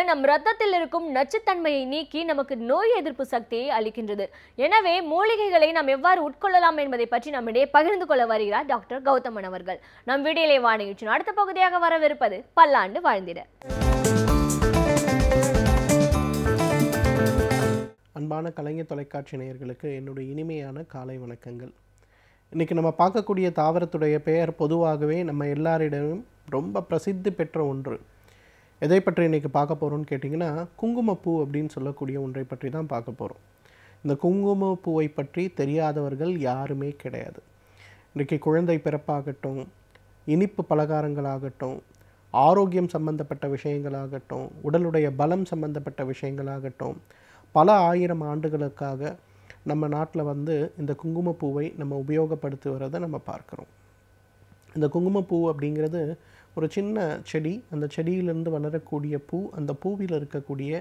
நம் இரத்தத்தில் இருக்கும் நச்சுத்தன்மையை நீக்கி நமக்கு நோய் எதிர்ப்பு சக்தியை அளிக்கின்றது. எனவே மூலிகைகளை நாம் எவ்வாறு உட்கொள்ளலாம் என்பதை பற்றி நம்மிடையே பகிர்ந்து கொள்ள வருகிறார் டாக்டர் கௌதமன் அவர்கள். நம் வீடியோலை வாணியின் அடுத்த பகுதியாக வரவிருப்பது பல்லாண்டு வாழ்ந்திட. அன்பான கலைஞர் தொலைக்காட்சி நேயர்களுக்கு என்னுடைய இனிமையான காலை வணக்கங்கள். இன்றைக்கி நம்ம பார்க்கக்கூடிய தாவரத்துடைய பெயர் பொதுவாகவே நம்ம எல்லாரிடமும் ரொம்ப பிரசித்தி பெற்ற ஒன்று. எதை பற்றி இன்றைக்கி பார்க்க போகிறோம்னு கேட்டிங்கன்னா, குங்குமப்பூ அப்படின்னு சொல்லக்கூடிய ஒன்றை பற்றி தான் பார்க்க போகிறோம். இந்த குங்குமப்பூவை பற்றி தெரியாதவர்கள் யாருமே கிடையாது. இன்றைக்கி குழந்தை பிறப்பாகட்டும், இனிப்பு பலகாரங்களாகட்டும், ஆரோக்கியம் சம்பந்தப்பட்ட விஷயங்களாகட்டும், உடலுடைய பலம் சம்பந்தப்பட்ட விஷயங்களாகட்டும், பல ஆயிரம் ஆண்டுகளுக்காக நம்ம நாட்டில் இந்த குங்குமப்பூவை நம்ம உபயோகப்படுத்தி வரதை நம்ம பார்க்குறோம். இந்த குங்குமப்பூ அப்படிங்கிறது ஒரு சின்ன செடி. அந்த செடியிலிருந்து வளரக்கூடிய பூ, அந்த பூவில் இருக்கக்கூடிய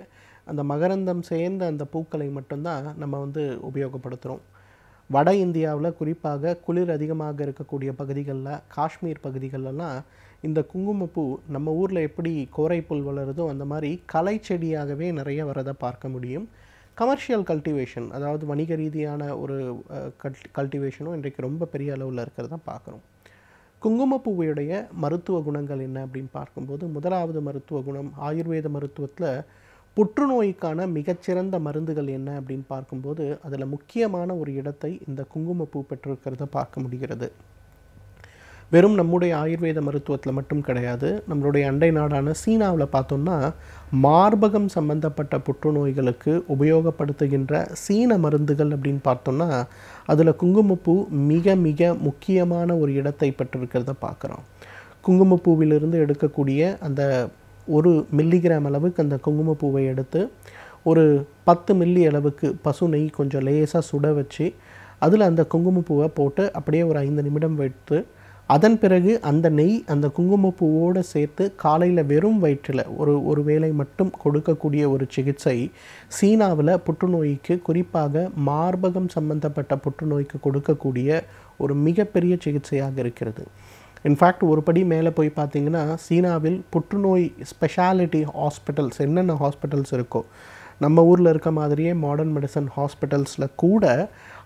அந்த மகரந்தம் சேர்ந்த அந்த பூக்களை மட்டும்தான் நம்ம உபயோகப்படுத்துகிறோம். வட இந்தியாவில் குறிப்பாக குளிர் அதிகமாக இருக்கக்கூடிய பகுதிகளில், காஷ்மீர் பகுதிகளெல்லாம் இந்த குங்குமப்பூ நம்ம ஊரில் எப்படி கோரைப்புல் வளருதோ அந்த மாதிரி கலை செடியாகவே நிறைய வரதை பார்க்க முடியும். கமர்ஷியல் கல்டிவேஷன், அதாவது வணிக ரீதியான ஒரு கல்டிவேஷனும் இன்றைக்கு ரொம்ப பெரிய அளவில் இருக்கிறத பார்க்குறோம். குங்குமப்பூவுடைய மருத்துவ குணங்கள் என்ன அப்படின்னு பார்க்கும்போது, முதலாவது மருத்துவ குணம், ஆயுர்வேத மருத்துவத்தில் புற்றுநோய்க்கான மிகச்சிறந்த மருந்துகள் என்ன அப்படின்னு பார்க்கும்போது அதில் முக்கியமான ஒரு இடத்தை இந்த குங்குமப்பூ பெற்றிருக்கிறத பார்க்க முடிகிறது. வெறும் நம்முடைய ஆயுர்வேத மருத்துவத்தில் மட்டும் கிடையாது, நம்மளுடைய அண்டை நாடான சீனாவில் பார்த்தோம்னா மார்பகம் சம்பந்தப்பட்ட புற்றுநோய்களுக்கு உபயோகப்படுத்துகின்ற சீன மருந்துகள் அப்படின்னு பார்த்தோம்னா அதில் குங்குமப்பூ மிக மிக முக்கியமான ஒரு இடத்தை பெற்றிருக்கிறத பார்க்குறோம். குங்குமப்பூவிலிருந்து எடுக்கக்கூடிய அந்த 1 மில்லிகிராம் அளவுக்கு அந்த குங்குமப்பூவை எடுத்து ஒரு 10 மில்லி அளவுக்கு பசு நெய் கொஞ்சம் லேசாக சுட வச்சு அதில் அந்த குங்குமப்பூவை போட்டு அப்படியே ஒரு 5 நிமிடம் வைத்து, அதன் பிறகு அந்த நெய் அந்த குங்குமப்பூவோடு சேர்த்து காலையில் வெறும் வயிற்றில் ஒரு வேளை மட்டும் கொடுக்கக்கூடிய ஒரு சிகிச்சை சீனாவில் புற்றுநோய்க்கு, குறிப்பாக மார்பகம் சம்பந்தப்பட்ட புற்றுநோய்க்கு கொடுக்கக்கூடிய ஒரு மிகப்பெரிய சிகிச்சையாக இருக்கிறது. இன்ஃபேக்ட் ஒரு படி மேலே போய் பார்த்திங்கன்னா, சீனாவில் புற்றுநோய் ஸ்பெஷாலிட்டி ஹாஸ்பிட்டல்ஸ், என்னென்ன ஹாஸ்பிட்டல்ஸ் இருக்கோ நம்ம ஊரில் இருக்க மாதிரியே மாடர்ன் மெடிசன் ஹாஸ்பிட்டல்ஸில் கூட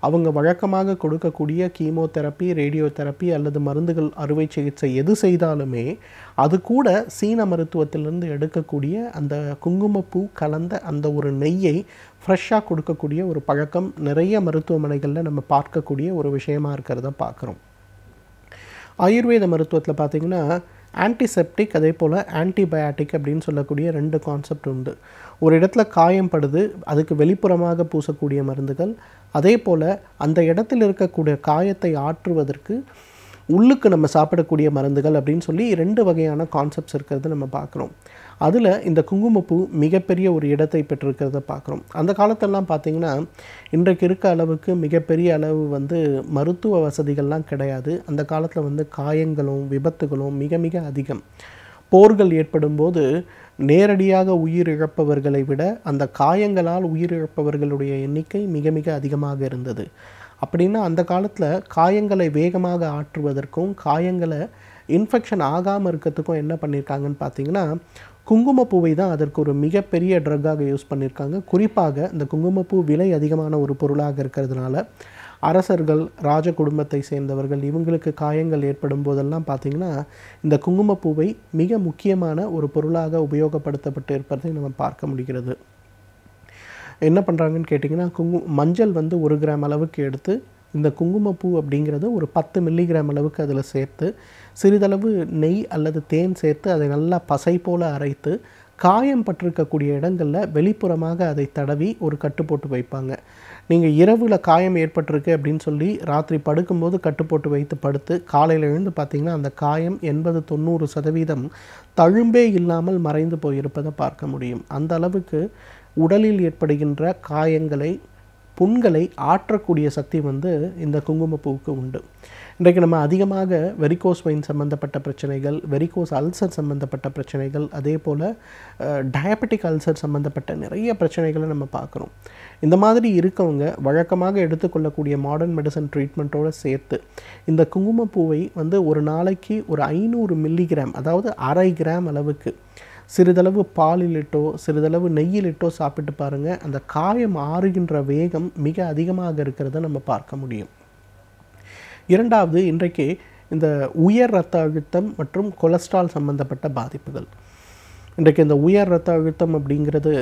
அவங்க வழக்கமாக கொடுக்கக்கூடிய கீமோதெரப்பி, ரேடியோ தெரப்பி அல்லது மருந்துகள், அறுவை சிகிச்சை எது செய்தாலுமே அது கூட சீன மருத்துவத்திலிருந்து எடுக்கக்கூடிய அந்த குங்குமப்பூ கலந்த அந்த ஒரு நெய்யை ஃப்ரெஷ்ஷாக கொடுக்கக்கூடிய ஒரு பழக்கம் நிறைய மருத்துவமனைகளில் நம்ம பார்க்கக்கூடிய ஒரு விஷயமா இருக்கிறத பார்க்குறோம். ஆயுர்வேத மருத்துவத்தில் பார்த்திங்கன்னா ஆன்டிசெப்டிக், அதே போல் ஆன்டிபயாட்டிக் அப்படின்னு சொல்லக்கூடிய 2 கான்செப்ட் உண்டு. ஒரு இடத்துல காயம் படுது, அதுக்கு வெளிப்புறமாக பூசக்கூடிய மருந்துகள், அதே போல் அந்த இடத்தில் இருக்கக்கூடிய காயத்தை ஆற்றுவதற்கு உள்ளுக்கு நம்ம சாப்பிடக்கூடிய மருந்துகள் அப்படின்னு சொல்லி 2 வகையான கான்செப்ட்ஸ் இருக்கிறது நம்ம பார்க்குறோம். அதில் இந்த குங்குமப்பூ மிகப்பெரிய ஒரு இடத்தை பெற்றிருக்கிறத பார்க்குறோம். அந்த காலத்தெல்லாம் பார்த்திங்கன்னா இன்றைக்கு இருக்க அளவுக்கு மிகப்பெரிய அளவு மருத்துவ வசதிகள்லாம் கிடையாது. அந்த காலத்தில் காயங்களும் விபத்துகளும் மிக மிக அதிகம். போர்கள் ஏற்படும் போது நேரடியாக உயிரிழப்பவர்களை விட அந்த காயங்களால் உயிரிழப்பவர்களுடைய எண்ணிக்கை மிக மிக அதிகமாக இருந்தது. அப்படின்னா அந்த காலத்தில் காயங்களை வேகமாக ஆற்றுவதற்கும் காயங்களை இன்ஃபெக்ஷன் ஆகாமல் இருக்கிறதுக்கும் என்ன பண்ணியிருக்காங்கன்னு பார்த்திங்கன்னா, குங்குமப்பூவை தான் அதற்கு ஒரு மிகப்பெரிய ட்ரக்காக யூஸ் பண்ணியிருக்காங்க. குறிப்பாக இந்த குங்குமப்பூ விலை அதிகமான ஒரு பொருளாக இருக்கிறதுனால அரசர்கள், ராஜ குடும்பத்தை சேர்ந்தவர்கள், இவங்களுக்கு காயங்கள் ஏற்படும் போதெல்லாம் பார்த்திங்கன்னா இந்த குங்குமப்பூவை மிக முக்கியமான ஒரு பொருளாக உபயோகப்படுத்தப்பட்டு இருப்பதை நம்ம பார்க்க முடிகிறது. என்ன பண்ணுறாங்கன்னு கேட்டிங்கன்னா, மஞ்சள் 1 கிராம் அளவுக்கு எடுத்து இந்த குங்குமப்பூ அப்படிங்கிறது ஒரு 10 மில்லிகிராம் அளவுக்கு அதில் சேர்த்து சிறிதளவு நெய் அல்லது தேன் சேர்த்து அதை நல்லா பசை போல் அரைத்து காயம் பட்டிருக்கக்கூடிய இடங்களில் வெளிப்புறமாக அதை தடவி ஒரு கட்டு போட்டு வைப்பாங்க. நீங்கள் இரவில் காயம் ஏற்பட்டிருக்கு அப்படின்னு சொல்லி ராத்திரி படுக்கும்போது கட்டு போட்டு வைத்து படுத்து காலையில் எழுந்து பார்த்திங்கன்னா அந்த காயம் 80-90% தழும்பே இல்லாமல் மறைந்து போயிருப்பதை பார்க்க முடியும். அந்த அளவுக்கு உடலில் ஏற்படுகின்ற காயங்களை, புண்களை ஆற்றக்கூடிய சக்தி இந்த குங்குமப்பூவுக்கு உண்டு. இன்றைக்கு நம்ம அதிகமாக வெரிகோஸ் வெயின் சம்பந்தப்பட்ட பிரச்சனைகள், வெரிகோஸ் அல்சர் சம்பந்தப்பட்ட பிரச்சனைகள், அதே போல் டயபெட்டிக் அல்சர் சம்பந்தப்பட்ட நிறைய பிரச்சனைகளை நம்ம பார்க்குறோம். இந்த மாதிரி இருக்கவங்க வழக்கமாக எடுத்துக்கொள்ளக்கூடிய மாடர்ன் மெடிசன் ட்ரீட்மெண்ட்டோடு சேர்த்து இந்த குங்குமப்பூவை ஒரு நாளைக்கு ஒரு 500 மில்லிகிராம், அதாவது 1/2 கிராம் அளவுக்கு சிறிதளவு பாலிலிட்டோ சிறிதளவு நெய்யிலிட்டோ சாப்பிட்டு பாருங்கள், அந்த காயம் ஆறுகின்ற வேகம் மிக அதிகமாக இருக்கிறத நம்ம பார்க்க முடியும். இரண்டாவது, இன்றைக்கு இந்த உயர் இரத்த அழுத்தம் மற்றும் கொலஸ்ட்ரால் சம்பந்தப்பட்ட பாதிப்புகள். இன்றைக்கு இந்த உயர் இரத்த அழுத்தம் அப்படிங்கிறது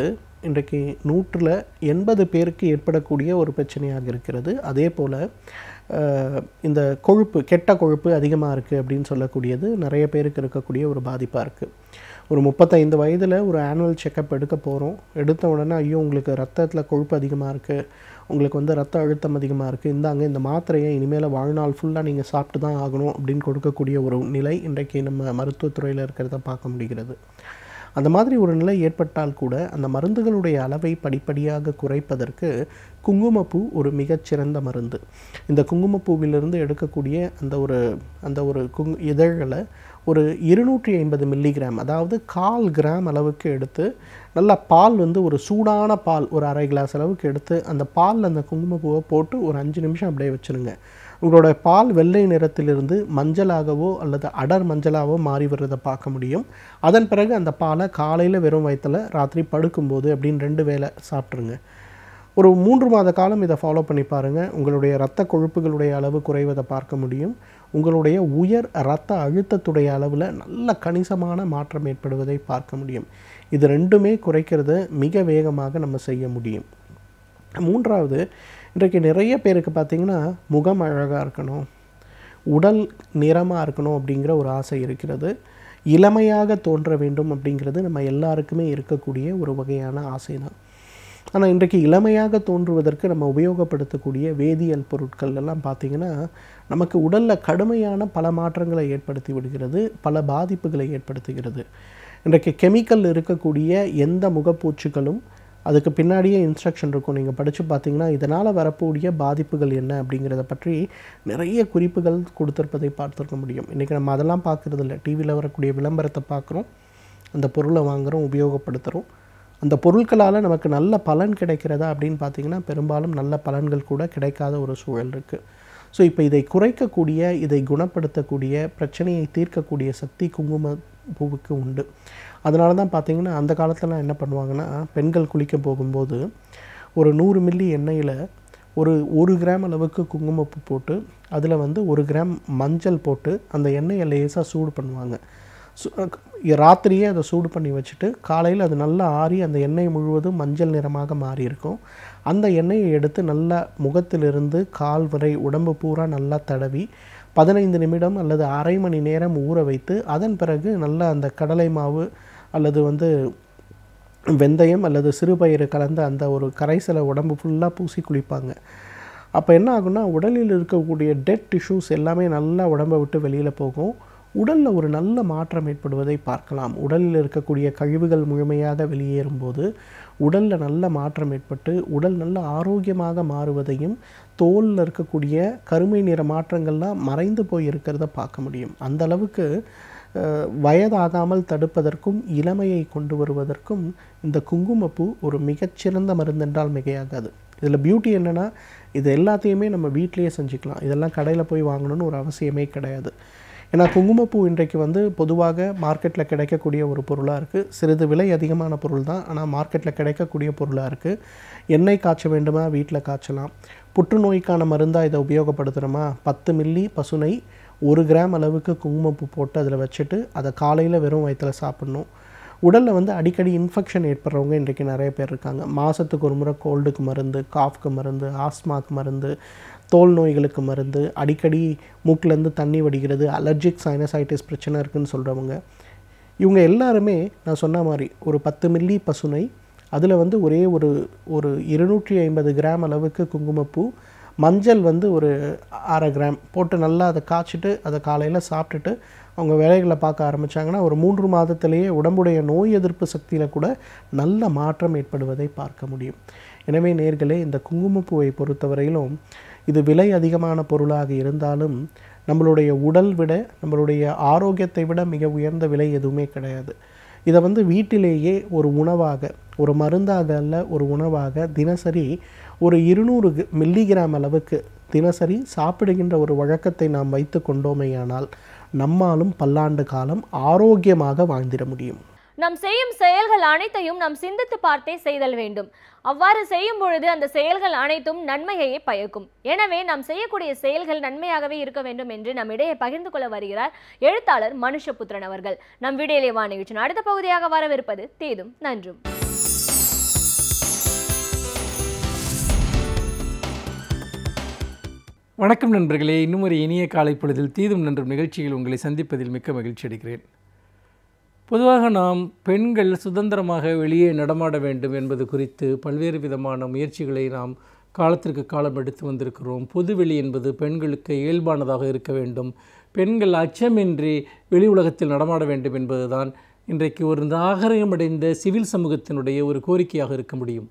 இன்றைக்கு 180 பேருக்கு ஏற்படக்கூடிய ஒரு பிரச்சனையாக இருக்கிறது. அதே போல் இந்த கொழுப்பு, கெட்ட கொழுப்பு அதிகமாக இருக்குது அப்படின்னு சொல்லக்கூடியது நிறைய பேருக்கு இருக்கக்கூடிய ஒரு பாதிப்பாக இருக்குது. ஒரு 35 வயதில் ஒரு ஆனுவல் செக்கப் எடுக்க போகிறோம். எடுத்த உடனே ஐயோ உங்களுக்கு ரத்தத்தில் கொழுப்பு அதிகமாக இருக்குது, உங்களுக்கு வந்து ரத்த அழுத்தம் அதிகமாக இருக்குது, இந்தாங்க இந்த மாத்திரையை இனிமேல் வாழ்நாள் ஃபுல்லாக நீங்கள் சாப்பிட்டு தான் ஆகணும் அப்படின்னு கொடுக்கக்கூடிய ஒரு நிலை இன்றைக்கு நம்ம மருத்துவத்துறையில் இருக்கிறத பார்க்க முடிகிறது. அந்த மாதிரி ஒரு நிலை ஏற்பட்டால் கூட அந்த மருந்துகளுடைய அளவை படிப்படியாக குறைப்பதற்கு குங்குமப்பூ ஒரு மிகச்சிறந்த மருந்து. இந்த குங்குமப்பூவிலிருந்து எடுக்கக்கூடிய அந்த ஒரு இதழ்களை ஒரு 250 மில்லிகிராம், அதாவது 1/4 கிராம் அளவுக்கு எடுத்து நல்லா பால் வந்து ஒரு சூடான பால் ஒரு அரை கிளாஸ் அளவுக்கு எடுத்து அந்த பாலில் அந்த குங்குமப்பூவை போட்டு ஒரு 5 நிமிஷம் அப்படியே வச்சுருங்க. உங்களோட பால் வெள்ளை நிறத்திலிருந்து மஞ்சளாகவோ அல்லது அடர் மஞ்சளாகவோ மாறி வர்றதை பார்க்க முடியும். அதன் பிறகு அந்த பாலை காலையில் வெறும் வயிற்றில் ராத்திரி படுக்கும்போது அப்படின்னு 2 வேளை சாப்பிட்ருங்க. ஒரு 3 மாத காலம் இதை ஃபாலோ பண்ணி பாருங்கள். உங்களுடைய இரத்த கொழுப்புகளுடைய அளவு குறைவதை பார்க்க முடியும். உங்களுடைய உயர் இரத்த அழுத்தத்துடைய அளவில் நல்ல கணிசமான மாற்றம் ஏற்படுவதை பார்க்க முடியும். இது ரெண்டுமே குறைக்கிறத மிக வேகமாக நம்ம செய்ய முடியும். மூன்றாவது, இன்றைக்கு நிறைய பேருக்கு பார்த்திங்கன்னா முகம் அழகாக இருக்கணும், உடல் நிறமாக இருக்கணும் அப்படிங்கிற ஒரு ஆசை இருக்கிறது. இளமையாக தோன்ற வேண்டும் அப்படிங்கிறது நம்ம எல்லாருக்குமே இருக்கக்கூடிய ஒரு வகையான ஆசை தான். ஆனால் இன்றைக்கு இளமையாக தோன்றுவதற்கு நம்ம உபயோகப்படுத்தக்கூடிய வேதியியல் பொருட்கள் எல்லாம் பார்த்திங்கன்னா நமக்கு உடலில் கடுமையான பல மாற்றங்களை ஏற்படுத்தி விடுகிறது, பல பாதிப்புகளை ஏற்படுத்துகிறது. இன்றைக்கு கெமிக்கல் இருக்கக்கூடிய எந்த முகப்பூச்சுகளும் அதுக்கு பின்னாடியே இன்ஸ்ட்ரக்ஷன் இருக்கும். நீங்கள் படித்து பார்த்தீங்கன்னா இதனால் வரக்கூடிய பாதிப்புகள் என்ன அப்படிங்கிறத பற்றி நிறைய குறிப்புகள் கொடுத்துருப்பதை பார்த்துருக்க முடியும். இன்றைக்கி நம்ம அதெல்லாம் பார்க்குறது இல்லை. டிவியில் வரக்கூடிய விளம்பரத்தை பார்க்குறோம், அந்த பொருளை வாங்குகிறோம், உபயோகப்படுத்துகிறோம். அந்த பொருட்களால் நமக்கு நல்ல பலன் கிடைக்கிறதா அப்படின்னு பார்த்திங்கன்னா பெரும்பாலும் நல்ல பலன்கள் கூட கிடைக்காத ஒரு சூழல் இருக்குது. ஸோ இப்போ இதை குறைக்கக்கூடிய, இதை குணப்படுத்தக்கூடிய, பிரச்சனையை தீர்க்கக்கூடிய சக்தி குங்குமப்பூவுக்கு உண்டு. அதனால தான் பார்த்திங்கன்னா அந்த காலத்துலலாம் என்ன பண்ணுவாங்கன்னா, பெண்கள் குளிக்க போகும்போது ஒரு 100 மில்லி எண்ணெயில் ஒரு கிராம் அளவுக்கு குங்குமப்பூ போட்டு அதில் வந்து 1 கிராம் மஞ்சள் போட்டு அந்த எண்ணெயை லேசாக சூடு பண்ணுவாங்க. ராத்திரியே அதை சூடு பண்ணி வச்சுட்டு காலையில் அது நல்லா ஆறி அந்த எண்ணெய் முழுவதும் மஞ்சள் நிறமாக மாறி இருக்கும். அந்த எண்ணெயை எடுத்து நல்லா முகத்திலிருந்து கால் வரை உடம்பு பூரா நல்லா தடவி 15 நிமிடம் அல்லது அரை மணி நேரம் ஊற வைத்து அதன் பிறகு நல்லா அந்த கடலை மாவு அல்லது வந்து வெந்தயம் அல்லது சிறுபயிறு கலந்த அந்த ஒரு கரைசலை உடம்பு ஃபுல்லாக பூசி குளிப்பாங்க. அப்போ என்ன ஆகும்னா, உடலில் இருக்கக்கூடிய டெட் டிஷ்யூஸ் எல்லாமே நல்லா உடம்பை விட்டு வெளியில் போகும். உடலில் ஒரு நல்ல மாற்றம் ஏற்படுவதை பார்க்கலாம். உடலில் இருக்கக்கூடிய கழிவுகள் முழுமையாக வெளியேறும்போது உடலில் நல்ல மாற்றம் ஏற்பட்டு உடல் நல்ல ஆரோக்கியமாக மாறுவதையும், தோலில் இருக்கக்கூடிய கருமை நிற மாற்றங்கள்லாம் மறைந்து போய் இருக்கிறத பார்க்க முடியும். அந்த அளவுக்கு வயதாகாமல் தடுப்பதற்கும் இளமையை கொண்டு வருவதற்கும் இந்த குங்குமப்பூ ஒரு மிகச்சிறந்த மருந்தென்றால் மிகையாகாது. இதில் பியூட்டி என்னென்னா, இது எல்லாத்தையுமே நம்ம வீட்டிலேயே செஞ்சுக்கலாம். இதெல்லாம் கடையில் போய் வாங்கணும்னு ஒரு அவசியமே கிடையாது. ஏன்னா குங்குமப்பூ இன்றைக்கு வந்து பொதுவாக மார்க்கெட்டில் கிடைக்கக்கூடிய ஒரு பொருளாக இருக்குது. சிறிது விலை அதிகமான பொருள் தான், ஆனால் மார்க்கெட்டில் கிடைக்கக்கூடிய பொருளாக இருக்குது. எண்ணெய் காய்ச்ச வேண்டுமா, வீட்டில் காய்ச்சலாம். புற்றுநோய்க்கான மருந்தாக இதை உபயோகப்படுத்துகிறோமா, 10 மில்லி பசுனை 1 கிராம் அளவுக்கு குங்குமப்பூ போட்டு அதில் வச்சுட்டு அதை காலையில் வெறும் வயிற்றில் சாப்பிட்ணும். உடலில் வந்து அடிக்கடி இன்ஃபெக்ஷன் ஏற்படுறவங்க இன்றைக்கு நிறைய பேர் இருக்காங்க. மாதத்துக்கு ஒரு முறை கோல்டுக்கு மருந்து, காஃப்க்கு மருந்து, ஆஸ்மாக்கு மருந்து, தோல் நோய்களுக்கு மருந்து, அடிக்கடி மூக்கிலேருந்து தண்ணி வடிகிறது, அலர்ஜிக் சைனசைட்டிஸ் பிரச்சனை இருக்குதுன்னு சொல்கிறவங்க, இவங்க எல்லாருமே நான் சொன்ன மாதிரி ஒரு 10 மில்லி பசுனை, அதில் வந்து ஒரே ஒரு 250 கிராம் அளவுக்கு குங்குமப்பூ, மஞ்சள் வந்து ஒரு 1/2 கிராம் போட்டு நல்லா அதை காய்ச்சிட்டு அதை காலையில் சாப்பிட்டுட்டு அவங்க வேலைகளை பார்க்க ஆரம்பித்தாங்கன்னா ஒரு 3 மாதத்திலேயே உடம்புடைய நோய் எதிர்ப்பு சக்தியில் கூட நல்ல மாற்றம் ஏற்படுவதை பார்க்க முடியும். எனவே நேர்களே, இந்த குங்குமப்பூவை பொறுத்தவரையிலும் இது விலை அதிகமான பொருளாக இருந்தாலும் நம்மளுடைய உடல் விட, நம்மளுடைய ஆரோக்கியத்தை விட மிக உயர்ந்த விலை எதுவுமே கிடையாது. இதை வந்து வீட்டிலேயே ஒரு உணவாக, ஒரு மருந்தாக அல்ல, ஒரு உணவாக தினசரி ஒரு 200 மில்லிகிராம் அளவுக்கு தினசரி சாப்பிடுகின்ற ஒரு வழக்கத்தை நாம் வைத்து கொண்டோமேயானால் நம்மாலும் பல்லாண்டு காலம் ஆரோக்கியமாக வாழ்ந்திட முடியும். நாம் செய்யும் செயல்கள் அனைத்தையும் நாம் சிந்தித்து பார்த்தே செய்தல் வேண்டும். அவ்வாறு செய்யும் பொழுது அந்த செயல்கள் அனைத்தும் நன்மையையே பயக்கும். எனவே நாம் செய்யக்கூடிய செயல்கள் நன்மையாகவே இருக்க வேண்டும் என்று நம் இடையே பகிர்ந்து கொள்ள வருகிறார் எழுத்தாளர் மனுஷபுத்திரன் அவர்கள். நம் வீடியோலே வா நிகழ்ச்சியின் அடுத்த பகுதியாக வரவிருப்பது தீதும் நன்றும். வணக்கம் நண்பர்களே, இன்னும் ஒரு இனிய காலை பொழுதில் தீதும் நன்றும் நிகழ்ச்சியில் உங்களை சந்திப்பதில் மிக்க மகிழ்ச்சி அடைகிறேன். பொதுவாக நாம் பெண்கள் சுதந்திரமாக வெளியே நடமாட வேண்டும் என்பது குறித்து பல்வேறு விதமான முயற்சிகளை நாம் காலத்திற்கு காலம் எடுத்து வந்திருக்கிறோம். பொதுவெளி என்பது பெண்களுக்கு இயல்பானதாக இருக்க வேண்டும், பெண்கள் அச்சமின்றி வெளி உலகத்தில் நடமாட வேண்டும் என்பதுதான் இன்றைக்கு ஒரு நாகரிகமடைந்த சிவில் சமூகத்தினுடைய ஒரு கோரிக்கையாக இருக்க முடியும்.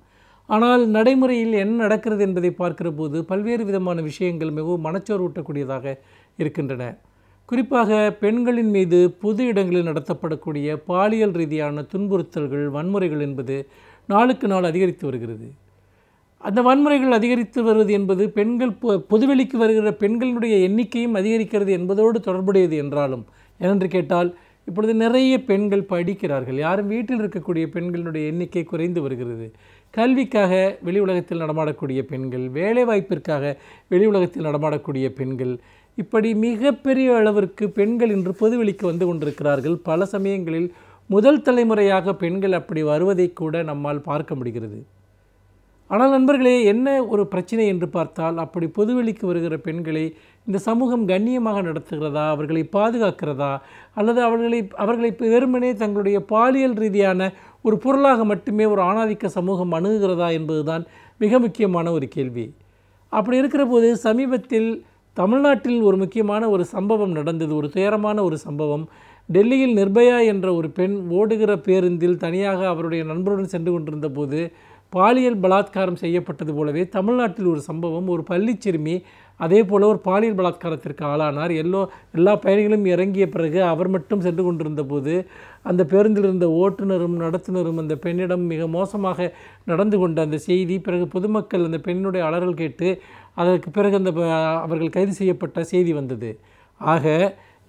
ஆனால் நடைமுறையில் என்ன நடக்கிறது என்பதை பார்க்கிற போது பல்வேறு விதமான விஷயங்கள் மிகவும் மனச்சோர்வூட்டக்கூடியதாக இருக்கின்றன. குறிப்பாக பெண்களின் மீது பொது இடங்களில் நடத்தப்படக்கூடிய பாலியல் ரீதியான துன்புறுத்தல்கள், வன்முறைகள் என்பது நாளுக்கு நாள் அதிகரித்து வருகிறது. அந்த வன்முறைகள் அதிகரித்து வருவது என்பது பெண்கள் பொதுவெளிக்கு வருகிற பெண்களுடைய எண்ணிக்கையும் அதிகரிக்கிறது என்பதோடு தொடர்புடையது என்றாலும், ஏனென்று கேட்டால் இப்பொழுது நிறைய பெண்கள் படிக்கிறார்கள். யாரும் வீட்டில் இருக்கக்கூடிய பெண்களுடைய எண்ணிக்கை குறைந்து வருகிறது. கல்விக்காக வெளி உலகத்தில் நடமாடக்கூடிய பெண்கள், வேலைவாய்ப்பிற்காக வெளி உலகத்தில் நடமாடக்கூடிய பெண்கள், இப்படி மிகப்பெரிய அளவிற்கு பெண்கள் இன்று பொதுவெளிக்கு வந்து கொண்டிருக்கிறார்கள். பல சமயங்களில் முதல் தலைமுறையாக பெண்கள் அப்படி வருவதை கூட நம்மால் பார்க்க முடிகிறது. ஆனால் நண்பர்களே, என்ன ஒரு பிரச்சனை என்று பார்த்தால், அப்படி பொதுவெளிக்கு வருகிற பெண்களை இந்த சமூகம் கண்ணியமாக நடத்துகிறதா, அவர்களை பாதுகாக்கிறதா, அல்லது அவர்களை வெறுமனே தங்களுடைய பாலியல் ரீதியான ஒரு பொருளாக மட்டுமே ஒரு ஆணாதிக்க சமூகம் அணுகுகிறதா என்பதுதான் மிக முக்கியமான ஒரு கேள்வி. அப்படி இருக்கிற போது சமீபத்தில் தமிழ்நாட்டில் ஒரு முக்கியமான ஒரு சம்பவம் நடந்தது, ஒரு துயரமான ஒரு சம்பவம். டெல்லியில் நிர்பயா என்ற ஒரு பெண் ஓடுகிற பேருந்தில் தனியாக அவருடைய நண்பருடன் சென்று கொண்டிருந்த போது பாலியல் பலாத்காரம் செய்யப்பட்டது போலவே தமிழ்நாட்டில் ஒரு சம்பவம். ஒரு பள்ளி சிறுமி அதே போல் ஒரு பாலியல் பலாத்காரத்திற்கு ஆளானார். எல்லா பயணிகளும் இறங்கிய பிறகு அவர் மட்டும் சென்று கொண்டிருந்த போது அந்த பேருந்தில் இருந்த ஓட்டுநரும் நடத்துனரும் அந்த பெண்ணிடம் மிக மோசமாக நடந்து கொண்ட அந்த செய்தி, பிறகு பொதுமக்கள் அந்த பெண்ணுடைய அலறல் கேட்டு அதற்கு பிறகு அவர்கள் கைது செய்யப்பட்ட செய்தி வந்தது. ஆக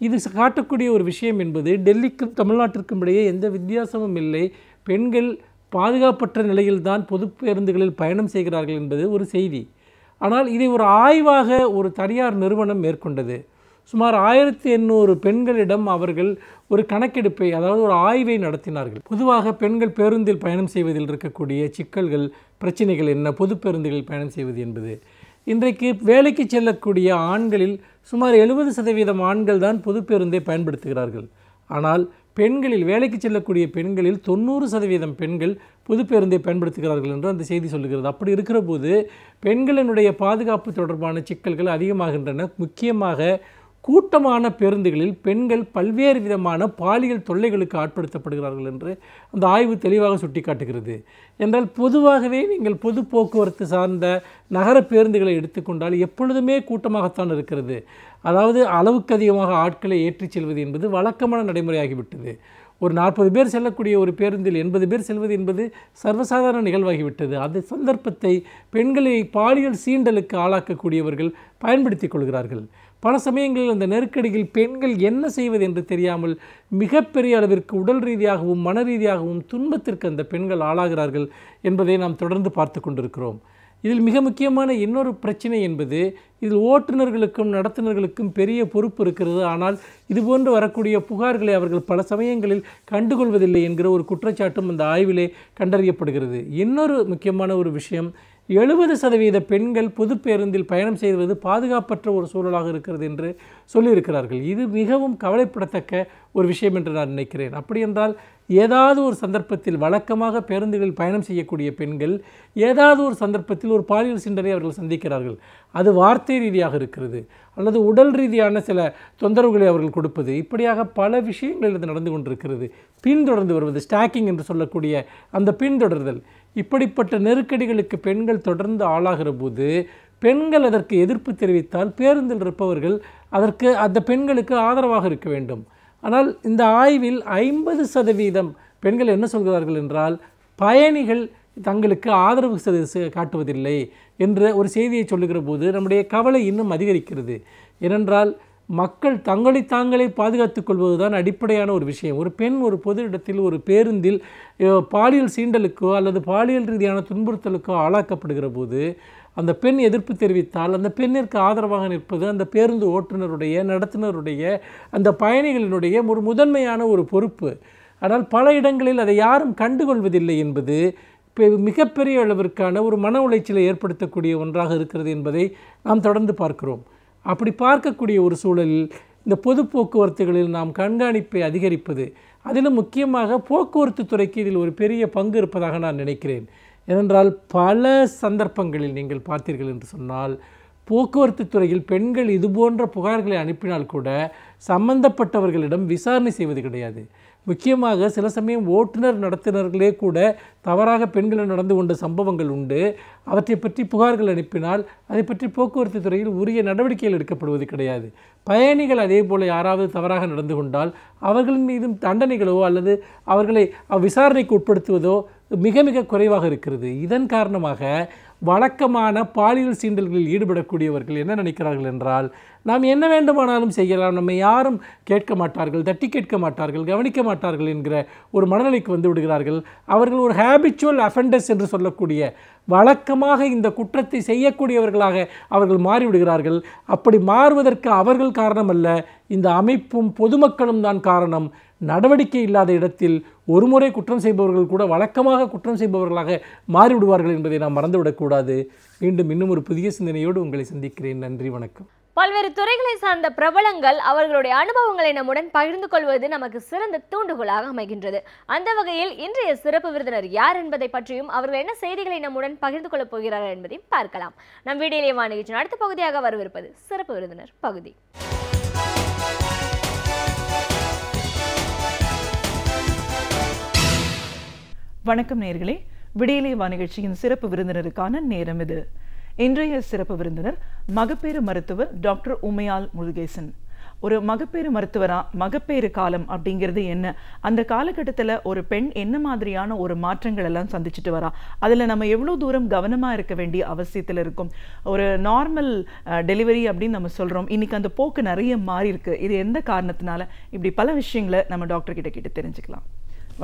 இது காட்டக்கூடிய ஒரு விஷயம் என்பது, டெல்லிக்கும் தமிழ்நாட்டிற்கும் இடையே எந்த வித்தியாசமும் இல்லை, பெண்கள் பாதுகாப்பற்ற நிலையில்தான் பொது பேருந்துகளில் பயணம் செய்கிறார்கள் என்பது ஒரு செய்தி. ஆனால் இதை ஒரு ஆய்வாக ஒரு தனியார் நிறுவனம் மேற்கொண்டது. சுமார் 1800 பெண்களிடம் அவர்கள் ஒரு கணக்கெடுப்பை, அதாவது ஒரு ஆய்வை நடத்தினார்கள். பொதுவாக பெண்கள் பேருந்தில் பயணம் செய்வதில் இருக்கக்கூடிய சிக்கல்கள், பிரச்சனைகள் என்ன, பொது பேருந்துகளில் பயணம் செய்வது என்பது. இன்றைக்கு வேலைக்கு செல்லக்கூடிய ஆண்களில் சுமார் 70% ஆண்கள் தான் பொது பேருந்தை பயன்படுத்துகிறார்கள். ஆனால் பெண்களில், வேலைக்கு செல்லக்கூடிய பெண்களில் 90% பெண்கள் பொது பேருந்தை பயன்படுத்துகிறார்கள் என்று அந்த செய்தி சொல்லுகிறது. அப்படி இருக்கிற போது பெண்களினுடைய பாதுகாப்பு தொடர்பான சிக்கல்கள் அதிகமாகின்றன. முக்கியமாக கூட்டமான பேருந்துகளில் பெண்கள் பல்வேறு விதமான பாலியல் தொல்லைகளுக்கு ஆட்படுத்தப்படுகிறார்கள் என்று அந்த ஆய்வு தெளிவாக சுட்டிக்காட்டுகிறது. என்றால் பொதுவாகவே நீங்கள் பொது போக்குவரத்து சார்ந்த நகர பேருந்துகளை எடுத்துக்கொண்டால் எப்பொழுதுமே கூட்டமாகத்தான் இருக்கிறது. அதாவது அளவுக்கு அதிகமாக ஆட்களை ஏற்றிச் செல்வது என்பது வழக்கமான நடைமுறையாகிவிட்டது. ஒரு 40 பேர் செல்லக்கூடிய ஒரு பேருந்தில் 80 பேர் செல்வது என்பது சர்வசாதாரண நிகழ்வாகிவிட்டது. அந்த சந்தர்ப்பத்தை பெண்களை பாலியல் சீண்டலுக்கு ஆளாக்கக்கூடியவர்கள் பயன்படுத்திக் கொள்கிறார்கள். பல சமயங்களில் அந்த நெருக்கடியில் பெண்கள் என்ன செய்வது என்று தெரியாமல் மிகப்பெரிய அளவிற்கு உடல் ரீதியாகவும் மன ரீதியாகவும் துன்பத்திற்கு அந்த பெண்கள் ஆளாகிறார்கள் என்பதை நாம் தொடர்ந்து பார்த்து கொண்டிருக்கிறோம். இதில் மிக முக்கியமான இன்னொரு பிரச்சனை என்பது, இதில் ஓட்டுநர்களுக்கும் நடத்துனர்களுக்கும் பெரிய பொறுப்பு இருக்கிறது. ஆனால் இதுபோன்று வரக்கூடிய புகார்களை அவர்கள் பல சமயங்களில் கண்டுகொள்வதில்லை என்கிற ஒரு குற்றச்சாட்டும் அந்த ஆய்விலே கண்டறியப்படுகிறது. இன்னொரு முக்கியமான ஒரு விஷயம், 70% பெண்கள் பொது பேருந்தில் பயணம் செய்வது பாதுகாப்பற்ற ஒரு சூழலாக இருக்கிறது என்று சொல்லியிருக்கிறார்கள். இது மிகவும் கவலைப்படத்தக்க ஒரு விஷயம் என்று நான் நினைக்கிறேன். அப்படி என்றால் ஏதாவது ஒரு சந்தர்ப்பத்தில், வழக்கமாக பேருந்துகளில் பயணம் செய்யக்கூடிய பெண்கள் ஏதாவது ஒரு சந்தர்ப்பத்தில் ஒரு பாலியல் சீண்டலை அவர்கள் சந்திக்கிறார்கள். அது வார்த்தை ரீதியாக இருக்கிறது, அல்லது உடல் ரீதியான சில தொந்தரவுகளை அவர்கள் கொடுப்பது, இப்படியாக பல விஷயங்கள் இது நடந்து கொண்டிருக்கிறது. பின்தொடர்ந்து வருவது, ஸ்டாக்கிங் என்று சொல்லக்கூடிய அந்த பின்தொடர்தல், இப்படிப்பட்ட நெருக்கடிகளுக்கு பெண்கள் தொடர்ந்து ஆளாகிற போது பெண்கள் அதற்கு எதிர்ப்பு தெரிவித்தால் பேருந்தில் இருப்பவர்கள் அதற்கு அந்த பெண்களுக்கு ஆதரவாக இருக்க வேண்டும். ஆனால் இந்த ஆய்வில் 50% பெண்கள் என்ன சொல்கிறார்கள் என்றால், பயணிகள் தங்களுக்கு ஆதரவு காட்டுவதில்லை என்ற ஒரு செய்தியை சொல்லுகிற போது நம்முடைய கவலை இன்னும் அதிகரிக்கிறது. ஏனென்றால் மக்கள் தங்களை தாங்களே பாதுகாத்துக் கொள்வது தான் அடிப்படையான ஒரு விஷயம். ஒரு பெண் ஒரு பொது இடத்தில் ஒரு பேருந்தில் பாலியல் சீண்டலுக்கோ அல்லது பாலியல் ரீதியான துன்புறுத்தலுக்கோ ஆளாக்கப்படுகிற போது அந்த பெண் எதிர்ப்பு தெரிவித்தால் அந்த பெண்ணிற்கு ஆதரவாக நிற்பது அந்த பேருந்து ஓட்டுநருடைய, நடத்துனருடைய, அந்த பயணிகளினுடைய ஒரு முதன்மையான ஒரு பொறுப்பு. ஆனால் பல இடங்களில் அதை யாரும் கண்டுகொள்வதில்லை என்பது மிகப்பெரிய அளவிற்கான ஒரு மன உளைச்சலை ஏற்படுத்தக்கூடிய ஒன்றாக இருக்கிறது என்பதை நாம் தொடர்ந்து பார்க்கிறோம். அப்படி பார்க்கக்கூடிய ஒரு சூழலில் இந்த பொது போக்குவரத்துகளில் நாம் கண்காணிப்பை அதிகரிப்பது, அதிலும் முக்கியமாக போக்குவரத்து துறைக்கு இதில் ஒரு பெரிய பங்கு இருப்பதாக நான் நினைக்கிறேன். ஏனென்றால் பல சந்தர்ப்பங்களில் நீங்கள் பார்த்தீர்கள் என்று சொன்னால் போக்குவரத்து துறையில் பெண்கள் இதுபோன்ற புகார்களை அனுப்பினால் கூட சம்பந்தப்பட்டவர்களிடம் விசாரணை செய்வது கிடையாது. முக்கியமாக சில சமயம் ஓட்டுநர் நடத்துனர்களே கூட தவறாக பெண்கள் நடந்து கொண்ட சம்பவங்கள் உண்டு. அவற்றை பற்றி புகார்கள் அனுப்பினால் அதை பற்றி போக்குவரத்து துறையில் உரிய நடவடிக்கைகள் எடுக்கப்படுவது கிடையாது. பயணிகள் அதே போல் யாராவது தவறாக நடந்து கொண்டால் அவர்களின் மீதும் தண்டனைகளோ அல்லது அவர்களை விசாரணைக்கு உட்படுத்துவதோ மிக மிக குறைவாக இருக்கிறது. இதன் காரணமாக வழக்கமான பாலியல் சீண்டல்களில் ஈடுபடக்கூடியவர்கள் என்ன நினைக்கிறார்கள் என்றால், நாம் என்ன வேண்டுமானாலும் செய்யலாம், நம்மை யாரும் கேட்க மாட்டார்கள், தட்டி கேட்க மாட்டார்கள், கவனிக்க மாட்டார்கள் என்கிற ஒரு மனநிலைக்கு வந்து விடுகிறார்கள். அவர்கள் ஒரு ஹேபிச்சுவல் அஃபெண்டர்ஸ் என்று சொல்லக்கூடிய வழக்கமாக இந்த குற்றத்தை செய்யக்கூடியவர்களாக அவர்கள் மாறிவிடுகிறார்கள். அப்படி மாறுவதற்கு அவர்கள் காரணமல்ல, இந்த அமைப்பும் பொதுமக்களும் தான் காரணம். நடவடிக்கை இல்லாத இடத்தில் ஒருமுறை குற்றம் செய்பவர்கள் கூட வழக்கமாக குற்றம் செய்பவர்களாக மாறிவிடுவார்கள் என்பதை நாம் மறந்துவிடக்கூடாது. மீண்டும் இன்னும் ஒரு புதிய சிந்தனையோடு உங்களை சந்திக்கிறேன். நன்றி, வணக்கம். பல்வேறு துறைகளை சார்ந்த பிரபலங்கள் அவர்களுடைய அனுபவங்களை நம்முடன் பகிர்ந்து கொள்வது நமக்கு சிறந்த தூண்டுகோலாக அமைகின்றது. அந்த வகையில் இன்றைய சிறப்பு விருந்தினர் யார் என்பதை பற்றியும் அவர்கள் என்ன செய்திகளை நம்முடன் பகிர்ந்து கொள்ளப் போகிறார்கள் என்பதையும் பார்க்கலாம். நம் வீடியோலே வாணிகிச்சின் அடுத்த பகுதியாக வரவிருப்பது சிறப்பு விருந்தினர் பகுதி. வணக்கம் நேயர்களே, விடியலே வா நிகழ்ச்சியின் சிறப்பு விருந்தினருக்கான நேரம் இது. இன்றைய சிறப்பு விருந்தினர் மகப்பேறு மருத்துவர் டாக்டர் உமையாள் முருகேசன். ஒரு மகப்பேறு மருத்துவரா மகப்பேறு காலம் அப்படிங்கிறது என்ன, அந்த காலகட்டத்தில் ஒரு பெண் என்ன மாதிரியான ஒரு மாற்றங்கள் எல்லாம் சந்திச்சுட்டு வரா, அதில் நம்ம எவ்வளோ தூரம் கவனமாக இருக்க வேண்டிய அவசியத்தில் இருக்கும். ஒரு நார்மல் டெலிவரி அப்படின்னு நம்ம சொல்கிறோம், இன்னைக்கு அந்த போக்கு நிறைய மாறி இருக்கு. இது எந்த காரணத்தினால, இப்படி பல விஷயங்களை நம்ம டாக்டர் கிட்ட கேட்டு தெரிஞ்சுக்கலாம்.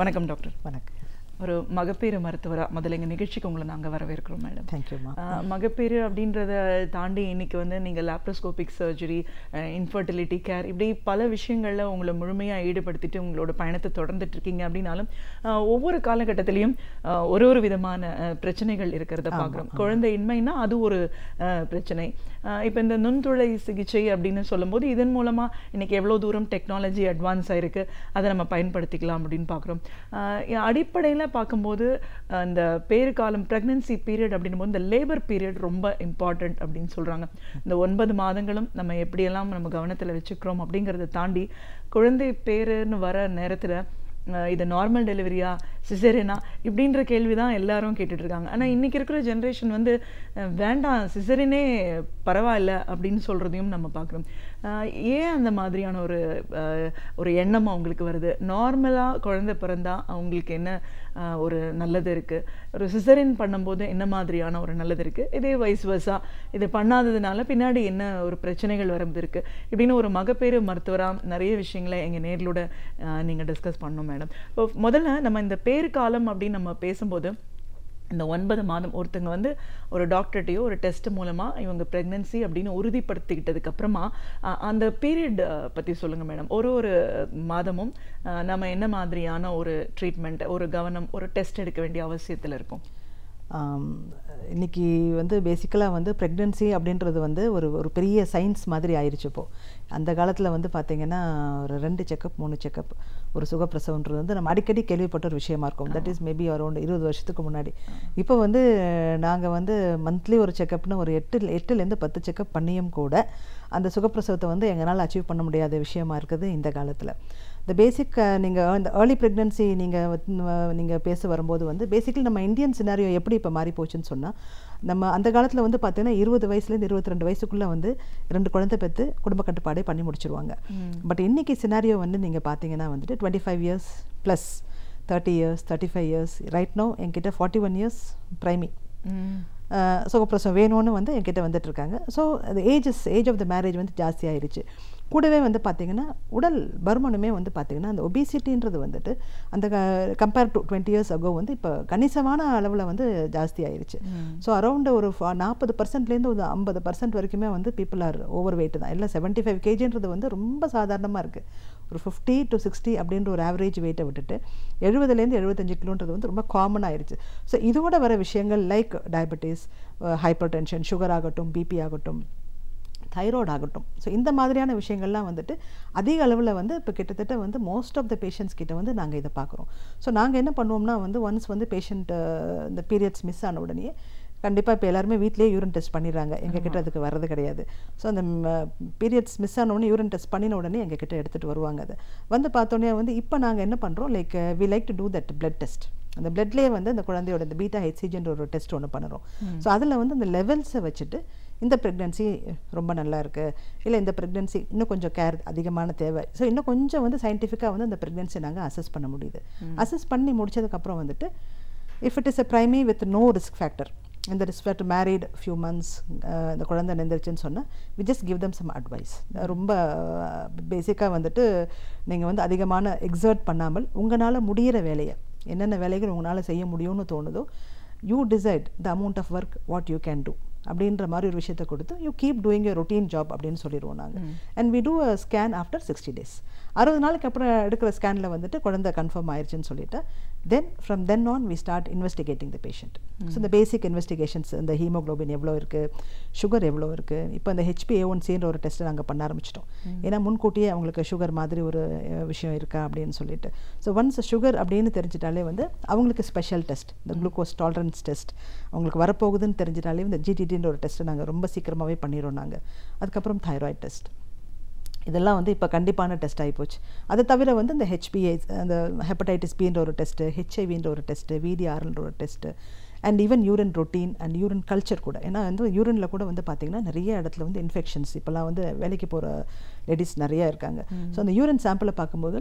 வணக்கம் டாக்டர். வணக்கம். ஒரு மகப்பேறு மருத்துவராக முதல்ல எங்கள் நிகழ்ச்சிக்கு உங்களை நாங்கள் வரவேற்கிறோம் மேடம். தேங்க்யூம்மா. மகப்பேறு அப்படின்றத தாண்டி இன்னைக்கு வந்து நீங்கள் லேப்ரோஸ்கோபிக் சர்ஜரி, இன்ஃபர்டிலிட்டி கேர், இப்படி பல விஷயங்களில் உங்களை முழுமையாக ஈடுபடுத்திட்டு உங்களோட பயணத்தை தொடர்ந்துட்டு இருக்கீங்க. அப்படின்னாலும் ஒவ்வொரு காலகட்டத்திலையும் ஒரு விதமான பிரச்சனைகள் இருக்கிறத பார்க்குறோம். குழந்தையின்மைனா அது ஒரு பிரச்சனை. இப்போ இந்த நுண்துளை சிகிச்சை அப்படின்னு சொல்லும்போது இதன் மூலமாக இன்னைக்கு எவ்வளோ தூரம் டெக்னாலஜி அட்வான்ஸ் ஆயிருக்கு, அதை நம்ம பயன்படுத்திக்கலாம் அப்படின்னு பார்க்குறோம். அடிப்படையில் பார்க்கும்போது இந்த பேறு காலம், ப்ரெக்னன்சி பீரியட் அப்படின்னும் போது இந்த லேபர் பீரியட் ரொம்ப இம்பார்ட்டண்ட் அப்படின்னு சொல்கிறாங்க. இந்த 9 மாதங்களும் நம்ம எப்படியெல்லாம் நம்ம கவனத்தில் வச்சுக்கிறோம் அப்படிங்கிறத தாண்டி குழந்தை பேருன்னு வர நேரத்தில் இது நார்மல் டெலிவரியா சிசேரியனா இப்படின்ற கேள்வி தான் எல்லாரும் கேட்டுட்ருக்காங்க. ஆனால் இன்றைக்கி இருக்கிற ஜென்ரேஷன் வந்து வேண்டாம் சிசேரியனே பரவாயில்ல அப்படின்னு சொல்கிறதையும் நம்ம பார்க்குறோம். ஏன் அந்த மாதிரியான ஒரு எண்ணம் அவங்களுக்கு வருது? நார்மலாக குழந்தை பிறந்தா அவங்களுக்கு என்ன ஒரு நல்லது இருக்குது, ஒரு சிசேரியன் பண்ணும்போது என்ன மாதிரியான ஒரு நல்லது இருக்குது, இதே வைஸ் வர்ஸா இது பண்ணாததுனால பின்னாடி என்ன ஒரு பிரச்சனைகள் வரது இருக்குது இப்படின்னு ஒரு மகப்பேறு மருத்துவராக நிறைய விஷயங்களை எங்கள் நேர்களோட நீங்கள் டிஸ்கஸ் பண்ணோம் மேடம். இப்போ முதல்ல நம்ம இந்த பேறு காலம் அப்படின்னு நம்ம பேசும்போது இந்த 9 மாதம் ஒருத்தங்க வந்து ஒரு டாக்டர்கிட்டையோ ஒரு டெஸ்ட் மூலமாக இவங்க ப்ரெக்னன்சி அப்படின்னு உறுதிப்படுத்திக்கிட்டதுக்கு அப்புறமா அந்த பீரியட் பற்றி சொல்லுங்கள் மேடம். ஒரு மாதமும் நம்ம என்ன மாதிரியான ஒரு ட்ரீட்மெண்ட், ஒரு கவனம், ஒரு டெஸ்ட் எடுக்க வேண்டிய அவசியத்தில் இருக்கும்? இன்றைக்கி வந்து பேசிக்கலாக வந்து ப்ரெக்னென்சி அப்படின்றது வந்து ஒரு பெரிய சயின்ஸ் மாதிரி ஆயிடுச்சு. இப்போது அந்த காலத்தில் வந்து பார்த்திங்கன்னா ஒரு 2 செக்கப் 3 செக்கப் ஒரு சுகப்பிரசவன்றது வந்து நம்ம அடிக்கடி கேள்விப்பட்ட ஒரு விஷயமா இருக்கும். தட் இஸ் மேபி அரௌண்ட் 20 வருஷத்துக்கு முன்னாடி. இப்போ வந்து நாங்கள் வந்து மந்த்லி ஒரு செக்கப்னு ஒரு 8லேருந்து 10 செக்கப் பண்ணியும் கூட அந்த சுகப்பிரசவத்தை வந்து எங்களால் அச்சீவ் பண்ண முடியாத விஷயமா இருக்குது இந்த காலத்தில். இந்த பேசிக் நீங்கள் இந்த ஏர்லி ப்ரெக்னன்சி நீங்கள் பேச வரும்போது வந்து பேசிக்கலி நம்ம இந்தியன் சினாரியோ எப்படி இப்போ மாறி போச்சுன்னு சொன்னால், நம்ம அந்த காலத்தில் வந்து பார்த்தீங்கன்னா 20 வயசுலேருந்து 22 வயசுக்குள்ளே வந்து 2 குழந்தை பெற்று குடும்ப கட்டுப்பாடே பண்ணி முடிச்சிருவாங்க. பட் இன்றைக்கி சினாரியோ வந்து நீங்கள் பார்த்தீங்கன்னா வந்துட்டு 25 years plus 30 years 35 years right no என்கிட்ட 41 இயர்ஸ் பிரைமி சுகப்பிரசவம் வேணும்னு வந்து என்கிட்ட வந்துட்டுருக்காங்க. ஸோ அது ஏஜ் ஆஃப் த மேரேஜ் வந்து ஜாஸ்தி ஆயிடுச்சு. கூடவே வந்து பார்த்திங்கன்னா உடல் பருமனுமே வந்து பார்த்திங்கன்னா அந்த ஒபிசிட்டின்றது வந்துட்டு அந்த கம்பேர் டு 20 years ago வந்து இப்போ கணிசமான அளவில் வந்து ஜாஸ்தி ஆயிடுச்சு. ஸோ அரௌண்ட் ஒரு 40%லேருந்து ஒரு 50% வரைக்குமே வந்து பீப்புள் ஆர் ஓவர் வெயிட் தான். இல்லை 75 kgன்றது வந்து ரொம்ப சாதாரணமாக இருக்குது. ஒரு 50 to 60 அப்படின்ற ஒரு ஆவரேஜ் வெயிட்டை விட்டுட்டு 70லேருந்து 75 கிலோன்றது வந்து ரொம்ப காமன் ஆயிடுச்சு. ஸோ இதோட வர விஷயங்கள் like diabetes, hyper tension, sugar ஆகட்டும், பிபி ஆகட்டும், தைராய்டு ஆகட்டும். ஸோ இந்த மாதிரியான விஷயங்கள்லாம் வந்துட்டு அதிக அளவில் வந்து இப்போ கிட்டத்தட்ட வந்து மோஸ்ட் ஆஃப் த பேஷண்ட்ஸ் கிட்ட வந்து நாங்கள் இதை பார்க்குறோம். ஸோ நாங்கள் என்ன பண்ணுவோம்னா வந்து ஒன்ஸ் வந்து பேஷண்ட் இந்த பீரியட்ஸ் மிஸ் ஆன உடனே கண்டிப்பாக இப்போ எல்லாருமே வீட்டிலேயே யூரின் டெஸ்ட் பண்ணிடுறாங்க. எங்ககிட்ட அதுக்கு வர்றது கிடையாது. ஸோ அந்த பீரியட்ஸ் மிஸ் ஆன உடனே யூரின் டெஸ்ட் பண்ணின உடனே எங்ககிட்ட எடுத்துகிட்டு வருவாங்க. அதை வந்து பார்த்தோன்னே வந்து இப்போ நாங்கள் என்ன பண்ணுறோம், like we like to do that blood test. அந்த பிளட்லேயே வந்து அந்த குழந்தையோட இந்த பீட்டா ஹெச்சிஜின்ற ஒரு டெஸ்ட் ஒன்று பண்ணுறோம். ஸோ அதில் வந்து அந்த லெவல்ஸை வச்சுட்டு இந்த ப்ரெக்னென்சி ரொம்ப நல்லா இருக்குது, இல்லை இந்த ப்ரெக்னென்சி இன்னும் கொஞ்சம் கேர் அதிகமான தேவை, ஸோ இன்னும் கொஞ்சம் வந்து சயின்டிஃபிக்காக வந்து அந்த ப்ரெக்னென்சி நாங்கள் அசஸ் பண்ண முடியுது. அசஸ் பண்ணி முடிச்சதுக்கப்புறம் வந்துட்டு if it is a primi with no risk factor, இந்த risk factor married few months இந்த குழந்தை நின்றுச்சுன்னு சொன்னால் we just give them some advice. ரொம்ப பேசிக்காக வந்துட்டு நீங்கள் வந்து அதிகமான எக்ஸர்ட் பண்ணாமல் உங்களால் முடிகிற வேலையை, என்னென்ன வேலைகள் உங்களால் செய்ய முடியும்னு தோணுதோ, you decide the amount of work what you can do அப்படின்ற மாதிரி ஒரு விஷயத்தை கொடுத்து you keep doing your routine job அப்படின்னு சொல்லிடுவோம் நாங்கள். And we do a scan after 60 days. 60 நாளுக்கு அப்புறம் எடுக்கிற ஸ்கேனில் வந்துட்டு குழந்தை கன்ஃபார்ம் ஆயிடுச்சுன்னு சொல்லிட்டு then from then on we start investigating the patient. So இந்த பேசிக் இன்வெஸ்டிகேஷன்ஸ், இந்த ஹீமோக்ளோபின் எவ்வளோ இருக்குது, சுகர் எவ்வளோ இருக்குது, இப்போ இந்த HbA1cன்ற ஒரு டெஸ்ட்டை நாங்கள் பண்ண ஆரம்பிச்சிட்டோம். ஏன்னா முன்கூட்டியே அவங்களுக்கு சுகர் மாதிரி ஒரு விஷயம் இருக்கா அப்படின்னு சொல்லிட்டு. ஸோ ஒன்ஸ் சுகர் அப்படின்னு தெரிஞ்சிட்டாலே வந்து அவங்களுக்கு ஸ்பெஷல் டெஸ்ட், இந்த குளுக்கோஸ் டாலரன்ஸ் டெஸ்ட் அவங்களுக்கு வரப்போகுதுன்னு தெரிஞ்சிட்டாலே இந்த GTTன்ற ஒரு டெஸ்ட்டை நாங்கள் ரொம்ப சீக்கிரமாகவே பண்ணிடுறோம் நாங்கள். அதுக்கப்புறம் தைராய்டு டெஸ்ட், இதெல்லாம் வந்து இப்போ கண்டிப்பான டெஸ்ட் ஆகிப்போச்சு. அதை தவிர வந்து இந்த HbA, அந்த ஹெப்படைட்டிஸ் பின்ற ஒரு டெஸ்ட்டு, HIV ஒரு டெஸ்ட்டு, VDRன்ற ஒரு test, and even urine routine and urine culture கூட. ஏன்னா வந்து யூரினில் கூட வந்து பார்த்திங்கன்னா நிறைய இடத்துல வந்து இன்ஃபெக்ஷன்ஸ், இப்போலாம் வந்து வேலைக்கு போகிற லேடிஸ் நிறையா இருக்காங்க. ஸோ அந்த யூரின் சாம்பிளை பார்க்கும்போது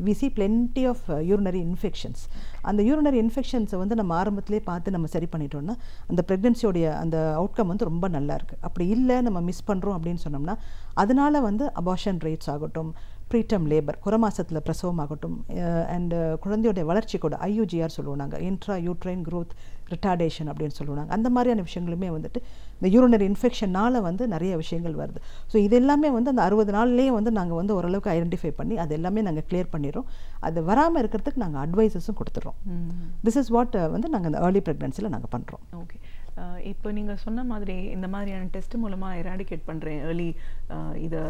we see plenty of urinary infections. அந்த யூரினரி இன்ஃபெக்ஷன்ஸை வந்து நம்ம ஆரம்பத்திலே பார்த்து நம்ம சரி பண்ணிட்டோம்னா அந்த ப்ரெக்னென்சியோடைய அந்த அவுட்கம் வந்து ரொம்ப நல்லா இருக்குது. அப்படி இல்லை நம்ம மிஸ் பண்ணுறோம் அப்படின்னு சொன்னோம்னா அதனால வந்து அபார்ஷன் ரேட்ஸ் ஆகட்டும், ப்ரீடம் லேபர், குறமாசத்தில் பிரசவம் ஆகட்டும், அண்ட் குழந்தையோடைய வளர்ச்சி கூட IUGR சொல்லுவோம் நாங்கள், இன்ட்ரா யூட்ரைன் க்ரோத் ரிட்டார்டேஷன் அப்படின்னு சொல்லுவாங்க. அந்த மாதிரியான விஷயங்களுமே வந்துட்டு இந்த யூரினரி இன்ஃபெக்ஷனால் வந்து நிறைய விஷயங்கள் வருது. ஸோ இது எல்லாமே வந்து அந்த 60 நாள்லேயே வந்து நாங்கள் வந்து ஓரளவுக்கு ஐடென்டிஃபை பண்ணி அது எல்லாமே நாங்கள் கிளியர் பண்ணிடுறோம். அது வராமல் இருக்கிறதுக்கு நாங்கள் அட்வைசஸும் கொடுத்துட்றோம். திஸ் இஸ் வாட் வந்து நாங்கள் அந்த ஏர்லி ப்ரெக்னன்சியில் நாங்கள் பண்ணுறோம். ஓகே, இப்போ நீங்கள் சொன்ன மாதிரி இந்த மாதிரியான டெஸ்ட் மூலமாக எராடிகேட் பண்ணுறேன் ஏர்லி இதை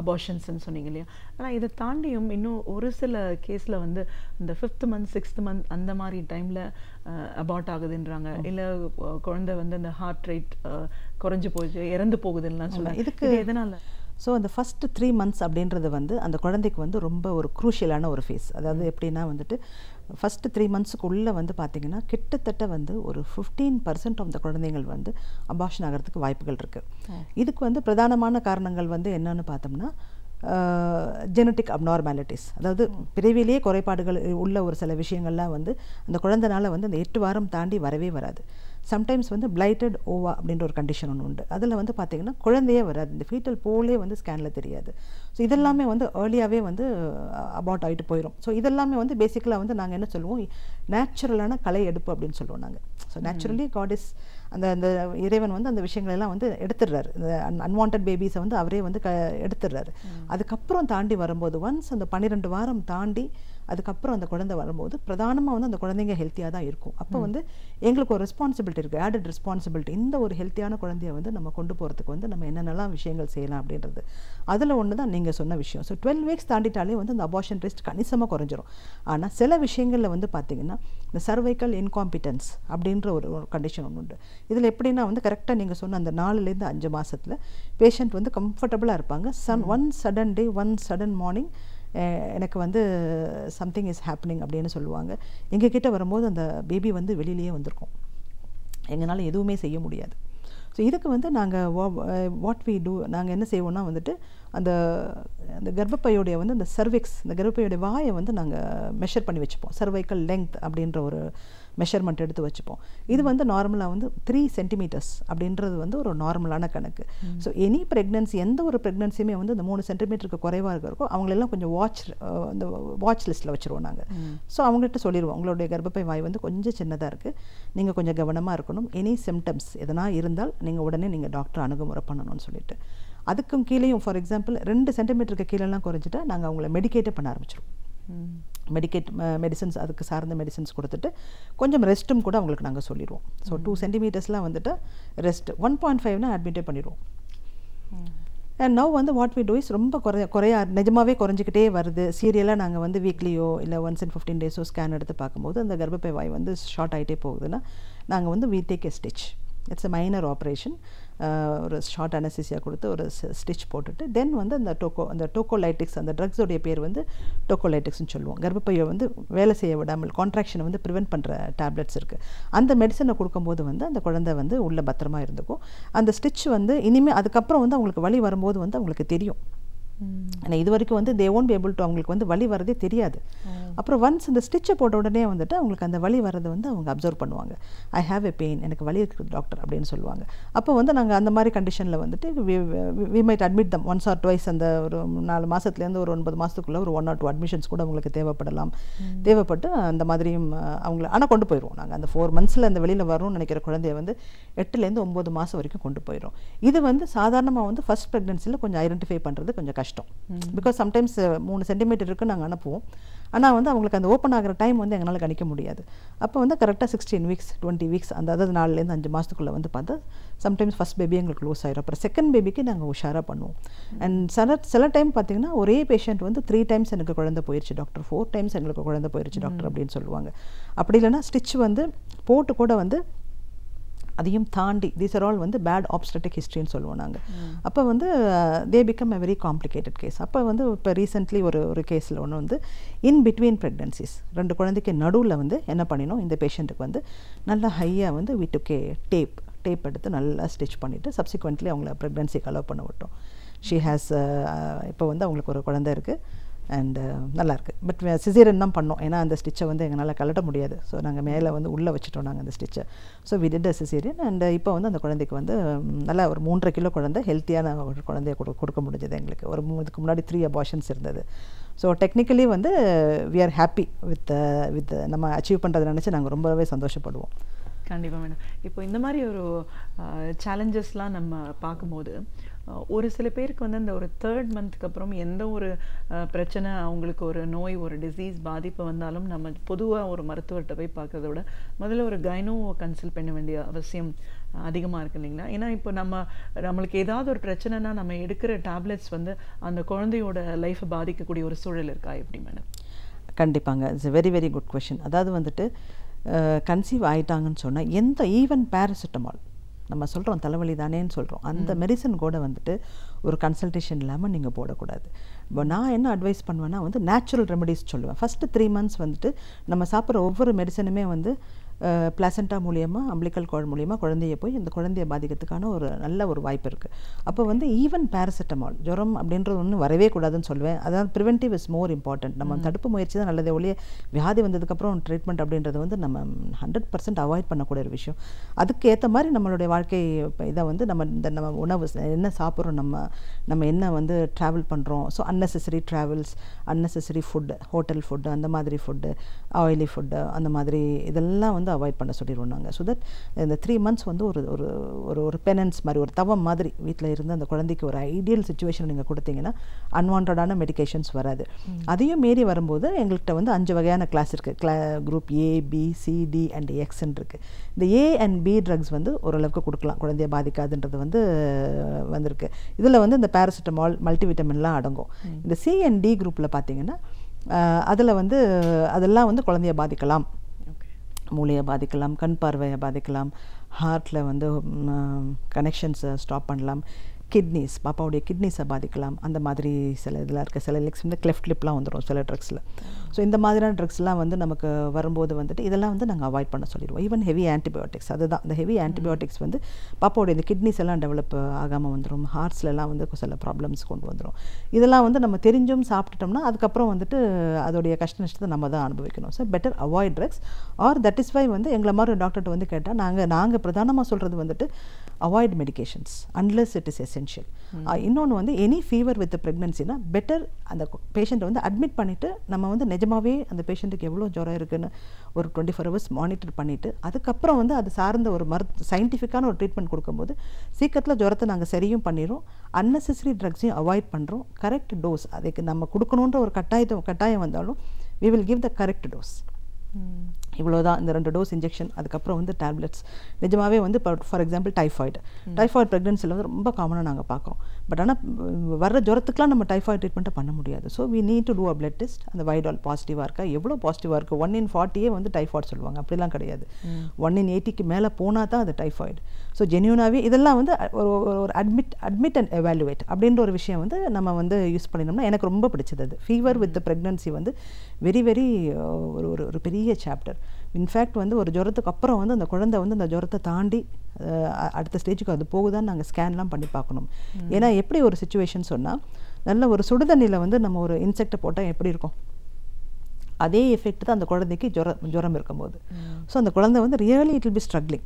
அபார்ஷன்ஸ்ன்னு சொன்னீங்க இல்லையா? ஆனால் இதை தாண்டியும் இன்னும் ஒரு சில கேஸில் வந்து இந்த 5th month 6th month அந்த மாதிரி டைமில் அபார்ட் ஆகுதுன்றாங்க, இல்லை குழந்தை வந்து அந்த ஹார்ட் ரேட் குறைஞ்சி போகுது, இறந்து போகுதுன்னா சொல்லுவாங்க. இதுக்கு எதனால்? ஸோ அந்த ஃபஸ்ட்டு 3 months அப்படின்றது வந்து அந்த குழந்தைக்கு வந்து ரொம்ப ஒரு க்ரூஷியலான ஒரு ஃபேஸ். அதாவது எப்படின்னா வந்துட்டு ஃபஸ்ட்டு 3 monthsக்குள்ளே வந்து பார்த்திங்கன்னா கிட்டத்தட்ட வந்து ஒரு 15% ஆஃப் த குழந்தைகள் வந்து அபார்ஷன் ஆகிறதுக்கு வாய்ப்புகள் இருக்குது. இதுக்கு வந்து பிரதானமான காரணங்கள் வந்து என்னன்னு பார்த்தோம்னா ஜெனட்டிக் அப்நார்மாலிட்டிஸ், அதாவது பிறவிலேயே குறைபாடுகள் உள்ள ஒரு சில விஷயங்கள்லாம் வந்து அந்த குழந்தைனால வந்து அந்த 8 வாரம் தாண்டி வரவே வராது. சம்டைம்ஸ் வந்து பிளைட்டட் ஓவா அப்படின்ற ஒரு கண்டிஷன் ஒன்று உண்டு. அதில் வந்து பார்த்திங்கன்னா குழந்தையே வராது, இந்த ஃபீட்டல் போலே வந்து ஸ்கேனில் தெரியாது. ஸோ இதெல்லாமே வந்து ஏர்லியாகவே வந்து அபார்ட் ஆகிட்டு போயிடும். ஸோ இதெல்லாமே வந்து பேசிக்கலாக வந்து நாங்கள் என்ன சொல்லுவோம், நேச்சுரலான கலை எடுப்பு அப்படின்னு சொல்லுவோம் நாங்கள். ஸோ நேச்சுரலி காட் இஸ் அந்த அந்த இறைவன் வந்து அந்த விஷயங்களெல்லாம் வந்து எடுத்துடுறாரு. இந்த அன்வான்ட் பேபிஸை வந்து அவரே வந்து எடுத்துடுறாரு. அதுக்கப்புறம் தாண்டி வரும்போது ஒன்ஸ் அந்த 12 வாரம் தாண்டி அதுக்கப்புறம் அந்த குழந்தை வரும்போது பிரதானமாக வந்து அந்த குழந்தைங்க ஹெல்த்தியாக தான் இருக்கும். அப்போ வந்து எங்களுக்கு ஒரு ரெஸ்பான்சிபிலிட்டி இருக்குது, ஆடட் ரெஸ்பான்சிபிலிட்டி. இந்த ஒரு ஹெல்த்தியான குழந்தைய வந்து நம்ம கொண்டு போகிறதுக்கு வந்து நம்ம என்னென்னலாம் விஷயங்கள் செய்யலாம் அப்படின்றது. அதில் ஒன்று தான் நீங்கள் சொன்ன விஷயம். ஸோ 12 weeks தாண்டிட்டாலே வந்து அந்த அபார்ஷன் ரேட் கணிசமாக குறைஞ்சிரும். ஆனால் சில விஷயங்களில் வந்து பார்த்திங்கன்னா இந்த சர்வைக்கல் இன்காம்பிட்டன்ஸ் அப்படின்ற ஒரு கண்டிஷன் ஒன்று உண்டு. இதில் எப்படின்னா வந்து கரெக்டாக நீங்கள் சொன்ன அந்த 4லேருந்து 5 மாதத்தில் பேஷண்ட் வந்து கம்ஃபர்டபுளாக இருப்பாங்க. ஒன் சடன் டே, ஒன் சடன் மார்னிங் எனக்கு வந்து சம்திங் இஸ் ஹேப்பனிங் அப்படின்னு சொல்லுவாங்க. எங்ககிட்ட வரும்போது அந்த பேபி வந்து வெளியிலேயே வந்திருக்கும், எங்களால் எதுவுமே செய்ய முடியாது. ஸோ இதுக்கு வந்து நாங்கள் வாட் வி டூ, நாங்கள் என்ன செய்வோம்னா வந்துட்டு அந்த அந்த கர்ப்பப்பையுடைய வந்து அந்த சர்விக்ஸ், இந்த கர்ப்பப்பையுடைய வாயை வந்து நாங்கள் மெஷர் பண்ணி வச்சுப்போம். சர்வைக்கல் லெங்த் அப்படின்ற ஒரு மெஷர்மெண்ட் எடுத்து வச்சுப்போம். இது வந்து நார்மலாக வந்து 3 சென்டிமீட்டர்ஸ் அப்படின்றது வந்து ஒரு நார்மலான கணக்கு. ஸோ எனி ப்ரெக்னன்சி, எந்த ஒரு ப்ரெக்னன்சியுமே வந்து இந்த 3 சென்டிமீட்டருக்கு குறைவாக இருக்கோ அவங்களெல்லாம் கொஞ்சம் அந்த வாட்ச் லிஸ்ட்டில் வச்சுருவோம் நாங்கள். ஸோ அவங்கள்ட்ட சொல்லிடுவோம், உங்களுடைய கர்ப்பப்பை வாய் வந்து கொஞ்சம் சின்னதாக இருக்குது, நீங்கள் கொஞ்சம் கவனமாக இருக்கணும், எனி சிம்டம்ஸ் எதனா இருந்தால் நீங்கள் உடனே நீங்கள் டாக்டர் அணுகுமுறை பண்ணணும்னு சொல்லிட்டு. அதுக்கும் கீழேயும் ஃபார் எக்ஸாம்பிள் 2 சென்டிமீட்டருக்கு கீழெல்லாம் குறைஞ்சிட்டா நாங்கள் அவங்கள மெடிக்கேட்டே பண்ண ஆரம்பிச்சிடுவோம். மெடிசன்ஸ், அதுக்கு சார்ந்த மெடிசன்ஸ் கொடுத்துட்டு கொஞ்சம் ரெஸ்ட்டும் கூட அவங்களுக்கு நாங்கள் சொல்லிடுவோம். ஸோ 2 சென்டிமீட்டர்ஸ்லாம் வந்துட்டு ரெஸ்ட், 1.5னா அட்மிட்டே பண்ணிடுவோம். அண்ட் நவ் வந்து வாட் வி டூ இஸ் ரொம்ப குறைய நிஜமாகவே குறைஞ்சிக்கிட்டே வருது. சீரியலாக நாங்கள் வந்து வீக்லியோ இல்லை ஒன்ஸ் இன் 15 டேஸோ ஸ்கேன் எடுத்து பார்க்கும்போது அந்த கர்ப்பப்பை வாய் வந்து ஷார்ட் ஆகிட்டே போகுதுன்னா நாங்கள் வந்து we take a stitch. It's a minor operation. ஒரு ஷார்ட் அனஸ்தீசியா கொடுத்து ஒரு ஸ்டிச் போட்டுட்டு தென் வந்து அந்த டோகோலைட்டிக்ஸ், அந்த ட்ரக்ஸோடைய பேர் வந்து டோகோலைட்டிக்ஸ்னு சொல்லுவோம். கர்ப்பப்பையை வந்து வேலை செய்ய விடாமல் கான்ட்ராக்ஷனை வந்து ப்ரிவென்ட் பண்ணுற டேப்லெட்ஸ் இருக்குது. அந்த மெடிசனை கொடுக்கும்போது வந்து அந்த குழந்தை வந்து உள்ள பத்திரமா இருந்துக்கும். அந்த ஸ்டிச் வந்து இனிமேல் அதுக்கப்புறம் வந்து அவங்களுக்கு வலி வரும்போது வந்து அவங்களுக்கு தெரியும். ஆனால் இது வரைக்கும் வந்து they won't be able to, அவங்களுக்கு வந்து வலி வரதே தெரியாது. அப்புறம் ஒன்ஸ் இந்த ஸ்டிச்சை போட்ட உடனே வந்துட்டு அவங்களுக்கு அந்த வலி வரதை வந்து அவங்க அப்சர்வ் பண்ணுவாங்க. ஐ ஹாவ் எ பெயின், எனக்கு வலி இருக்குது டாக்டர் அப்படின்னு சொல்லுவாங்க. அப்போ வந்து நாங்கள் அந்த மாதிரி கண்டிஷனில் வந்துட்டு we might admit them once or twice. அந்த ஒரு 4 மாதத்துலேருந்து ஒரு 9 மாதத்துக்குள்ளே ஒரு 1 or 2 அட்மிஷன்ஸ் கூட அவங்களுக்கு தேவைப்படலாம். தேவைப்பட்டு அந்த மாதிரியும் அவங்கள ஆனால் கொண்டு போயிடுவோம் நாங்கள். அந்த 4 monthஸில் அந்த வெளியில் வரும்னு நினைக்கிற குழந்தைய வந்து 8லேருந்து 9 மாதம் வரைக்கும் கொண்டு போயிடும். இது வந்து சாதாரணமாக வந்து ஃபர்ஸ்ட் ப்ரெக்னன்சியில் கொஞ்சம் ஐடென்டிஃபை பண்ணுறது கொஞ்சம் கஷ்டம். பிகாஸ் சம்டைம்ஸ் 3 சென்டிமீட்டர் இருக்கு நாங்கள் அனுப்புவோம். ஆனால் வந்து அவங்களுக்கு அந்த ஓப்பன் ஆகிற டைம் வந்து எங்களால் கணிக்க முடியாது. அப்போ வந்து கரெக்டாக 16 weeks 20 weeks அதாவது 4லேருந்து 5 மாதத்துக்குள்ளே வந்து பார்த்தா சம்டைம்ஸ் ஃபஸ்ட் பேபி எங்களுக்கு லூஸ் ஆகிடும். அப்புறம் செகண்ட் பேபிக்கு நாங்கள் உஷாராக பண்ணுவோம். அண்ட் சில டைம் பார்த்தீங்கன்னா ஒரே பேஷண்ட் வந்து 3 times எனக்கு குழந்தை போயிடுச்சு டாக்டர், 4 times எங்களுக்கு குழந்தை போயிடுச்சு டாக்டர் அப்படின்னு சொல்லுவாங்க. அப்படி இல்லைன்னா ஸ்டிச் வந்து போட்டு கூட வந்து அதையும் தாண்டி தீஸ் ஆர் ஆல் வந்து பேட் ஆப்ஸ்டெட்டிக் ஹிஸ்ட்ரின்னு சொல்லுவோம் நாங்கள். அப்போ வந்து they become a very complicated case. அப்போ வந்து இப்போ ரீசெண்ட்லி ஒரு கேஸில் ஒன்று வந்து இன் பிட்வீன் ப்ரெக்னன்சிஸ் 2 குழந்தைக்கு நடுவில் வந்து என்ன பண்ணினோம், இந்த பேஷண்ட்டுக்கு வந்து நல்லா ஹையாக வந்து வீட்டுக்கே டேப் எடுத்து நல்லா ஸ்டிச் பண்ணிவிட்டு சப்சிக்வெண்ட்லி அவங்கள ப்ரெக்னன்சிக்கு அலோவ் பண்ண விட்டோம். ஷீ ஹேஸ் இப்போ வந்து அவங்களுக்கு ஒரு குழந்தை இருக்குது அண்டு நல்லாயிருக்கு. பட் சிசேரியன் தான் பண்ணோம், ஏன்னா அந்த ஸ்டிச்சை வந்து எங்களால் கலட்ட முடியாது. ஸோ நாங்கள் மேலே வந்து உள்ளே வச்சுட்டோம் நாங்கள் அந்த ஸ்டிச்சை. So we did a caesarean. And இப்போ வந்து அந்த குழந்தைக்கு வந்து நல்லா ஒரு 3.5 கிலோ குழந்தை, ஹெல்த்தியான ஒரு குழந்தைய கொடுக்க முடிஞ்சது எங்களுக்கு. இதுக்கு முன்னாடி 3 abortions இருந்தது. ஸோ டெக்னிக்கலி வந்து வி ஆர் ஹாப்பி வித் நம்ம அச்சீவ் பண்ணுறதை நினச்சி நாங்கள் ரொம்பவே சந்தோஷப்படுவோம். கண்டிப்பாக மேடம். இப்போ இந்த மாதிரி ஒரு சேலஞ்சஸ்லாம் நம்ம பார்க்கும்போது ஒரு சில பேருக்கு வந்து அந்த ஒரு 3rd monthக்கு அப்புறம் எந்த ஒரு பிரச்சனை, அவங்களுக்கு ஒரு நோய், ஒரு டிசீஸ் பாதிப்பு வந்தாலும் நம்ம பொதுவாக ஒரு மருத்துவர்கிட்ட போய் பார்க்கறத விட முதல்ல ஒரு கைனோ கன்சல்ட் பண்ண வேண்டிய அவசியம் அதிகமாக இருக்குது இல்லைங்களா? ஏன்னா இப்போ நம்மளுக்கு ஏதாவது ஒரு பிரச்சனைனா நம்ம எடுக்கிற டேப்லெட்ஸ் வந்து அந்த குழந்தையோட லைஃப்பை பாதிக்கக்கூடிய ஒரு சூழல் இருக்கா எப்படி மேடம்? கண்டிப்பாங்க, it's a very very good question. அதாவது வந்துட்டு கன்சீவ் ஆகிட்டாங்கன்னு சொன்னால் ஈவன் பேராசிட்டமால் நம்ம சொல்கிறோம் தலைவலி தானேன்னு சொல்கிறோம், அந்த மெடிசன் கூட வந்துட்டு ஒரு கன்சல்டேஷன் இல்லாமல் நீங்கள் போடக்கூடாது. இப்போ நான் என்ன அட்வைஸ் பண்ணுவேன்னா வந்து நேச்சுரல் ரெமெடிஸ் சொல்லுவேன். ஃபஸ்ட்டு 3 months வந்துட்டு நம்ம சாப்பிட்ற ஒவ்வொரு மெடிசனுமே வந்து பிளாசண்டா மூலியமாக அம்பிளிக்கல் கார்டு மூலியமாக குழந்தைய போய் இந்த குழந்தைய பாதிக்கிறதுக்கான ஒரு நல்ல ஒரு வாய்ப்பு இருக்குது. அப்போ வந்து ஈவன் பேராசிட்டமால், ஜுரம் அப்படின்றது ஒன்றும் வரவே கூடாதுன்னு சொல்லுவேன். அதாவது ப்ரிவென்டிவ் இஸ் மோர் இம்பார்ட்டன்ட். நம்ம தடுப்பு முயற்சி தான் நல்லதே ஒழிய வியாதி வந்ததுக்கப்புறம் ட்ரீட்மெண்ட் அப்படின்றது வந்து நம்ம 100% அவாய்ட் பண்ணக்கூடிய ஒரு விஷயம். அதுக்கு ஏற்ற மாதிரி நம்மளுடைய வாழ்க்கை இதை வந்து நம்ம உணவு என்ன சாப்பிட்றோம், நம்ம என்ன வந்து ட்ராவல் பண்ணுறோம். So unnecessary travels, unnecessary food, hotel food, அந்த மாதிரி ஃபுட்டு, ஆயிலி ஃபுட்டு, அந்த மாதிரி இதெல்லாம் வந்து அவாய்ட் பண்ண சொல்லிடுவோம் நாங்கள். ஸோ தட் இந்த 3 months வந்து ஒரு பெனன்ஸ் மாதிரி, ஒரு தவம் மாதிரி வீட்டில் இருந்து அந்த குழந்தைக்கு ஒரு ஐடியல் சுச்சுவேஷன் நீங்கள் கொடுத்தீங்கன்னா அன்வான்டான மெடிகேஷன்ஸ் வராது. அதையும் மீறி வரும்போது எங்கள்கிட்ட வந்து 5 வகையான கிளாஸ் இருக்குது. Group A, B, C, D and Xன்னு இருக்குது. இந்த A and B ட்ரக்ஸ் வந்து ஓரளவுக்கு கொடுக்கலாம், குழந்தைய பாதிக்காதுன்றது வந்து வந்திருக்கு. இதில் வந்து இந்த பேராசிட்டமால், மல்டிவிட்டமின்லாம் அடங்கும். இந்த C and D குரூப்பில் பார்த்தீங்கன்னா அதில் வந்து அதெல்லாம் வந்து குழந்தைய பாதிக்கலாம், மூளையை பாதிக்கலாம், கண் பார்வையை பாதிக்கலாம், ஹார்ட்டில் வந்து கனெக்ஷன்ஸை ஸ்டாப் பண்ணலாம். கிட்னிஸ், பாப்பாவுடைய கிட்னிஸை பாதிக்கலாம். அந்த மாதிரி சில இதெல்லாம் இருக்குது. சில லெக்ஸ் வந்து கிளெஃப்ட் லிப்லாம் வந்துடும் சில ட்ரக்ஸில். ஸோ இந்த மாதிரியான ட்ரக்ஸ்லாம் வந்து நமக்கு வரும்போது வந்துட்டு இதெல்லாம் வந்து நாங்கள் அவாய்ட் பண்ண சொல்லிடுவோம். ஈவன் ஹெவி ஆன்டிபயோட்டிக்ஸ், அதுதான் இந்த ஹெவி ஆன்டிபயோட்டிக்ஸ் வந்து பாப்பாவுடைய இந்த கிட்னிஸ் எல்லாம் டெவலப் ஆகாமல் வந்துடும், ஹார்ட்ஸ்லாம் வந்து சில ப்ராப்ளம்ஸ் கொண்டு வந்துடும். இதெல்லாம் வந்து நம்ம தெரிஞ்சும் சாப்பிட்டுட்டோம்னா அதுக்கப்புறம் வந்துட்டு அதோடைய கஷ்ட நஷ்டத்தை நம்ம தான் அனுபவிக்கணும். So better avoid drugs. Or that is why வந்து எங்களை மாதிரி டாக்டர்கிட்ட வந்து கேட்டால் நாங்கள் பிரதானமாக சொல்கிறது வந்துட்டு avoid medications unless it is essential. இன்னொன்று வந்து எனி ஃபீவர் வித் ப்ரெக்னன்சினா பெட்டர் அந்த பேஷண்ட்டை வந்து அட்மிட் பண்ணிவிட்டு நம்ம வந்து நிஜமாகவே அந்த பேஷண்ட்டுக்கு எவ்வளோ ஜுரம் இருக்குன்னு ஒரு 24 hours மானிட்டர் பண்ணிவிட்டு அதுக்கப்புறம் வந்து அது சார்ந்த ஒரு சயின்டிஃபிக்கான ஒரு ட்ரீட்மெண்ட் கொடுக்கும்போது சீக்கிரத்தில் ஜுரத்தை நாங்கள் சரியும் பண்ணிடுறோம், அன்னெசரி ட்ரக்ஸையும் அவாய்ட் பண்ணுறோம். கரெக்ட் டோஸ் அதுக்கு நம்ம கொடுக்கணுன்ற ஒரு கட்டாயம் வந்தாலும் we will give the correct dose. இவ்வளோதான், இந்த 2 டோஸ் இன்ஜெக்ஷன், அதுக்கப்புறம் வந்து டேப்லெட்ஸ். நிஜமாகவே வந்து இப்போ ஃபார் எக்ஸாம்பிள் டைஃபாய்டு ப்ரெக்னன்சியில் வந்து ரொம்ப காமனாக நாங்கள் பார்க்குறோம். பட் ஆனால் வர்ற ஜுரத்துக்குலாம் நம்ம டைஃபாய்டு ட்ரீட்மெண்ட்டை பண்ண முடியாது. So we need to do a blood test. அந்த வைடால் பாசிட்டிவாக இருக்கா, எவ்வளோ பாசிட்டிவாக இருக்குது. 1 in 40 வந்து டைஃபாய்டு சொல்லுவாங்க, அப்படிலாம் கிடையாது. 1 in 80 மேலே போனால் தான் அது டைஃபாய்டு. ஸோ ஜென்யூனாகவே இதெல்லாம் வந்து ஒரு அட்மிட் அண்ட் எவாலுவேட் அப்படின்ற ஒரு விஷயம் வந்து நம்ம வந்து யூஸ் பண்ணினோம்னா எனக்கு ரொம்ப பிடிச்சது. அது ஃபீவர் வித் ப்ரெக்னன்சி வந்து வெரி வெரி ஒரு பெரிய சாப்டர். இன்ஃபேக்ட் வந்து ஒரு ஜுரத்துக்கு அப்புறம் வந்து அந்த குழந்தை வந்து அந்த ஜுரத்தை தாண்டி அடுத்த ஸ்டேஜுக்கு அது போகுதான்னு நாங்கள் ஸ்கேன்லாம் பண்ணி பார்க்கணும். ஏன்னா எப்படி ஒரு சுச்சுவேஷன் சொன்னால், நல்ல ஒரு சுடுதண்ணியில் வந்து நம்ம ஒரு இன்செக்டை போட்டால் எப்படி இருக்கும், அதே எஃபெக்ட் தான் அந்த குழந்தைக்கு ஜுரம் இருக்கும்போது. ஸோ அந்த குழந்தை வந்து really it will be struggling.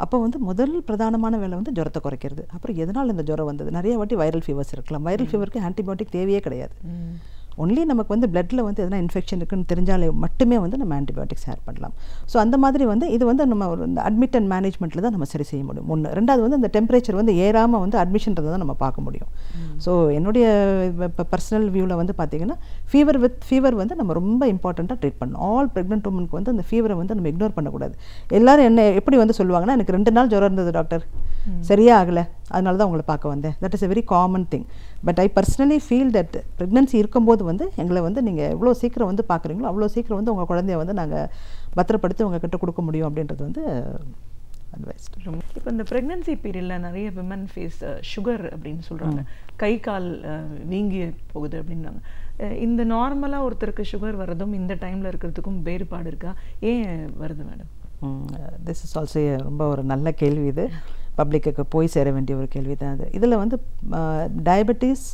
அப்போ வந்து முதல் பிரதானமான வேலை வந்து ஜுரத்தை குறைக்கிறது. அப்புறம் எதனால் இந்த ஜுரம் வந்தது, நிறைய வாட்டி வைரல் ஃபீவர்ஸ் இருக்கலாம். வைரல் ஃபீவருக்கு ஆன்டிபயோட்டிக் தேவையே கிடையாது. ஒன்லி நமக்கு வந்து பிளட்டில் வந்து எதனா இன்ஃபெக்ஷன் இருக்குன்னு தெரிஞ்சாலே மட்டுமே வந்து நம்ம ஆன்டிபயோட்டிக்ஸ் ஆட் பண்ணலாம். ஸோ அந்த மாதிரி வந்து இது வந்து நம்ம ஒரு இந்த அட்மிட் அண்ட் மேனேஜ்மெண்ட்டில் தான் நம்ம சரி செய்ய முடியும். ஒன்று. ரெண்டாவது வந்து அந்த டெம்பரேச்சர் வந்து ஏறாமல் வந்து அட்மிஷன்றதை தான் நம்ம பார்க்க முடியும். ஸோ என்னுடைய இப்போ பர்சனல் வியூவில் வந்து பார்த்திங்கன்னா ஃபீவர் வந்து நம்ம ரொம்ப இம்பார்ட்டண்ட்டாக ட்ரீட் பண்ணணும். ஆல் ப்ரெக்னென்ட் உமனுக்கு வந்து அந்த ஃபீவரை வந்து நம்ம இக்னோர் பண்ணக்கூடாது. எல்லோரும் என்ன எப்படி வந்து சொல்லுவாங்கன்னா, எனக்கு 2 நாள் ஜுரம் இருந்தது டாக்டர், சரியா ஆகலை, அதனால தான் உங்களை பார்க்க வந்தேன். That is a very common thing. But I personally feel that pregnancy இருக்கும்போது வந்து எங்களை வந்து நீங்கள் எவ்வளோ சீக்கிரம் வந்து பார்க்குறீங்களோ அவ்வளோ சீக்கிரம் வந்து உங்கள் குழந்தைய வந்து நாங்கள் பத்திரப்படுத்தி உங்ககிட்ட கொடுக்க முடியும் அப்படின்றது வந்து அட்வைஸ். இப்போ இந்த ப்ரெக்னன்சி பீரியடில் நிறைய விமன் ஃபேஸ் சுகர் அப்படின்னு சொல்கிறாங்க, கை கால் வீங்கி போகுது அப்படின்னாங்க. இந்த நார்மலாக ஒருத்தருக்கு சுகர் வர்றதும் இந்த டைமில் இருக்கிறதுக்கும் வேறுபாடு இருக்கா, ஏன் வருது மேடம்? திஸ் இஸ் ஆல்சோ ரொம்ப ஒரு நல்ல கேள்வி. இது பப்ளிக்கு போய் சேர வேண்டிய ஒரு கேள்வி தான் அது. இதில் வந்து டயபெட்டிஸ்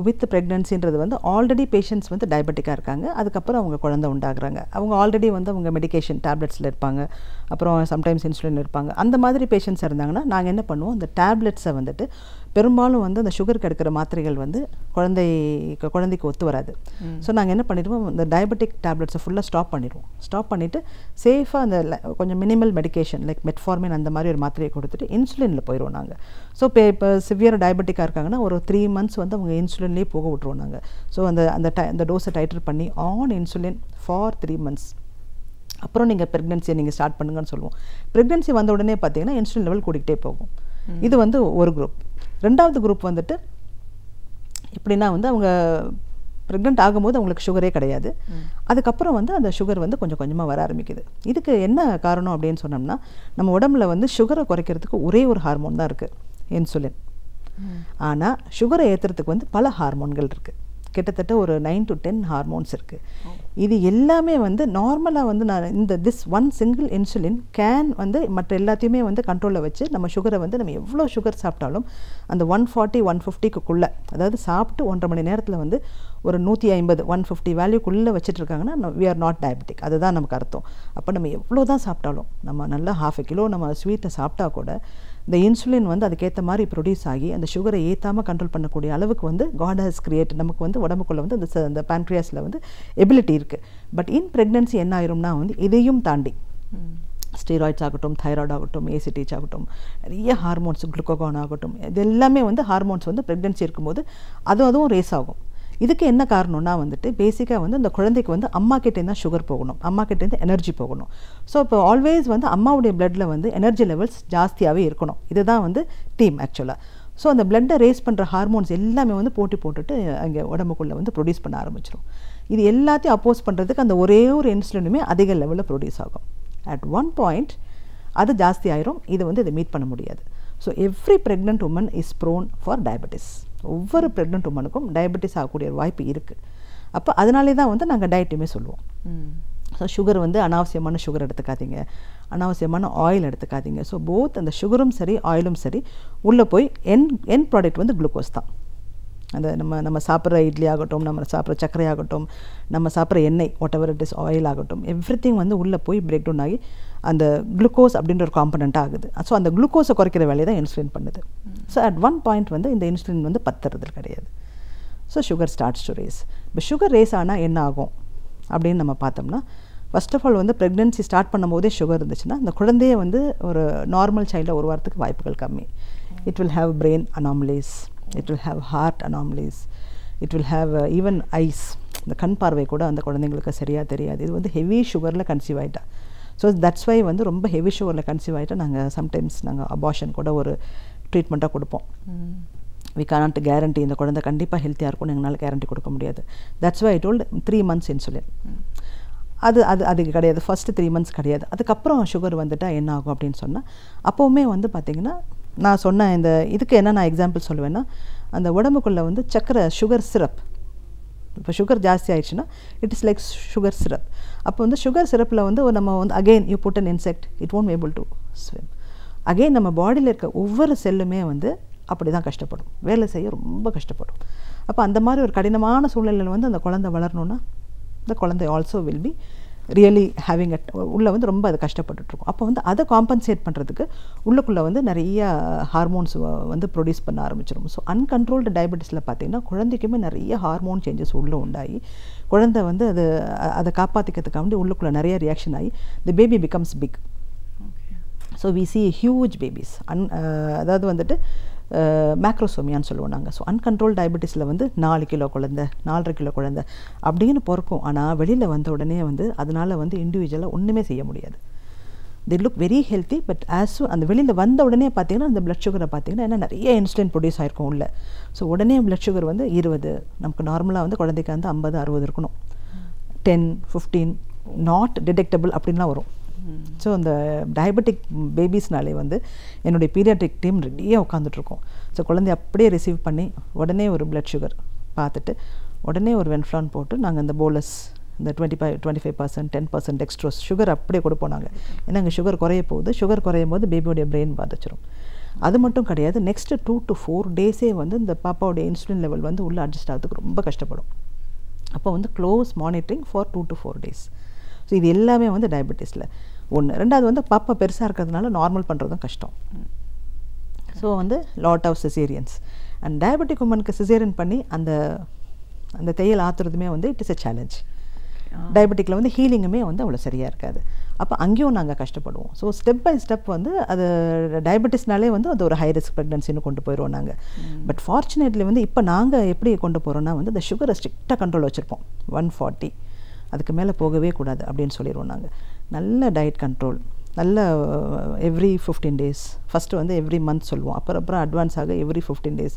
வித் ப்ரெக்னன்சின்றது வந்து ஆல்ரெடி பேஷண்ட்ஸ் வந்து டயபெட்டிக்காக இருக்காங்க, அதுக்கப்புறம் அவங்க குழந்தை உண்டாகுறாங்க. அவங்க ஆல்ரெடி வந்து அவங்க மெடிகேஷன் டேப்லெட்ஸில் இருப்பாங்க, அப்புறம் சம்டைம்ஸ் இன்சுலின் இருப்பாங்க. அந்த மாதிரி பேஷண்ட்ஸ் இருந்தாங்கன்னா நாங்கள் என்ன பண்ணுவோம், அந்த டேப்லெட்ஸை வந்துட்டு பெரும்பாலும் வந்து அந்த சுகருக்கு எடுக்கிற மாத்திரைகள் வந்து குழந்தைக்கு ஒத்து வராது. ஸோ நாங்கள் என்ன பண்ணிடுவோம், இந்த டயபெட்டிக் டேப்லெட்ஸை ஃபுல்லாக ஸ்டாப் பண்ணிவிட்டு சேஃபாக அந்த கொஞ்சம் மினிமல் மெடிகேஷன் லைக் மெட்ஃபார்மின் அந்த மாதிரி ஒரு மாத்திரையை கொடுத்துட்டு இன்சுலினில் போயிடுவோம் நாங்கள். ஸோ இப்போ சிவியர் டயபெட்டிக்காக இருக்காங்கன்னா ஒரு 3 months வந்து அவங்க இன்சுலின்லேயே போக விட்ருவோம் நாங்கள். ஸோ அந்த டோஸை டைட்டர் பண்ணி ஆன் இன்சுலின் ஃபார் 3 months. அப்புறம் நீங்கள் ப்ரெக்னன்சியை நீங்கள் ஸ்டார்ட் பண்ணுங்கன்னு சொல்லுவோம். ப்ரெக்னன்சி வந்த உடனே பார்த்தீங்கன்னா இன்சுலின் லெவல் கூட்டிகிட்டே போகும். இது வந்து ஒரு குரூப். ரெண்டாவது குரூப் வந்துட்டு எப்படின்னா வந்து அவங்க ப்ரெக்னென்ட் ஆகும்போது அவங்களுக்கு சுகரே கிடையாது, அதுக்கப்புறம் வந்து அந்த சுகர் வந்து கொஞ்சம் கொஞ்சமாக வர ஆரம்பிக்குது. இதுக்கு என்ன காரணம் அப்படின்னு சொன்னோம்னா, நம்ம உடம்புல வந்து சுகரை குறைக்கிறதுக்கு ஒரே ஒரு ஹார்மோன் தான் இருக்குது, இன்சுலின். ஆனால் சுகரை ஏற்றுறதுக்கு வந்து பல ஹார்மோன்கள் இருக்குது. கிட்டத்தட்ட ஒரு 9 to 10 ஹார்மோன்ஸ் இருக்குது. இது எல்லாமே வந்து நார்மலாக வந்து நான் this one single insulin can வந்து மற்ற எல்லாத்தையுமே வந்து கண்ட்ரோலில் வச்சு நம்ம சுகரை வந்து நம்ம எவ்வளோ சுகர் சாப்பிட்டாலும் அந்த 140-150க்குள்ளே, அதாவது சாப்பிட்டு 1.5 மணி நேரத்தில் வந்து ஒரு 150-150 வேல்யூக்குள்ளே வச்சுட்டு இருக்காங்கன்னா we are not diabetic. அதுதான் நமக்கு அர்த்தம். அப்போ நம்ம எவ்வளோ தான் சாப்பிட்டாலும், நம்ம நல்லா 1/2 கிலோ நம்ம ஸ்வீட்டை சாப்பிட்டா கூட இந்த இன்சுலின் வந்து அதுக்கேற்ற மாதிரி ப்ரொடியூஸ் ஆகி அந்த சுகரை ஏற்றாமல் கண்ட்ரோல் பண்ணக்கூடிய அளவுக்கு வந்து காட் ஹஸ் கிரியேட் நமக்கு வந்து உடம்புக்குள்ளே வந்து அந்த பேன்க்ரியாஸில் வந்து எபிலிட்டி இருக்குது. பட் இன் ப்ரெக்னன்சி என்ன ஆயிரும்னா வந்து இதையும் தாண்டி ஸ்டீராய்ட்ஸ் ஆகட்டும், தைராய்டு ஆகட்டும், ஏசிடிச் ஆகட்டும், நிறைய ஹார்மோன்ஸ், குளுக்கோகான் ஆகட்டும், இது எல்லாமே வந்து ஹார்மோன்ஸ் வந்து ப்ரெக்னன்சி இருக்கும்போது அதுவும் ரேஸ் ஆகும். இதுக்கு என்ன காரணம்னா வந்துட்டு பேசிக்காக வந்து அந்த குழந்தைக்கு வந்து அம்மா கிட்டேருந்து தான் சுகர் போகணும், அம்மா கிட்டேருந்து எனர்ஜி போகணும். ஸோ இப்போ ஆல்வேஸ் வந்து அம்மாவுடைய பிளட்டில் வந்து எனர்ஜி லெவல்ஸ் ஜாஸ்தியாகவே இருக்கணும். இதுதான் வந்து தீம் ஆக்சுவலாக. ஸோ அந்த பிளட்டை ரேஸ் பண்ணுற ஹார்மோன்ஸ் எல்லாமே வந்து போட்டுட்டு அங்கே உடம்புக்குள்ளே வந்து ப்ரொடியூஸ் பண்ண ஆரம்பிச்சிடும். இது எல்லாத்தையும் அப்போஸ் பண்ணுறதுக்கு அந்த ஒரே ஒரு இன்சுலினுமே அதிக லெவலில் ப்ரொடியூஸ் ஆகும். அட் ஒன் பாயிண்ட் அது ஜாஸ்தி ஆயிரும், இது வந்து இதை மீட் பண்ண முடியாது. So every pregnant woman is prone for diabetes. ஒவ்வொரு ப்ரெக்னென்ட் உமனுக்கும் டயபெட்டிஸ் ஆகக்கூடிய வாய்ப்பு இருக்குது. அப்போ அதனாலே தான் வந்து நாங்கள் டயட்டுமே சொல்லுவோம். ஸோ சுகர் வந்து அனாவசியமான சுகர் எடுத்துக்காதீங்க, அனாவசியமான ஆயில் எடுத்துக்காதீங்க. ஸோ போத் அந்த சுகரும் சரி ஆயிலும் சரி உள்ளே போய் என் ப்ராடக்ட் வந்து குளுக்கோஸ் தான். அந்த நம்ம சாப்பிட்ற இட்லி ஆகட்டும், நம்ம சாப்பிட்ற சர்க்கரை ஆகட்டும், நம்ம சாப்பிட்ற எண்ணெய் what ever it is oil ஆகட்டும், எவ்ரிதிங் வந்து உள்ளே போய் பிரேக் டவுன் ஆகி அந்த குளுக்கோஸ் அப்படின்ற ஒரு காம்பனண்ட்டாக ஆகுது. ஸோ அந்த குளுக்கோஸை குறைக்கிற வேலையை தான் இன்சுலின் பண்ணுது. ஸோ அட் ஒன் பாயிண்ட் வந்து இந்த இன்சுலின் வந்து பத்துறது கிடையாது. So sugar starts to race. இப்போ சுகர் ரேஸ் ஆனால் என்ன ஆகும் அப்படின்னு நம்ம பார்த்தோம்னா, ஃபர்ஸ்ட் ஆஃப் ஆல் வந்து ப்ரெக்னென்சி ஸ்டார்ட் பண்ணும்போதே சுகர் இருந்துச்சுன்னா அந்த குழந்தையே வந்து ஒரு நார்மல் சைல்டாக உருவாகிறதுக்கு வாய்ப்புகள் கம்மி. It will have brain anomalies, it will have heart anomalies, it will have even eyes. இந்த கண் பார்வை கூட அந்த குழந்தைங்களுக்கு சரியாக தெரியாது. இது வந்து ஹெவி சுகரில் கன்சீவ் ஆகிட்டா. ஸோ தட்ஸ் வை வந்து ரொம்ப ஹெவி சுகரில் கன்சீவ் ஆகிட்டா நாங்கள் சம்டைம்ஸ் நாங்கள் அபார்ஷன் கூட ஒரு ட்ரீட்மெண்ட்டாக கொடுப்போம். வி கானாட் கேரண்டி இந்த குழந்தை கண்டிப்பாக ஹெல்த்தியாக இருக்கும்னு எங்களால் கேரண்டி கொடுக்க முடியாது. That's why I told 3 months insulin. அதுக்கு கிடையாது, ஃபஸ்ட்டு 3 months கிடையாது. அதுக்கப்புறம் சுகர் வந்துட்டால் என்ன ஆகும் அப்படின்னு சொன்னால், அப்போவுமே வந்து பார்த்திங்கன்னா நான் சொன்ன இந்த இதுக்கு என்ன நான் எக்ஸாம்பிள் சொல்லுவேன்னா, அந்த உடம்புக்குள்ளே வந்து சக்கரை சுகர் சிரப், இப்போ சுகர் ஜாஸ்தி ஆயிடுச்சுன்னா it is like sugar syrup. அப்போ வந்து சுகர் சிரப்பில் வந்து நம்ம வந்து again you put an insect, it won't able to swim. Again நம்ம பாடியில் இருக்க ஒவ்வொரு செல்லுமே வந்து அப்படி தான் கஷ்டப்படும், வேலை செய்ய ரொம்ப கஷ்டப்படும். அப்போ அந்த மாதிரி ஒரு கடினமான சூழ்நிலையில் வந்து அந்த குழந்தை வளரணுன்னா the குழந்தை also will be really having at உள்ளே வந்து ரொம்ப அது கஷ்டப்பட்டுருக்கும். அப்போ வந்து அதை காம்பன்சேட் பண்ணுறதுக்கு உள்ளுக்குள்ளே வந்து நிறைய ஹார்மோன்ஸ் வந்து ப்ரொடியூஸ் பண்ண ஆரம்பிச்சிடும். ஸோ அன்கண்ட்ரோல்டு டயபெட்டிஸில் பார்த்திங்கன்னா குழந்தைக்குமே நிறைய ஹார்மோன் சேஞ்சஸ் உள்ளே உண்டாகி குழந்தை வந்து அதை காப்பாற்றிக்கிறதுக்காக வேண்டி உள்ளுக்குள்ளே நிறைய ரியாக்ஷன் ஆகி the baby becomes big. So we see huge babies. அதாவது வந்துட்டு மேக்ரோசோமியான்னு சொல்லுவோம் நாங்கள். ஸோ அன்கண்ட்ரோல் டயபெட்டிஸில் வந்து 4 கிலோ குழந்தை, 4.5 கிலோ குழந்தை அப்படின்னு பிறக்கும். ஆனால் வெளியில் வந்த உடனே வந்து அதனால் வந்து இண்டிவிஜுவலாக ஒன்றுமே செய்ய முடியாது. தி லுக் வெரி ஹெல்த்தி, பட் அந்த வெளியில் வந்த உடனே பார்த்தீங்கன்னா அந்த பிளட் சுகரை பார்த்தீங்கன்னா ஏன்னா நிறைய இன்சுலின் ப்ரொடியூஸ் ஆகிருக்கும் உள்ள. ஸோ உடனே பிளட் சுகர் வந்து 20, நமக்கு நார்மலாக வந்து குழந்தைக்கு வந்து 50, 60 இருக்கணும். 10, 15 நாட் டிடெக்டபிள் அப்படின்லாம் வரும். ஸோ அந்த டயபெட்டிக் பேபிஸ்னாலே வந்து என்னுடைய பீடியாட்ரிக் டீம் ரெடியாக உட்காந்துட்ருக்கோம். ஸோ குழந்தைய அப்படியே ரிசீவ் பண்ணி உடனே ஒரு பிளட் சுகர் பார்த்துட்டு உடனே ஒரு வென்ஃப்ளான் போட்டு நாங்கள் இந்த போலஸ் இந்த 25%, 10% டெக்ஸ்ட்ரோஸ் சுகர் அப்படியே கொடுப்போம் நாங்கள். ஏன்னா அங்கே சுகர் குறைய போகுது. சுகர் குறையும் போது பேபியோடைய பிரெயின் பாதிச்சிடும். அது மட்டும் கிடையாது, நெக்ஸ்ட்டு 2 to 4 டேஸே வந்து இந்த பாப்பாவுடைய இன்சுலின் லெவல் வந்து உள்ளே அட்ஜஸ்ட் ஆகிறதுக்கு ரொம்ப கஷ்டப்படும். அப்போ வந்து close monitoring for 2 to 4 days. So இது எல்லாமே வந்து டயபெட்டிஸில் ஒன்று. ரெண்டாவது வந்து பாப்பா பெருசாக இருக்கிறதுனால நார்மல் பண்ணுறதும் கஷ்டம். ஸோ வந்து lot of caesareans and diabetic உமனுக்கு சிசேரியன் பண்ணி அந்த தையல் ஆற்றுறதுமே வந்து இட் இஸ் எ சேலஞ்ச். டயபெட்டிக்கில் வந்து ஹீலிங்குமே வந்து அவ்வளோ சரியாக இருக்காது. அப்போ அங்கேயும் நாங்கள் கஷ்டப்படுவோம். ஸோ ஸ்டெப் பை ஸ்டெப் வந்து அது டயபெட்டிஸ்னாலே வந்து அது ஒரு ஹை ரிஸ்க் ப்ரெக்னன்சின்னு கொண்டு போயிடுவோம் நாங்கள். பட் ஃபார்ச்சுனேட்லி வந்து இப்போ நாங்கள் எப்படி கொண்டு போகிறோன்னா வந்து இந்த சுகரை ஸ்ட்ரிக்டாக கண்ட்ரோல் வச்சுருப்போம். 140 அதுக்கு மேலே போகவே கூடாது அப்படின்னு சொல்லிடுவோம் நாங்கள். நல்ல டயட் கண்ட்ரோல், நல்ல எவ்ரி 15 days, ஃபஸ்ட்டு வந்து எவ்ரி மந்த் சொல்லுவோம். அப்புறம் அட்வான்ஸ் ஆக every 15 days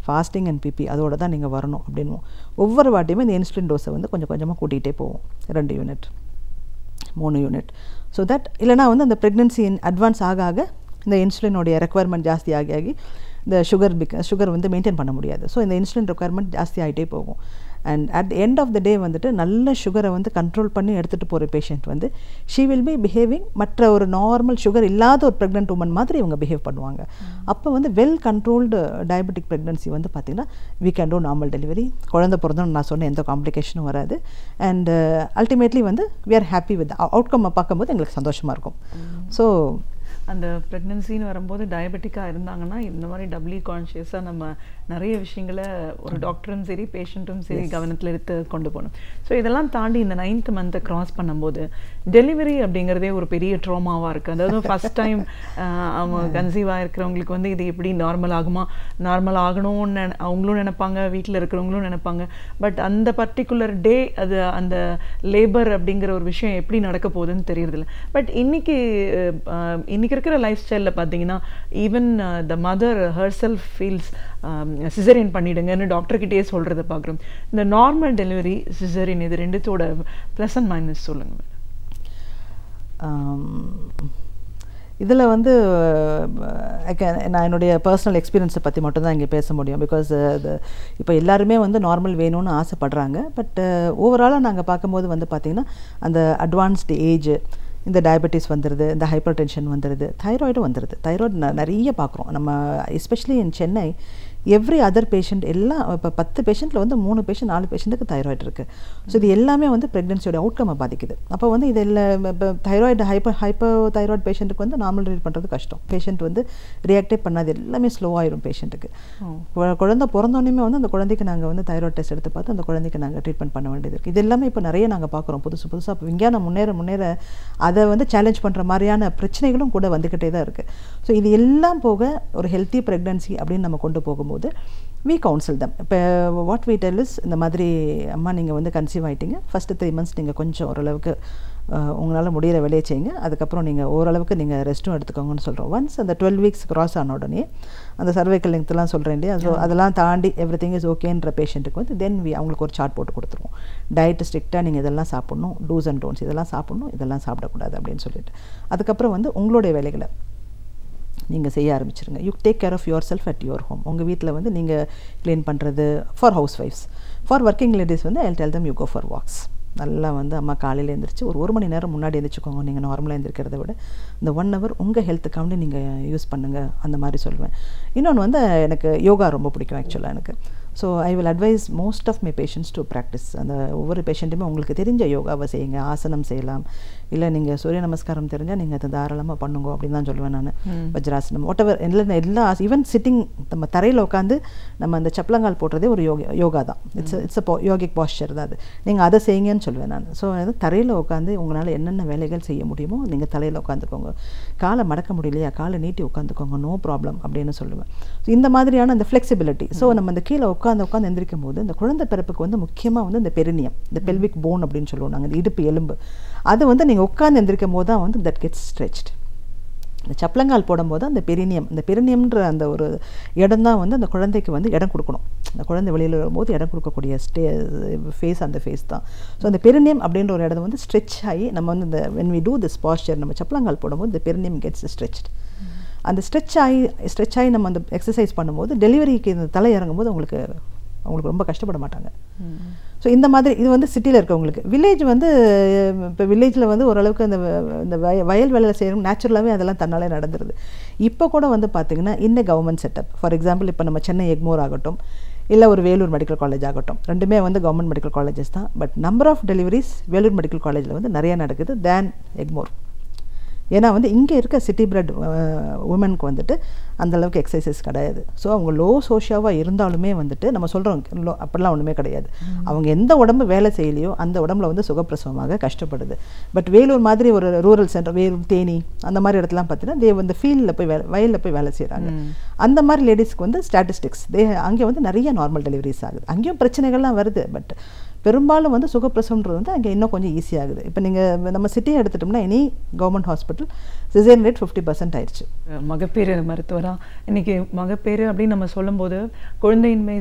fasting and BP அதோட தான் நீங்கள் வரணும் அப்படின்வோம். ஒவ்வொரு வாட்டியுமே இந்த இன்சுலின் டோஸை வந்து கொஞ்சம் கொஞ்சமாக கூட்டிகிட்டே போவோம். 2 யூனிட் 3 யூனிட். ஸோ தட் இல்லைனா வந்து அந்த ப்ரெக்னென்சி அட்வான்ஸ் ஆக இந்த இன்சுலினுடைய ரெக்குவயர்மெண்ட் ஜாஸ்தி ஆகி இந்த சுகர் வந்து மெயின்டைன் பண்ண முடியாது. ஸோ இந்த இன்சுலின் ரெக்குவயர்மெண்ட் ஜாஸ்தி ஆகிட்டே போகும். And at end of the day வந்துட்டு நல்ல சுகரை வந்து கண்ட்ரோல் பண்ணி எடுத்துகிட்டு போகிற பேஷண்ட் வந்து ஷீ வில் பி பிஹேவிங் மற்ற ஒரு நார்மல் சுகர் இல்லாத ஒரு ப்ரெக்னென்ட் உமன் மாதிரி இவங்க பிஹேவ் பண்ணுவாங்க. அப்போ வந்து வெல் கண்ட்ரோல்டு டயபெட்டிக் ப்ரெக்னன்சி வந்து பார்த்திங்கன்னா we can do normal delivery. குழந்தை பிறந்தோன்னு நான் சொன்ன எந்த காம்ப்ளிகேஷனும் வராது. அண்ட் அல்டிமேட்லி வந்து we are happy with outcome பார்க்கும்போது எங்களுக்கு சந்தோஷமாக இருக்கும். ஸோ அந்த ப்ரெக்னன்சின்னு வரும்போது டயபெட்டிக்காக இருந்தாங்கன்னா இந்த மாதிரி டபுள்லி கான்ஷியஸாக நம்ம நிறைய விஷயங்களை ஒரு டாக்டரும் சரி பேஷண்ட்டும் சரி கவனத்தில் எடுத்து கொண்டு போகணும். ஸோ இதெல்லாம் தாண்டி இந்த 9th month கிராஸ் பண்ணும்போது டெலிவரி அப்படிங்கிறதே ஒரு பெரிய ட்ரோமாவாக இருக்குது. அதாவது ஃபஸ்ட் டைம் அவங்க கன்சீவாக இருக்கிறவங்களுக்கு வந்து இது எப்படி நார்மல் ஆகுமா, நார்மல் ஆகணும்னு அவங்களும் நினைப்பாங்க, வீட்டில் இருக்கிறவங்களும் நினைப்பாங்க. பட் அந்த பர்டிகுலர் டே அது அந்த லேபர் அப்படிங்கிற ஒரு விஷயம் எப்படி நடக்க போகுதுன்னு தெரியறதில்ல. பட் இன்னைக்கு இருக்கிற லைஃப் ஸ்டைலில் பார்த்தீங்கன்னா even the mother herself feels caesarean பண்ணிடுங்கன்னு டாக்டர்கிட்டயே சொல்கிறத பார்க்குறோம். இந்த நார்மல் டெலிவரி சிசரியன் இது ரெண்டுத்தோட ப்ளஸ் அண்ட் மைனஸ் சொல்லுங்கள். இதில் வந்து நான் என்னுடைய பர்சனல் எக்ஸ்பீரியன்ஸை பற்றி மட்டும்தான் இங்கே பேச முடியும். பிகாஸ் அது இப்போ எல்லாருமே வந்து நார்மல் வேணும்னு ஆசைப்படுறாங்க. பட் ஓவராலாக நாங்கள் பார்க்கும்போது வந்து பார்த்திங்கன்னா அந்த அட்வான்ஸ்டு ஏஜ், இந்த டயபெட்டிஸ் வந்துடுது, இந்த ஹைப்பர் டென்ஷன் வந்துடுது, தைராய்டும் வந்துடுது. தைராய்டு நிறைய பார்க்குறோம் நம்ம, especially in Chennai. Every other patient எல்லாம் இப்போ 10 பேஷண்ட்டில் வந்து 3 பேஷண்ட் 4 பேஷண்ட்டுக்கு தைராய்டு இருக்குது. ஸோ இது எல்லாமே வந்து ப்ரெக்னென்சியோட அவுட்கம்மை பாதிக்குது. அப்போ வந்து இது இப்போ தைராய்டு ஹைப்பர் தைராய்டு பேஷண்ட்டுக்கு வந்து நார்மல் ட்ரீட் பண்ணுறது கஷ்டம். பேஷண்ட் வந்து ரியாக்டே பண்ணாது, எல்லாமே ஸ்லோவாகிடும் பேஷண்ட்டுக்கு. குழந்தை பிறந்தோன்னே வந்து அந்த குழந்தைக்கு நாங்கள் வந்து தைராய்டு டெஸ்ட் எடுத்து பார்த்து அந்த குழந்தைக்கு நாங்கள் ட்ரீட்மெண்ட் பண்ண வேண்டியது இருக்குது. இது எல்லாமே இப்போ நிறைய நாங்கள் பார்க்குறோம். புதுசாக இப்போ விஞ்ஞானம் முன்னேற அதை வந்து சேலஞ்ச் பண்ணுற மாதிரியான பிரச்சனைகளும் கூட வந்துக்கிட்டே தான் இருக்குது. ஸோ இது எல்லாம் போக ஒரு ஹெல்த்தி ப்ரெக்னன்சி அப்படின்னு நம்ம கொண்டு போகும்போது we counsel them. இப்போ what we tell is, இந்த மாதிரி அம்மா நீங்கள் வந்து கன்சீவ் ஆகிட்டீங்க, ஃபஸ்ட்டு 3 months நீங்கள் கொஞ்சம் ஓரளவுக்கு உங்களால் முடிகிற வேலையை செய்யுங்க, அதுக்கப்புறம் நீங்கள் ஓரளவுக்கு நீங்கள் ரெஸ்ட்டும் எடுத்துக்கோங்கன்னு சொல்கிறோம். ஒன்ஸ் அந்த 12 weeks கிராஸ் ஆன உடனே அந்த சர்வைக்கல் லெங்க்த்லாம் சொல்கிறேன் இல்லையா, ஸோ அதெல்லாம் தாண்டி எவ்ரி திங் இஸ் ஓகேன்ற பேஷண்ட்டுக்கு வந்து தென் அவங்களுக்கு ஒரு சார்ட் போட்டு கொடுத்துருவோம். டயட்டு ஸ்ட்ரிக்டாக நீங்கள் இதெல்லாம் சாப்பிட்ணும், டூஸ் அண்ட் டோன்ஸ் இதெல்லாம் சாப்பிட்ணும், இதெல்லாம் சாப்பிடக்கூடாது அப்படின்னு சொல்லிட்டு அதுக்கப்புறம் வந்து உங்களுடைய வேலைகளை நீங்கள் செய்ய ஆரம்பிச்சிருங்க. You take care of yourself at your home. உங்கள் வீட்டில் வந்து நீங்கள் க்ளீன் பண்ணுறது ஃபார் ஹவுஸ் ஒய்ஃப்ஸ். ஃபார் ஒர்க்கிங் லேடிஸ் வந்து I tell them you go for walks. நல்லா வந்து அம்மா காலையில் எழுந்திரிச்சு ஒரு மணி நேரம் முன்னாடி எழுந்திரிச்சுக்கோங்க. நீங்கள் நார்மலாக எழுந்திருக்கிறத விட இந்த 1 hour உங்கள் ஹெல்த்துக்காண்டி நீங்கள் யூஸ் பண்ணுங்கள், அந்த மாதிரி சொல்லுவேன். இன்னொன்று வந்து எனக்கு யோகா ரொம்ப பிடிக்கும் ஆக்சுவலாக எனக்கு. So I will advise most of my patients to practise. அந்த ஒவ்வொரு பேஷண்ட்டுமே உங்களுக்கு தெரிஞ்ச யோகாவை செய்யுங்க. ஆசனம் செய்யலாம், இல்லை நீங்கள் சூரிய நமஸ்காரம் தெரிஞ்சால் நீங்கள் அதை தாராளமாக பண்ணுங்க அப்படின்னு தான் சொல்லுவேன் நான். வஜ்ராசனம் வாட்டவர் எல்லா ஈவன் சிட்டிங், நம்ம தரையில் உட்காந்து நம்ம அந்த சப்பலங்கால் போடுறதே ஒரு யோகா தான். இட்ஸ் அ யோகிக் பாஸ்டர் தான் அது. நீங்கள் அதை செய்யுங்கன்னு சொல்லுவேன் நான். ஸோ அது தரையில் உட்காந்து உங்களால் என்னென்ன வேலைகள் செய்ய முடியுமோ நீங்கள் தலையில் உட்காந்துக்கோங்க. காலை மடக்க முடியலையா, காலை நீட்டி உட்காந்துக்கோங்க, நோ ப்ராப்ளம் அப்படின்னு சொல்லுவேன். ஸோ இந்த மாதிரியான அந்த ஃப்ளெக்சிபிலிட்டி. ஸோ நம்ம அந்த கீழே உட்காந்து எந்திரிக்கும் போது இந்த குழந்தை பிறப்புக்கு வந்து முக்கியமாக வந்து இந்த பெரினியம், இந்த பெல்விக் போன் அப்படின்னு சொல்லுவோம் நாங்கள், இந்த இடுப்பு எலும்பு, அது வந்து நீங்கள் உட்காந்து எந்திரிக்கும் போது தான் வந்து தட் கெட்ஸ் ஸ்ட்ரெச்ட். இந்த சப்பலங்கால் போடும்போது அந்த பெரினியம்ன்ற அந்த ஒரு இடம் தான் வந்து அந்த குழந்தைக்கு வந்து இடம் கொடுக்கணும். அந்த குழந்தை வெளியில் வரும்போது இடம் கொடுக்கக்கூடிய ஃபேஸ் அந்த ஃபேஸ் தான். ஸோ அந்த பெரினியம் அப்படின்ற ஒரு இடம் வந்து ஸ்ட்ரெச் ஆகி நம்ம வந்து இந்த when we do this posture, நம்ம சப்பலங்கால் போடும்போது இந்த பெரினியம் கெட்ஸ் ஸ்ட்ரெச்ட். அந்த ஸ்ட்ரெச் ஆகி நம்ம அந்த எக்ஸசைஸ் பண்ணும்போது டெலிவரிக்கு இந்த தலை இறங்கும்போது அவங்களுக்கு ரொம்ப கஷ்டப்பட மாட்டாங்க. ஸோ இந்த மாதிரி இது வந்து சிட்டியில் இருக்கவங்களுக்கு. வில்லேஜ் வந்து இப்போ வில்லேஜில் வந்து ஓரளவுக்கு இந்த வயல் வேலையில் செய்யணும், நேச்சுரலாகவே அதெல்லாம் தன்னாலே நடந்துருது. இப்போ கூட வந்து பார்த்திங்கன்னா இன்னும் கவர்மெண்ட் செட்டப், ஃபார் எக்ஸாம்பிள் இப்போ நம்ம சென்னை எக்மோர் ஆகட்டும், இல்லை ஒரு வேலூர் மெடிக்கல் காலேஜ் ஆகட்டும், ரெண்டுமே வந்து கவர்மெண்ட் மெடிக்கல் காலேஜஸ் தான். But number of deliveries Vellore medical காலேஜில் வந்து நிறையா நடக்குது தேன் எக்மோர். ஏன்னா வந்து இங்கே இருக்க சிட்டி பிரெட் உமனுக்கு வந்துட்டு அந்தளவுக்கு எக்ஸசைசஸ் கிடையாது. ஸோ அவங்க லோ சோஷியாவாக இருந்தாலுமே வந்துட்டு நம்ம சொல்கிறோம் அப்படிலாம் ஒன்றுமே கிடையாது. அவங்க எந்த உடம்பு வேலை செய்யலையோ அந்த உடம்புல வந்து சுகப்பிரசவமாக கஷ்டப்படுது. பட் வேலூர் மாதிரி ஒரு ரூரல் சென்டர், வேலூர், தேனி அந்த மாதிரி இடத்துலாம் பார்த்தீங்கன்னா தே வந்து ஃபீல்டில் போய் வயலில் போய் வேலை செய்கிறாங்க. அந்த மாதிரி லேடிஸ்க்கு வந்து ஸ்டாட்டிஸ்டிக்ஸ் அங்கே வந்து நிறைய நார்மல் டெலிவரிஸ் ஆகுது. அங்கேயும் பிரச்சனைகள்லாம் வருது, பட் பெரும்பாலும் வந்து சுகப்பிரசவன்றது வந்து அங்கே இன்னும் கொஞ்சம் ஈஸியாகுது. இப்போ நீங்கள் நம்ம சிட்டியை எடுத்துட்டோம்னா any government hospital caesarean rate 50% ஆயிடுச்சு. மகப்பேறு மருத்துவராக இன்றைக்கி மகப்பேறு அப்படின்னு நம்ம சொல்லும்போது குழந்தையின்மை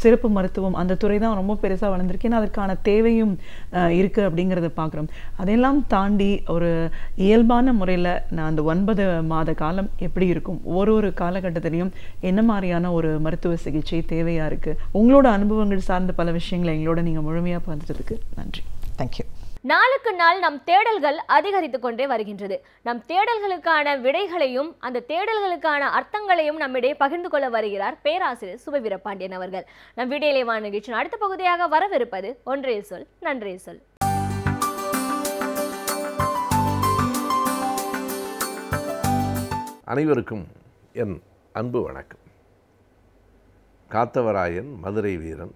சிறப்பு மருத்துவம் அந்த துறை தான் ரொம்ப பெருசாக வளர்ந்துருக்கு. ஏன்னா அதற்கான தேவையும் இருக்குது அப்படிங்கிறத பார்க்குறோம். அதையெல்லாம் தாண்டி ஒரு இயல்பான முறையில் நான் அந்த 9 மாத காலம் எப்படி இருக்கும், ஒரு காலகட்டத்திலையும் என்ன மாதிரியான ஒரு மருத்துவ சிகிச்சை தேவையாக இருக்குது, உங்களோட அனுபவங்கள் சார்ந்த பல விஷயங்களை எங்களோட நீங்கள் முழுமையாக பார்த்துட்டதுக்கு நன்றி. தேங்க்யூ. நாளுக்கு நாள் நம் தேடல்கள் அதிகரித்து கொண்டே வருகின்றது. நம் தேடல்களுக்கான விடைகளையும் அந்த தேடல்களுக்கான அர்த்தங்களையும் நம்மிடையே பகிர்ந்து கொள்ள வருகிறார் பேராசிரியர் சுப வீரபாண்டியன் அவர்கள். நம் வீடியோலே வான நிகழ்ச்சியின் அடுத்த பகுதியாக வரவிருப்பது ஒன்றே சொல் நன்றே சொல். அனைவருக்கும் என் அன்பு வணக்கம். காத்தவராயன், மதுரை வீரன்,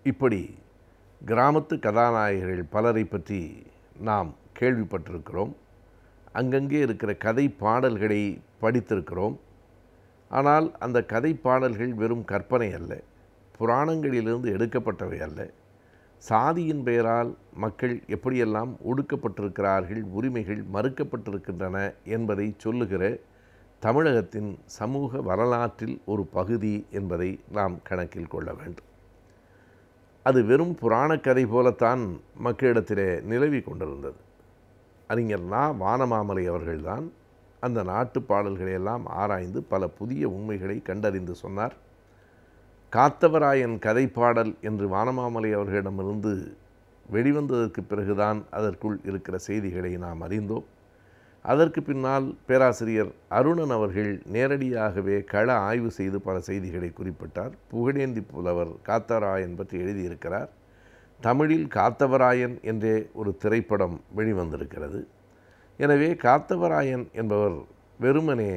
இப்படி கிராமத்து கதாநாயகர்கள் பலரை பற்றி நாம் கேள்விப்பட்டிருக்கிறோம். அங்கங்கே இருக்கிற கதை பாடல்களை படித்திருக்கிறோம். ஆனால் அந்த கதை பாடல்கள் வெறும் கற்பனை அல்ல, புராணங்களிலிருந்து எடுக்கப்பட்டவை அல்ல. சாதியின் பெயரால் மக்கள் எப்படியெல்லாம் ஒடுக்கப்பட்டிருக்கிறார்கள், உரிமைகள் மறுக்கப்பட்டிருக்கின்றன என்பதை சொல்லுகிற தமிழகத்தின் சமூக வரலாற்றில் ஒரு பகுதி என்பதை நாம் கணக்கில் கொள்ள வேண்டும். அது வெறும் புராணக்கதை போலத்தான் மக்களிடத்திலே நிலவி கொண்டிருந்தது. அறிஞர் நா. வானமாமலை அவர்கள்தான் அந்த நாட்டு பாடல்களையெல்லாம் ஆராய்ந்து பல புதிய உண்மைகளை கண்டறிந்து சொன்னார். காத்தவராயன் கதைப்பாடல் என்று வானமாமலை அவர்களிடமிருந்து வெளிவந்ததற்கு பிறகுதான் அதற்குள் இருக்கிற செய்திகளை நாம் அறிந்தோம். அதற்கு பின்னால் பேராசிரியர் அருணன் அவர்கள் நேரடியாகவே கள ஆய்வு செய்து பல செய்திகளை குறிப்பிட்டார். புகழேந்தி புலவர் காத்தவராயன் பற்றி எழுதியிருக்கிறார். தமிழில் காத்தவராயன் என்றே ஒரு திரைப்படம் வெளிவந்திருக்கிறது. எனவே காத்தவராயன் என்பவர் வெறுமனே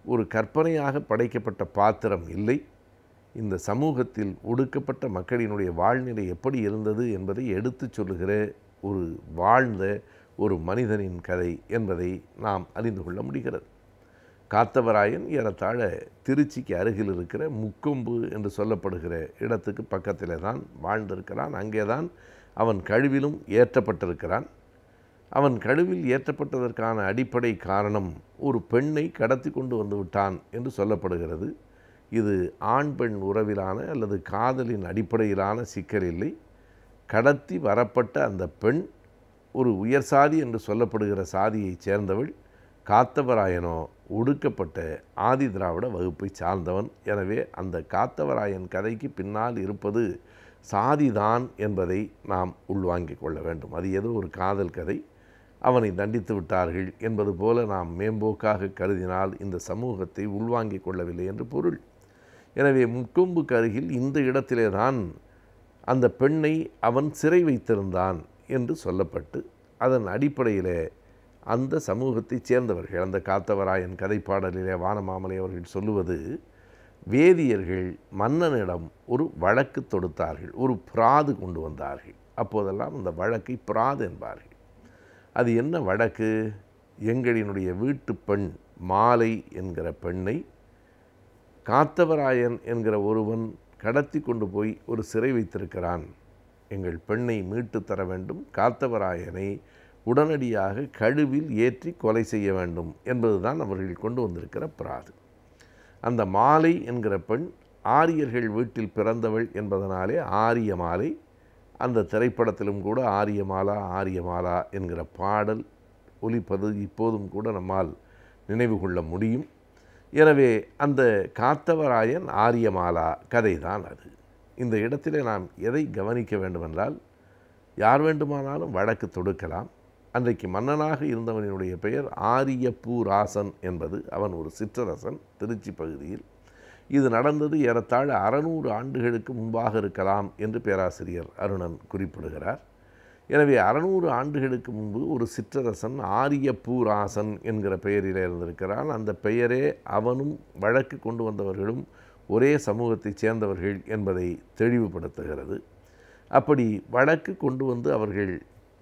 ஒரு கற்பனையாக படைக்கப்பட்ட பாத்திரம் இல்லை. இந்த சமூகத்தில் ஒடுக்கப்பட்ட மக்களினுடைய வாழ்நிலை எப்படி இருந்தது என்பதை எடுத்துச் சொல்லுகிற ஒரு வாழ்ந்த ஒரு மனிதனின் கதை என்பதை நாம் அறிந்து கொள்ள முடிகிறது. காத்தவராயன் ஏறத்தாழ திருச்சிக்கு அருகில் இருக்கிற முக்கொம்பு என்று சொல்லப்படுகிற இடத்துக்கு பக்கத்தில் தான் வாழ்ந்திருக்கிறான். அங்கே தான் அவன் கழுவிலும் ஏற்றப்பட்டிருக்கிறான். அவன் கழுவில் ஏற்றப்பட்டதற்கான அடிப்படை காரணம் ஒரு பெண்ணை கடத்தி கொண்டு வந்து விட்டான் என்று சொல்லப்படுகிறது. இது ஆண் பெண் உறவிலான அல்லது காதலின் அடிப்படையிலான சிக்கல் இல்லை. கடத்தி வரப்பட்ட அந்த பெண் ஒரு உயர் சாதி என்று சொல்லப்படுகிற சாதியைச் சேர்ந்தவள். காத்தவராயனோ ஒடுக்கப்பட்ட ஆதி திராவிட வகுப்பை சார்ந்தவன். எனவே அந்த காத்தவராயன் கதைக்கு பின்னால் இருப்பது சாதிதான் என்பதை நாம் உள்வாங்கிக் கொள்ள வேண்டும். அது ஏதோ ஒரு காதல் கதை, அவனை தண்டித்து விட்டார்கள் என்பது போல நாம் மேம்போக்காக கருதினால் இந்த சமூகத்தை உள்வாங்கிக் கொள்ளவில்லை என்று பொருள். எனவே முக்கொம்புக்கு அருகில் இந்த இடத்திலே தான் அந்த பெண்ணை அவன் சிறை வைத்திருந்தான் என்று சொல்லப்பட்டு அதன் அடிப்படையிலே அந்த சமூகத்தைச் சேர்ந்தவர்கள், அந்த காத்தவராயன் கதைப்பாடலிலே வானமாமலை அவர்கள் சொல்லுவது, வேதியர்கள் மன்னனிடம் ஒரு வழக்கு தொடுத்தார்கள், ஒரு பிராது கொண்டு வந்தார்கள். அப்போதெல்லாம் அந்த வழக்கை பிராது என்பார்கள். அது என்ன வழக்கு? எங்களினுடைய வீட்டு பெண் மாலை என்கிற பெண்ணை காத்தவராயன் என்கிற ஒருவன் கடத்தி கொண்டு போய் ஒரு சிறை வைத்திருக்கிறான். எங்கள் பெண்ணை மீட்டு தர வேண்டும், காத்தவராயனை உடனடியாக கழுவில் ஏற்றி கொலை செய்ய வேண்டும் என்பதுதான் அவர்கள் கொண்டு வந்திருக்கிற பிராது. அந்த மாலை என்கிற பெண் ஆரியர்கள் வீட்டில் பிறந்தவள் என்பதனாலே ஆரிய மாலை. அந்த திரைப்படத்திலும் கூட ஆரியமாலா ஆரியமாலா என்கிற பாடல் ஒலிப்பது இப்போதும் கூட நம்மால் நினைவு கொள்ள முடியும். எனவே அந்த காத்தவராயன் ஆரியமாலா கதைதான் அது. இந்த இடத்திலே நாம் எதை கவனிக்க வேண்டுமென்றால், யார் வேண்டுமானாலும் வழக்கு தொடுக்கலாம். அன்றைக்கு மன்னனாக இருந்தவனுடைய பெயர் ஆரியப்பூராசன் என்பது. அவன் ஒரு சிற்றரசன் திருச்சி பகுதியில். இது நடந்தது ஏறத்தாழ 600 ஆண்டுகளுக்கு முன்பாக இருக்கலாம் என்று பேராசிரியர் அருணன் குறிப்பிடுகிறார். எனவே 600 ஆண்டுகளுக்கு முன்பு ஒரு சிற்றரசன் ஆரியப்பூராசன் என்கிற பெயரில் இருந்திருக்கிறான். அந்த பெயரே அவனும் வழக்கு கொண்டு வந்தவர்களும் ஒரே சமூகத்தைச் சேர்ந்தவர்கள் என்பதை தெளிவுபடுத்துகிறது. அப்படி வழக்கு கொண்டு வந்து அவர்கள்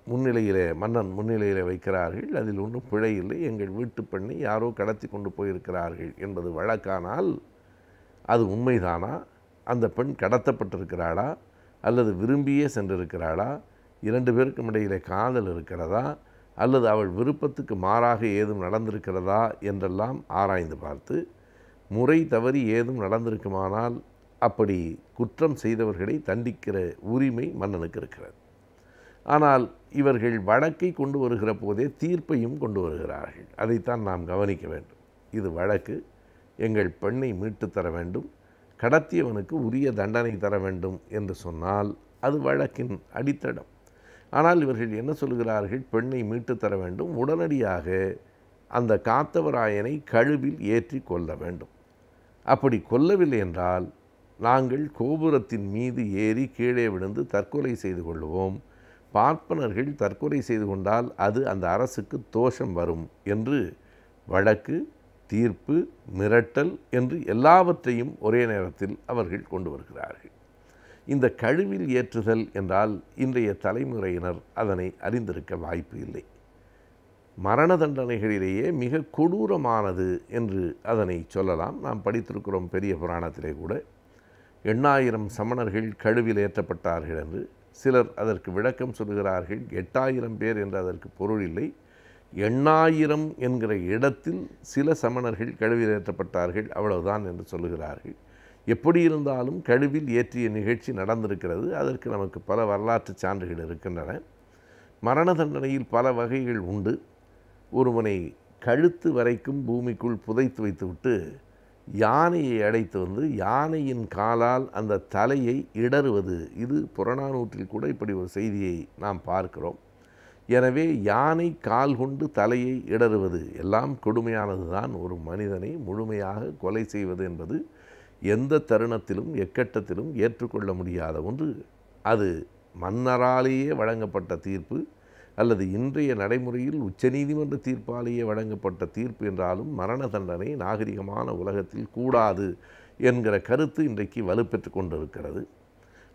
முன்னிலையிலே, மன்னன் முன்னிலையிலே வைக்கிறார்கள். அதில் ஒன்றும் பிழை இல்லை. எங்கள் வீட்டு பெண்ணை யாரோ கடத்தி கொண்டு போயிருக்கிறார்கள் என்பது வழக்கானால் அது உண்மைதானா? அந்த பெண் கடத்தப்பட்டிருக்கிறாளா அல்லது விரும்பியே சென்றிருக்கிறாளா? 2 பேருக்கும் இடையிலே காதல் இருக்கிறதா அல்லது அவள் விருப்பத்துக்கு மாறாக ஏதும் நடந்திருக்கிறதா என்றெல்லாம் ஆராய்ந்து பார்த்து, முறை தவறி ஏதும் நடந்திருக்குமானால் அப்படி குற்றம் செய்தவர்களை தண்டிக்கிற உரிமை மன்னனுக்கு இருக்கிறது. ஆனால் இவர்கள் வழக்கை கொண்டு வருகிற போதே தீர்ப்பையும் கொண்டு வருகிறார்கள். அதைத்தான் நாம் கவனிக்க வேண்டும். இது வழக்கு, எங்கள் பெண்ணை மீட்டு தர வேண்டும், கடத்தியவனுக்கு உரிய தண்டனை தர வேண்டும் என்று சொன்னால் அது வழக்கின் அடித்தடம். ஆனால் இவர்கள் என்ன சொல்கிறார்கள்? பெண்ணை மீட்டு தர வேண்டும், உடனடியாக அந்த காத்தவராயனை கழுவில் ஏற்றி கொல்ல வேண்டும். அப்படி கொல்லவில்லை என்றால் நாங்கள் கோபுரத்தின் மீது ஏறி கீழே விழுந்து தற்கொலை செய்து கொள்வோம். பார்ப்பனர்கள் தற்கொலை செய்து கொண்டால் அது அந்த அரசுக்கு தோஷம் வரும் என்று வழக்கு, தீர்ப்பு, மிரட்டல் என்று எல்லாவற்றையும் ஒரே நேரத்தில் அவர்கள் கொண்டு வருகிறார்கள். இந்த கழுவில் ஏற்றுதல் என்றால் இன்றைய தலைமுறையினர் அதனை அறிந்திருக்க வாய்ப்பு இல்லை. மரண தண்டனைகளிலேயே மிக கொடூரமானது என்று அதனை சொல்லலாம். நாம் படித்திருக்கிறோம் பெரிய புராணத்திலே கூட 8000 சமணர்கள் கழுவில் ஏற்றப்பட்டார்கள் என்று. சிலர் அதற்கு விளக்கம் சொல்கிறார்கள் 8000 பேர் என்று அதற்கு பொருள் இல்லை. 8000 என்கிற இடத்தில் சில சமணர்கள் கழுவில் ஏற்றப்பட்டார்கள், அவ்வளவுதான் என்று சொல்லுகிறார்கள். எப்படி இருந்தாலும் கழுவில் ஏற்றிய நிகழ்ச்சி நடந்திருக்கிறது. அதற்கு நமக்கு பல வரலாற்று சான்றுகள் இருக்கின்றன. மரண தண்டனையில் பல வகைகள் உண்டு. ஒருவனை கழுத்து வரைக்கும் பூமிக்குள் புதைத்து வைத்துவிட்டு யானையை அழைத்து வந்து யானையின் காலால் அந்த தலையை இடறுவது, இது புறநானூற்றில் கூட இப்படி ஒரு செய்தியை நாம் பார்க்கிறோம். எனவே யானை கால் கொண்டு தலையை இடறுவது எல்லாம் கொடுமையானது தான். ஒரு மனிதனை முழுமையாக கொலை செய்வது என்பது எந்த தருணத்திலும் எக்கட்டத்திலும் ஏற்றுக்கொள்ள முடியாத ஒன்று. அது மன்னராலேயே வழங்கப்பட்ட தீர்ப்பு அல்லது இன்றைய நடைமுறையில் உச்சநீதிமன்ற தீர்ப்பாலேயே வழங்கப்பட்ட தீர்ப்பு என்றாலும் மரண தண்டனை நாகரிகமான உலகத்தில் கூடாது என்கிற கருத்து இன்றைக்கு வலுப்பெற்று கொண்டிருக்கிறது.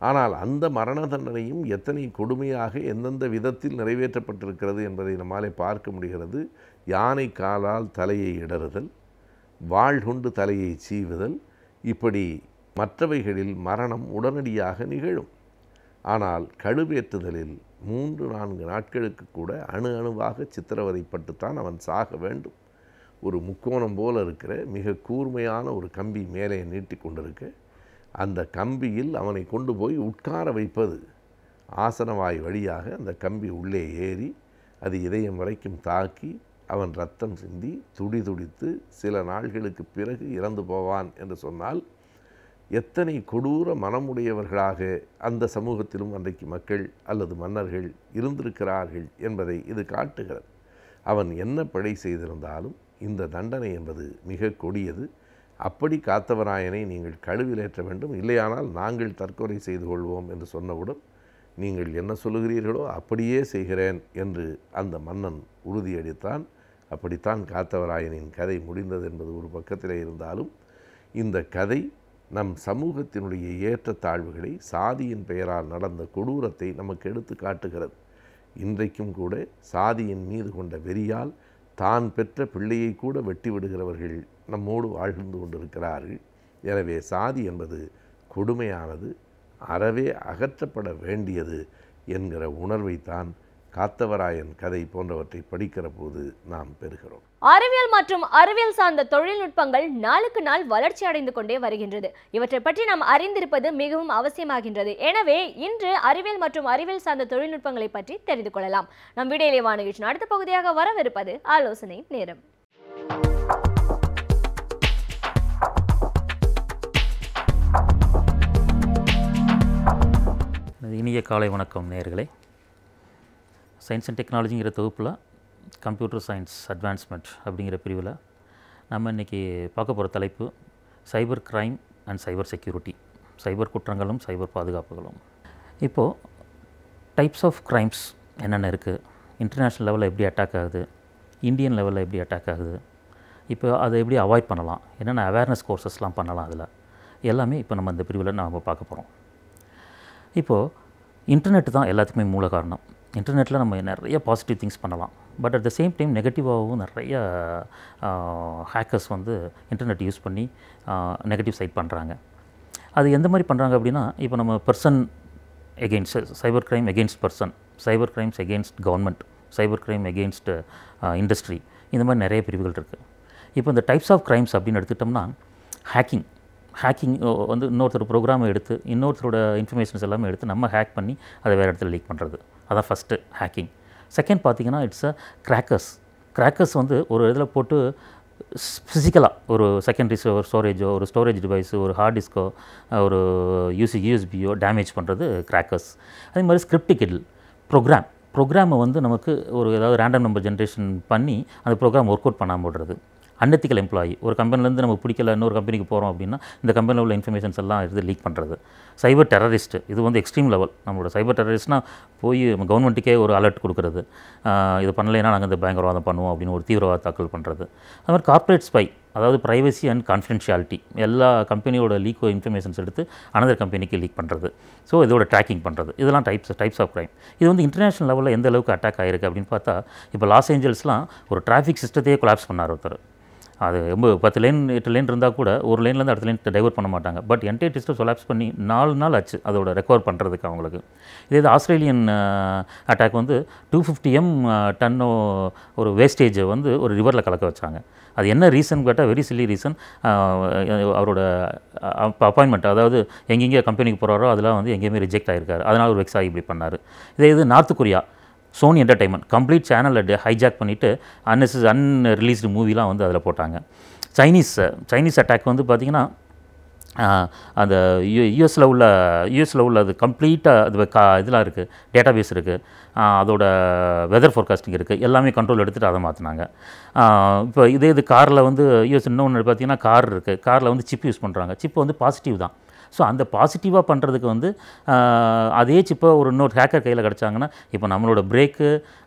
ஆனால் அந்த மரண தண்டனையும் எத்தனை கொடுமையாக எந்தெந்த விதத்தில் நிறைவேற்றப்பட்டிருக்கிறது என்பதை நம்மாலே பார்க்க முடிகிறது. யானை காலால் தலையை இடறுதல், வாள் கொண்டு தலையை சீவுதல், இப்படி மற்றவைகளில் மரணம் உடனடியாக நிகழும். ஆனால் கழுவேற்றுதலில் 3-4 நாட்களுக்கு கூட அணு அணுவாக சித்திரவதைப்பட்டுத்தான் அவன் சாக வேண்டும். ஒரு முக்கோணம் போல இருக்கிற மிக கூர்மையான ஒரு கம்பி மேலே நீட்டி கொண்டிருக்க, அந்த கம்பியில் அவனை கொண்டு போய் உட்கார வைப்பது, ஆசனவாய் வழியாக அந்த கம்பி உள்ளே ஏறி அது இதயம் வரைக்கும் தாக்கி அவன் இரத்தம் சிந்தி துடிதுடித்து சில நாள்களுக்கு பிறகு இறந்து போவான் என்று சொன்னால் எத்தனை கொடூர மனமுடையவர்களாக அந்த சமூகத்திலும் அன்றைக்கு மக்கள் அல்லது மன்னர்கள் இருந்திருக்கிறார்கள் என்பதை இது காட்டுகிறது. அவன் என்ன பிழை செய்திருந்தாலும் இந்த தண்டனை என்பது மிக கொடியது. அப்படி காத்தவராயனை நீங்கள் கழுவிலேற்ற வேண்டும், இல்லையானால் நாங்கள் தற்கொலை செய்து கொள்வோம் என்று சொன்னவுடன் நீங்கள் என்ன சொல்லுகிறீர்களோ அப்படியே செய்கிறேன் என்று அந்த மன்னன் உறுதியளித்தான். அப்படித்தான் காத்தவராயனின் கதை முடிந்தது என்பது ஒரு பக்கத்திலே இருந்தாலும், இந்த கதை நம் சமூகத்தினுடைய ஏற்றத்தாழ்வுகளை, சாதியின் பெயரால் நடந்த கொடூரத்தை நமக்கு எடுத்து காட்டுகிறது. இன்றைக்கும் கூட சாதியின் மீது கொண்ட வெறியால் தான் பெற்ற பிள்ளையை கூட வெட்டி விடுகிறவர்கள் நம்மோடு வாழ்ந்து கொண்டிருக்கிறார்கள். எனவே சாதி என்பது கொடுமையானது, அறவே அகற்றப்பட வேண்டியது என்கிற உணர்வைத்தான் காத்தவராயன் கதை போன்றவற்றை படிக்கிற போது நாம் பெறுகிறோம். அறிவியல் மற்றும் அறிவியல் சார்ந்த தொழில்நுட்பங்கள் நாளுக்கு நாள் வளர்ச்சி அடைந்து கொண்டே வருகின்றது. இவற்றை பற்றி நாம் அறிந்திருப்பது மிகவும் அவசியமாகின்றது. எனவே இன்று அறிவியல் மற்றும் அறிவியல் சார்ந்த தொழில்நுட்பங்களை பற்றி தெரிந்து கொள்ளலாம். நம் வீடியோலே நிகழ்ச்சியின் அடுத்த பகுதியாக வரவிருப்பது ஆலோசனை நேரம். இனிய காலை வணக்கம் நேயர்களே. சயின்ஸ் அண்ட் டெக்னாலஜிங்கிற தொகுப்பில் கம்ப்யூட்டர் சயின்ஸ் அட்வான்ஸ்மெண்ட் அப்படிங்கிற பிரிவில் நம்ம இன்றைக்கி பார்க்க போகிற தலைப்பு cyber crime and cyber security, cyber குற்றங்களும் சைபர் பாதுகாப்புகளும். இப்போது டைப்ஸ் ஆஃப் க்ரைம்ஸ் என்னென்ன இருக்குது, இன்டர்நேஷ்னல் லெவலில் எப்படி அட்டாக் ஆகுது, இந்தியன் லெவலில் எப்படி அட்டாக் ஆகுது, இப்போ அதை எப்படி அவாய்ட் பண்ணலாம், என்னென்ன அவேர்னஸ் கோர்சஸ்லாம் பண்ணலாம், அதில் எல்லாமே இப்போ நம்ம இந்த பிரிவில் நாம் பார்க்க போகிறோம். இப்போது இன்டர்நெட் தான் எல்லாத்துக்குமே மூல காரணம். இன்டர்நெட்டில் நம்ம நிறைய பாசிட்டிவ் திங்ஸ் பண்ணலாம், but at the same time நெகட்டிவாகவும் நிறைய ஹேக்கர்ஸ் வந்து இன்டர்நெட் யூஸ் பண்ணி நெகட்டிவ் சைட் பண்ணுறாங்க. அது எந்த மாதிரி பண்ணுறாங்க அப்படின்னா, இப்போ நம்ம person against cyber crime, against person, cyber crimes against government, cyber crime against industry, இந்த மாதிரி நிறைய பிரிவுகள் இருக்குது. இப்போ இந்த டைப்ஸ் ஆஃப் க்ரைம்ஸ் அப்படின்னு எடுத்துக்கிட்டோம்னா, ஹேக்கிங் வந்து இன்னொருத்தர் ப்ரோக்ராமை எடுத்து இன்னொருத்தரோட இன்ஃபர்மேஷன்ஸ் எல்லாமே எடுத்து நம்ம ஹேக் பண்ணி அதை வேறு இடத்துல லீக் பண்ணுறது, அதான் ஃபஸ்ட்டு ஹேக்கிங். செகண்ட் பார்த்திங்கன்னா இட்ஸ் அ கிராக்கர்ஸ் வந்து ஒரு இதில் போட்டு ஃபிசிக்கலாக ஒரு செகண்டரி ஸ்டோரேஜோ, ஒரு ஸ்டோரேஜ் டிவைஸோ, ஒரு ஹார்ட் டிஸ்கோ, ஒரு யூஎஸ்பியோ டேமேஜ் பண்ணுறது கிராக்கர்ஸ். அதே மாதிரி ஸ்கிரிப்டிக்கல் ப்ரோக்ராமை வந்து நமக்கு ஒரு ஏதாவது ரேண்டம் நம்பர் ஜென்ரேஷன் பண்ணி அந்த ப்ரோக்ராம் ஒர்க் அவுட் பண்ணாமல் விடுறது. அன்எத்திக்கல் எம்ப்ளாயி, ஒரு கம்பெனிலேருந்து நமக்கு பிடிக்கல இன்னொரு கம்பெனிக்கு போகிறோம் அப்படின்னா இந்த கம்பெனியில் உள்ள இன்ஃபர்மேஷன்ஸ் எல்லாம் எடுத்து லீக் பண்ணுறது. சைபர் டெரரிஸ்ட், இது வந்து எக்ஸ்ட்ரீம் லெவல். நம்மளோட சைபர் டெரரிஸ்ட்னால் போய் நம்ம கவர்மெண்ட்டுக்கே ஒரு அலர்ட் கொடுக்குறது, இது பண்ணலைன்னா நாங்கள் இந்த பயங்கரவாதம் பண்ணுவோம் அப்படின்னு ஒரு தீவிரவாத தாக்கல் பண்ணுறது. அது மாதிரி கார்ப்பரேட் ஸ்பை, அதாவது ப்ரைவசி அண்ட் கான்ஃபிடென்ஷியாலிட்டி, எல்லா கம்பெனியோட லீக் இன்ஃபர்மேஷன்ஸ் எடுத்து அனதர் கம்பெனிக்கு லீக் பண்ணுறது. ஸோ இதோட ட்ராக்கிங் பண்ணுறது, இதெல்லாம் டைப்ஸ் ஆஃப் க்ரைம். இது வந்து இன்டர்நேஷ்னல் லெவலில் எந்த அளவுக்கு அட்டாக் ஆகிருக்கு அப்படின்னு பார்த்தா, இப்போ லாஸ் ஏஞ்சல்ஸ்லாம் ஒரு டிராஃபிக் சிஸ்டத்தையே கொலாப்ஸ் பண்ணார் ஒருத்தர். அது 10 லேன் 8 லேன் இருந்தால் கூட ஒரு லேன்லேருந்து அடுத்த லேன் டைவர்ட் பண்ண மாட்டாங்க. பட் என்டையர் சிஸ்டம் கொலாப்ஸ் பண்ணி 4 நாள் ஆச்சு அதோட ரெக்கவர் பண்ணுறதுக்கு அவங்களுக்கு. இதே ஆஸ்திரேலியன் அட்டாக் வந்து 250 டன்னோ ஒரு வேஸ்டேஜை வந்து ஒரு ரிவரில் கலக்க வச்சாங்க. அது என்ன ரீசன் கேட்டால் வெரி சில்லி ரீசன். அவரோட அப்பாயின்மெண்ட், அதாவது எங்கெங்கே கம்பெனிக்கு போகிறாரோ அதெல்லாம் வந்து எங்கேயுமே ரிஜெக்ட் ஆகிருக்காரு, அதனால் ஒரு வெக்ஸ் ஆகி இப்படி பண்ணார். இதே இது North Korea Sony entertainment complete சேனலை ஹைஜாக் பண்ணிவிட்டு அன்ரிலீஸ்டு மூவிலாம் வந்து அதில் போட்டாங்க. சைனீஸ் அட்டாக் வந்து பார்த்திங்கன்னா அந்த யூஎஸில் உள்ள அது கம்ப்ளீட்டாக அது இதெல்லாம் இருக்குது, டேட்டாபேஸ் இருக்குது, அதோட வெதர் ஃபோர்காஸ்டிங் இருக்குது, எல்லாமே கண்ட்ரோல் எடுத்துகிட்டு அதை மாற்றினாங்க. இப்போ இது காரில் வந்து யூஎஸ் இன்னொன்று பார்த்திங்கன்னா கார் இருக்குது, காரில் வந்து சிப் யூஸ் பண்ணுறாங்க. சிப் வந்து பாசிட்டிவ் தான். ஸோ அந்த பாசிட்டிவாக பண்ணுறதுக்கு வந்து அதே சிப்பை இன்னொரு ஹேக்கர் கையில் கிடச்சாங்கன்னா இப்போ நம்மளோட பிரேக்கு,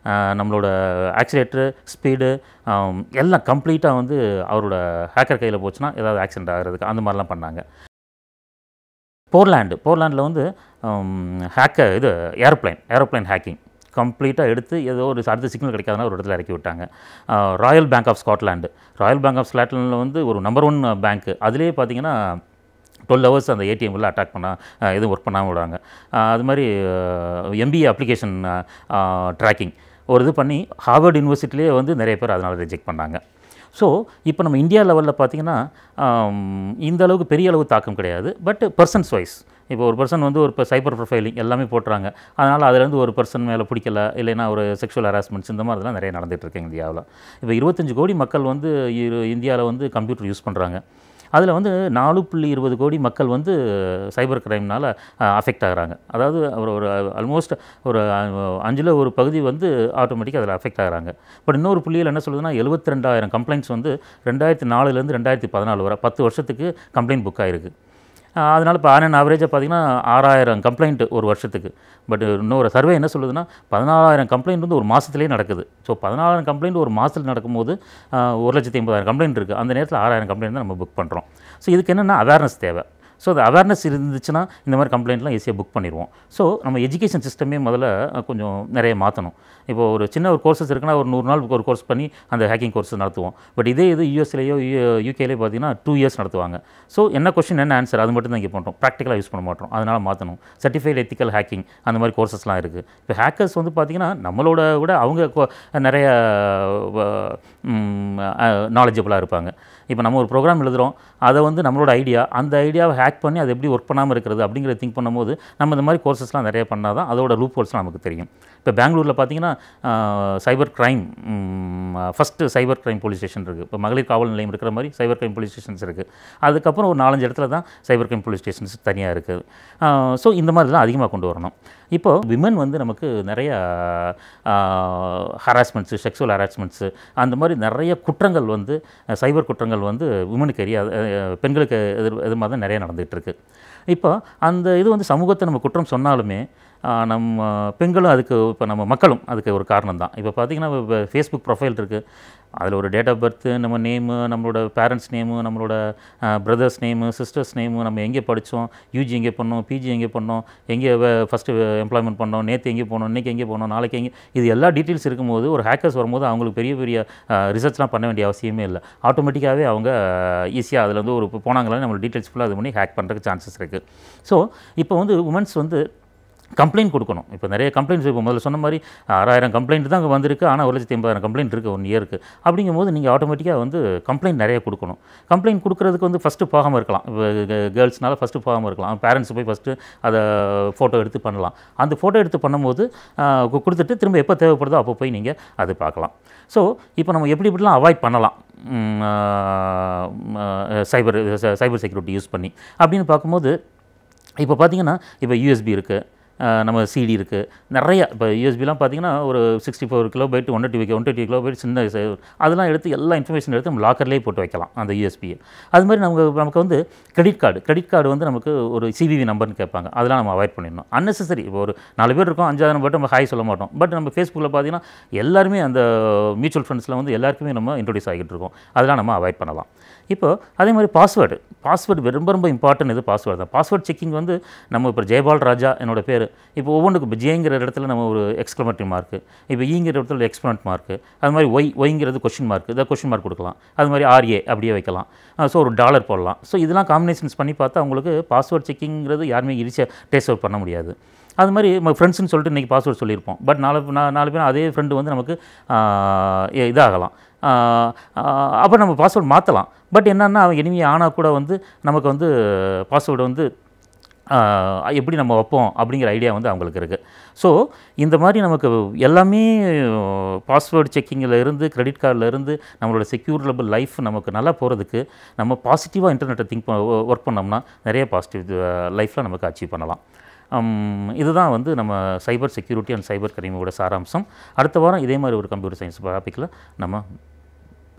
நம்மளோட ஆக்சிலேட்டரு, ஸ்பீடு எல்லாம் கம்ப்ளீட்டாக வந்து அவரோட ஹேக்கர் கையில் போச்சுன்னா ஏதாவது ஆக்சிடென்ட் ஆகிறதுக்கு அந்த மாதிரிலாம் பண்ணாங்க. போர்லாண்டில் வந்து ஏரோப்ளைன் ஹேக்கிங் கம்ப்ளீட்டாக எடுத்து ஏதோ ஒரு அடுத்த சிக்னல் கிடைக்காதுன்னா ஒரு இடத்துல இறக்கி விட்டாங்க. ராயல் பேங்க் ஆஃப் ஸ்காட்லாண்டில் வந்து ஒரு நம்பர் 1 பேங்க்கு, அதுலேயே பார்த்தீங்கன்னா 12 hours அந்த ஏடிஎம்மில் அட்டாக் பண்ணால் எதுவும் ஒர்க் பண்ணாமல் விடுவாங்க. அது மாதிரி எம்பிஏ அப்ளிகேஷன் ட்ராக்கிங் ஒரு இது பண்ணி ஹார்வர்ட் யூனிவர்சிட்டிலே வந்து நிறைய பேர் அதனால் ரிஜெக்ட் பண்ணாங்க. ஸோ இப்போ நம்ம இந்தியா லெவலில் பார்த்திங்கன்னா இந்த அளவுக்கு பெரிய அளவு தாக்கம் கிடையாது. பட் பர்சன்ஸ் வைஸ் இப்போ ஒரு பர்சன் வந்து ஒரு சைபர் ப்ரொஃபைலிங் எல்லாமே போட்டுறாங்க. அதனால் அதுலேருந்து ஒரு பர்சன் மேலே பிடிக்கல, இல்லைன்னா ஒரு செக்ஷுவல் ஹராஸ்மெண்ட்ஸ் இந்த மாதிரிலாம் நிறைய நடந்துகிட்ருக்கு இந்தியாவில். இப்போ 25 கோடி மக்கள் வந்து இந்தியாவில் வந்து கம்ப்யூட்டர் யூஸ் பண்ணுறாங்க. அதில் வந்து 4.20 கோடி மக்கள் வந்து சைபர் கிரைம்னால் அஃபெக்ட் ஆகிறாங்க. அதாவது ஒரு ஆல்மோஸ்ட் ஒரு 5ல் ஒரு பகுதி வந்து ஆட்டோமேட்டிக்காக அதில் அஃபெக்ட் ஆகிறாங்க. பட் இன்னொரு புள்ளியில் என்ன சொல்லுதுன்னா 72,000 கம்ப்ளைண்ட்ஸ் வந்து 2004லேருந்து 2014 வரை 10 வருஷத்துக்கு கம்ப்ளைண்ட் புக் ஆகிருக்கு. அதனால் இப்போ ஆன் ஆவரேஜாக பார்த்திங்கன்னா 6,000 கம்ப்ளைண்ட் ஒரு வருஷத்துக்கு. பட் இன்னொரு சர்வே என்ன சொல்லுதுன்னா 14,000 கம்ப்ளைண்ட் வந்து ஒரு மாதத்துலேயே நடக்குது. ஸோ 14,000 கம்ப்ளைண்ட் ஒரு மாதத்தில் நடக்கும்போது 1,80,000 கம்ப்ளைண்ட் இருக்குது. அந்த நேரத்தில் 6,000 கம்ப்ளைண்ட் தான் நம்ம புக் பண்ணுறோம். ஸோ இதுக்கு என்னென்னா அவேர்னஸ் தேவை. ஸோ அந்த அவேர்னஸ் இருந்துச்சுன்னா இந்த மாதிரி கம்ப்ளைண்ட்லாம் ஈஸியாக புக் பண்ணிடுவோம். ஸோ நம்ம எஜுகேஷன் சிஸ்டமே முதல்ல கொஞ்சம் நிறைய மாற்றணும். இப்போது ஒரு சின்ன ஒரு கோர்சஸ் இருக்குன்னா ஒரு 100 நாள் ஒரு கோர்ஸ் பண்ணி அந்த ஹேக்கிங் கோர்ஸ் நடத்துவோம். பட் இது யூஎஸ்லேயோ யூகேலேயோ பார்த்தீங்கன்னா 2 years நடத்துவாங்க. ஸோ என்ன கொஸ்டின் என்ன ஆன்சர் அது மட்டும் தான் இங்கே பண்ணுறோம், ப்ராக்டிக்கலாக யூஸ் பண்ண மாட்டோம். அதனால் மாற்றணும். சர்டிஃபைட் எத்திக்கல் ஹேக்கிங் அந்த மாதிரி கோர்சஸ்லாம் இருக்குது. இப்போ ஹேக்கர்ஸ் வந்து பார்த்திங்கன்னா நம்மளோட விட அவங்க நிறைய நாலேஜபிளாக இருப்பாங்க. இப்போ நம்ம ஒரு ப்ரோக்ராம் எழுதுகிறோம், அதை வந்து நம்மளோட அந்த ஐடியாவை ஹேக் பண்ணி அது எப்படி ஒர்க் பண்ணாமல் இருக்கிறது அப்படிங்கிறத திங்க் பண்ணும்போது நம்ம இந்த மாதிரி கோர்சஸ்லாம் நிறைய பண்ணால் தான் அதோட லூப் ஹோல்ஸ்லாம் நமக்கு தெரியும். இப்போ பெங்களூரில் பார்த்தீங்கன்னா cyber crime first cyber crime police station இருக்குது. இப்போ மகளிர் காவல் நிலையம் இருக்கிற மாதிரி சைபர் கிரைம் போலீஸ் ஸ்டேஷன்ஸ் இருக்குது. அதுக்கப்புறம் ஒரு 4-5 இடத்துல தான் சைபர் கிரைம் போலீஸ் ஸ்டேஷன்ஸ் தனியாக இருக்குது. ஸோ இந்த மாதிரிலாம் அதிகமாக கொண்டு வரணும். இப்போது விமன் வந்து நமக்கு நிறைய ஹராஸ்மெண்ட்ஸு, செக்ஷுவல் ஹராஸ்மெண்ட்ஸு அந்த மாதிரி நிறைய குற்றங்கள் வந்து சைபர் குற்றங்கள் வந்து விமனுக்கு பெண்களுக்கு எதிர்மாக தான் நிறைய நடந்துகிட்டு இருக்குது. இப்போ அந்த இது வந்து சமூகத்தை நம்ம குற்றம் சொன்னாலுமே நம்ம பெண்களும் அதுக்கு இப்போ நம்ம மக்களும் அதுக்கு ஒரு காரணம் தான். இப்போ பார்த்திங்கன்னா இப்போ ஃபேஸ்புக் ப்ரொஃபைல் இருக்குது, அதில் ஒரு டேட் ஆஃப் பர்த்து, நம்ம நேமு, நம்மளோட பேரண்ட்ஸ் நேமு, நம்மளோட பிரதர்ஸ் நேமு, சிஸ்டர்ஸ் நேமு, நம்ம எங்கே படித்தோம், யூஜி எங்கே பண்ணோம், பிஜி எங்கே பண்ணோம், எங்கே ஃபஸ்ட்டு எம்ப்ளாய்மெண்ட் பண்ணோம், நேற்று எங்கே போனோம், இன்றைக்கி எங்கே போனோம், நாளைக்கு எங்கே, இது எல்லா டீட்டெயில்ஸ் இருக்கும்போது ஒரு ஹேக்கர்ஸ் வரும்போது அவங்களுக்கு பெரிய ரிசர்ச்லாம் பண்ண வேண்டிய அவசியமே இல்லை. ஆட்டோமேட்டிக்காகவே அவங்க ஈஸியாக அதில் வந்து ஒரு போனாங்களே நம்மளோட டீட்டெயில்ஸ் ஃபுல்லாக அது பண்ணி ஹேக் பண்ணுறதுக்கு சான்சஸ் இருக்குது. ஸோ இப்போ வந்து உமன்ஸ் வந்து கம்ப்ளைண்ட் கொடுக்கணும். இப்போ நிறைய கம்ப்ளைண்ட்ஸ் இப்போ முதல்ல சொன்ன மாதிரி 6,000 கம்ப்ளைண்ட் தான் அங்கே வந்திருக்கு. ஆனால் 1,80,000 கம்ப்ளைண்ட் இருக்குது 1 yearக்கு. அப்படிங்கும்போது நீங்கள் ஆட்டோமேட்டிக்காக வந்து கம்ப்ளைண்ட் நிறைய கொடுக்கணும். கம்ப்ளைண்ட் கொடுக்குறதுக்கு வந்து ஃபஸ்ட்டு போகாமல் இருக்கலாம். இப்போ கேர்ள்ஸ்னால ஃபஸ்ட்டு போகாமல் இருக்கலாம். பேரண்ட்ஸ் போய் ஃபஸ்ட்டு அதை ஃபோட்டோ எடுத்து பண்ணலாம். அந்த ஃபோட்டோ எடுத்து பண்ணும்போது கொடுத்துட்டு திரும்ப எப்போ தேவைப்படுதோ அப்போ போய் நீங்கள் அது பார்க்கலாம். ஸோ இப்போ நம்ம எப்படிலாம் அவாய்ட் பண்ணலாம் சைபர் செக்யூரிட்டி யூஸ் பண்ணி அப்படின்னு பார்க்கும்போது இப்போ பார்த்திங்கன்னா இப்போ யூஎஸ்பி இருக்குது, நம்ம சிடி இருக்குது நிறைய. இப்போ யூஎஸ்பிலாம் பார்த்திங்கன்னா ஒரு 64 கிலோபைட் 120 கிலோபைட் சின்ன அதெல்லாம் எடுத்து எல்லா இன்ஃபர்மேஷன் எடுத்து நம்ம லாக்கர்லேயே போட்டு வைக்கலாம் அந்த யூஎஸ்பியை. அது மாதிரி நமக்கு வந்து கிரெடிட் கார்டு வந்து நமக்கு ஒரு சிவிவி நம்பர்னு கேட்பாங்க. அதெல்லாம் நம்ம அவாய்ட் பண்ணிடணும். அன்னெசரி இப்போ ஒரு 4 பேர் இருக்கோம், 5,000 நம்பர் நம்ம ஹாய் சொல்ல மாட்டோம். பட் நம்ம ஃபேஸ்புக்கில் பார்த்திங்கன்னா எல்லாருமே அந்த மியூச்சுவல் ஃபண்ட்ஸில் வந்து எல்லாருக்குமே நம்ம இன்ட்ரோடியூஸ் ஆகிட்டு இருக்கோம். அதெல்லாம் நம்ம அவாய்ட் பண்ணலாம். இப்போ அதே மாதிரி பாஸ்வேர்டு ரொம்ப இம்பார்ட்டன்ட். இது பாஸ்வேர்டு தான். பாஸ்வேர்ட் செக்கிங் வந்து நம்ம இப்போ ஜெயபால் ராஜா என்னோட பேர், இப்போ ஒவ்வொன்றுக்கும் இப்போ ஜேங்கிற இடத்துல நம்ம ஒரு எக்ஸ்க்ளமேட்டரி மார்க்கு, இப்போ ஈங்கிற இடத்துல எக்ஸ்பிளமெண்ட் மார்க்கு, அது மாதிரி ஒய்ங்கிறது கொஷின் மார்க், இதை கொஷின் மார்க் கொடுக்கலாம். அது மாதிரி RA அப்படியே வைக்கலாம். ஸோ ஒரு $1 போடலாம். ஸோ இதெல்லாம் காம்பினேஷன்ஸ் பண்ணி பார்த்தா உங்களுக்கு பாஸ்வேர்ட் செக்கிங்கிறது யாருமே ஈஸியாக டேஸ்ட் அவுட் பண்ண முடியாது. அது மாதிரி நம்ம ஃப்ரெண்ட்ஸ்னு சொல்லிட்டு இன்றைக்கி பாஸ்வேர்ட் சொல்லியிருப்போம். பட் 4 பேர் அதே ஃப்ரெண்டு வந்து நமக்கு இதாகலாம். அப்போ நம்ம பாஸ்வேர்டு மாற்றலாம். பட் என்னென்னா அவன் எனிமி ஆனால் கூட வந்து நமக்கு வந்து பாஸ்வேர்டு வந்து எப்படி நம்ம வைப்போம் அப்படிங்கிற ஐடியா வந்து அவங்களுக்கு இருக்குது. ஸோ இந்த மாதிரி நமக்கு எல்லாமே பாஸ்வேர்டு செக்கிங்கில் இருந்து கிரெடிட் கார்டில் இருந்து நம்மளோட செக்யூரபிள் லைஃப் நமக்கு நல்லா போகிறதுக்கு நம்ம பாசிட்டிவாக இன்டர்நெட்டை ஒர்க் பண்ணோம்னா நிறைய பாசிட்டிவ் லைஃப்பில் நமக்கு அச்சீவ் பண்ணலாம். இதுதான் வந்து நம்ம சைபர் செக்யூரிட்டி அண்ட் சைபர் கிரைமோட சாராம்சம். அடுத்த வாரம் இதே மாதிரி ஒரு கம்ப்யூட்டர் சயின்ஸ் டாப்பிக்கில் நம்ம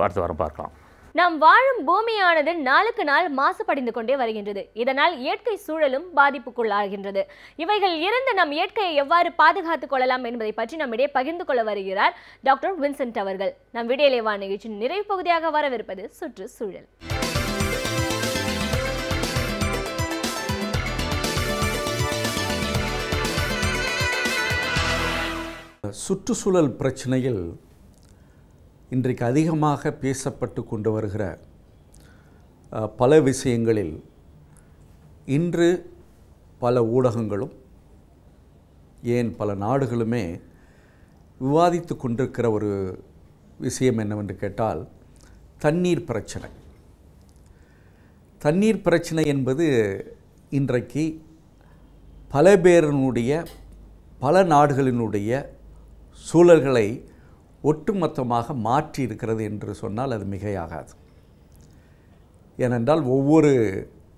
அடுத்த வாரம் பார்க்கலாம். நாம் வாழும் பூமியானது நாளுக்கு நாள் மாசுபடிந்து கொண்டே வருகின்றது. இதனால் இயற்கை சூழலும் பாதிப்புக்குள்ளாகின்றது. இவைகள் இருந்து நம் இயற்கையை எவ்வாறு பாதுகாத்துக் கொள்ளலாம் என்பதை பற்றி நம்மிடையே பகிர்ந்து கொள்ள வருகிறார் டாக்டர் வின்சென்ட் அவர்கள். நம் வீடியோலே வா நிகழ்ச்சியின் நிறைவு பகுதியாக வரவிருப்பது சுற்றுச்சூழல். சுற்றுச்சூழல் பிரச்சனையில் இன்றைக்கு அதிகமாக பேசப்பட்டு கொண்டு வருகிற பல விஷயங்களில் இன்று பல ஊடகங்களும் ஏன் பல நாடுகளுமே விவாதித்து கொண்டிருக்கிற ஒரு விஷயம் என்னவென்று கேட்டால் தண்ணீர் பிரச்சனை. தண்ணீர் பிரச்சனை என்பது இன்றைக்கு பல பேரினுடைய பல நாடுகளினுடைய சூழல்களை ஒட்டுமொத்தமாக மாற்றி இருக்கிறது என்று சொன்னால் அது மிகையாகாது. ஏனென்றால் ஒவ்வொரு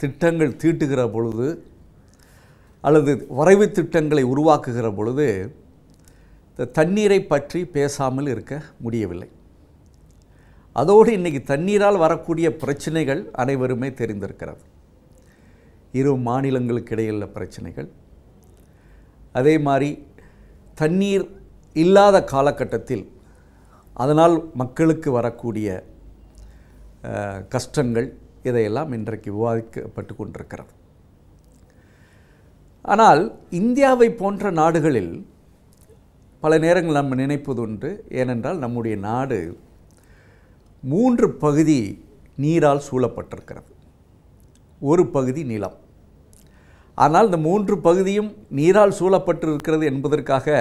திட்டங்கள் தீட்டுகிற பொழுது அல்லது வரைவு திட்டங்களை உருவாக்குகிற பொழுது இந்த தண்ணீரை பற்றி பேசாமல் இருக்க முடியவில்லை. அதோடு இன்றைக்கி தண்ணீரால் வரக்கூடிய பிரச்சனைகள் அனைவருமே தெரிந்திருக்கிறது. இரு மாநிலங்களுக்கு இடையில் பிரச்சனைகள், அதே மாதிரி தண்ணீர் இல்லாத காலகட்டத்தில் அதனால் மக்களுக்கு வரக்கூடிய கஷ்டங்கள் இதையெல்லாம் இன்றைக்கு விவாதிக்கப்பட்டு கொண்டிருக்கிறது. ஆனால் இந்தியாவை போன்ற நாடுகளில் பல நேரங்கள் நம்ம நினைப்பது உண்டு. ஏனென்றால் நம்முடைய நாடு 3 பகுதி நீரால் சூழப்பட்டிருக்கிறது. ஒரு பகுதி நிலம். ஆனால் இந்த 3 பகுதியும் நீரால் சூழப்பட்டிருக்கிறது என்பதற்காக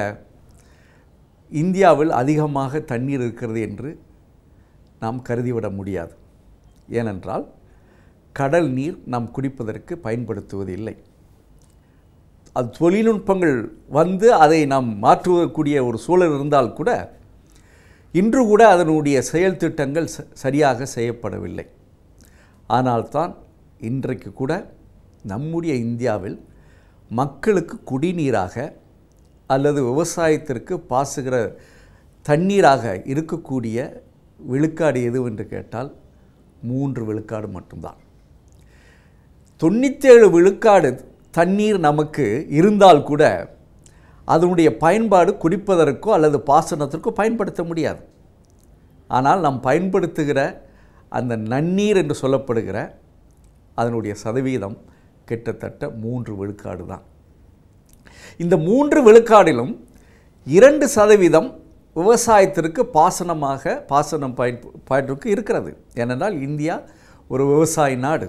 இந்தியாவில் அதிகமாக தண்ணீர் இருக்கிறது என்று நாம் கருதிவிட முடியாது. ஏனென்றால் கடல் நீர் நாம் குடிப்பதற்கு பயன்படுத்துவது இல்லை. அது தொழில்நுட்பங்கள் வந்து அதை நாம் மாற்றுவதற்குரிய ஒரு சூழல் இருந்தால் கூட இன்று கூட அதனுடைய செயல் திட்டங்கள் சரியாக செய்யப்படவில்லை. ஆனால்தான் இன்றைக்கு கூட நம்முடைய இந்தியாவில் மக்களுக்கு குடிநீராக அல்லது விவசாயத்திற்கு பாசுகிற தண்ணீராக இருக்கக்கூடிய விழுக்காடு எதுவென்று கேட்டால் 3 விழுக்காடு மட்டும்தான். 97 விழுக்காடு தண்ணீர் நமக்கு இருந்தால் கூட அதனுடைய பயன்பாடு குடிப்பதற்கோ அல்லது பாசனத்திற்கோ பயன்படுத்த முடியாது. ஆனால் நாம் பயன்படுத்துகிற அந்த நன்னீர் என்று சொல்லப்படுகிற அதனுடைய சதவீதம் கிட்டத்தட்ட 3 விழுக்காடு தான். இந்த 3 விழுக்காடிலும் 2% விவசாயத்திற்கு பாசனம் பயன்படுத்த இருக்கிறது. ஏனென்றால் இந்தியா ஒரு விவசாய நாடு.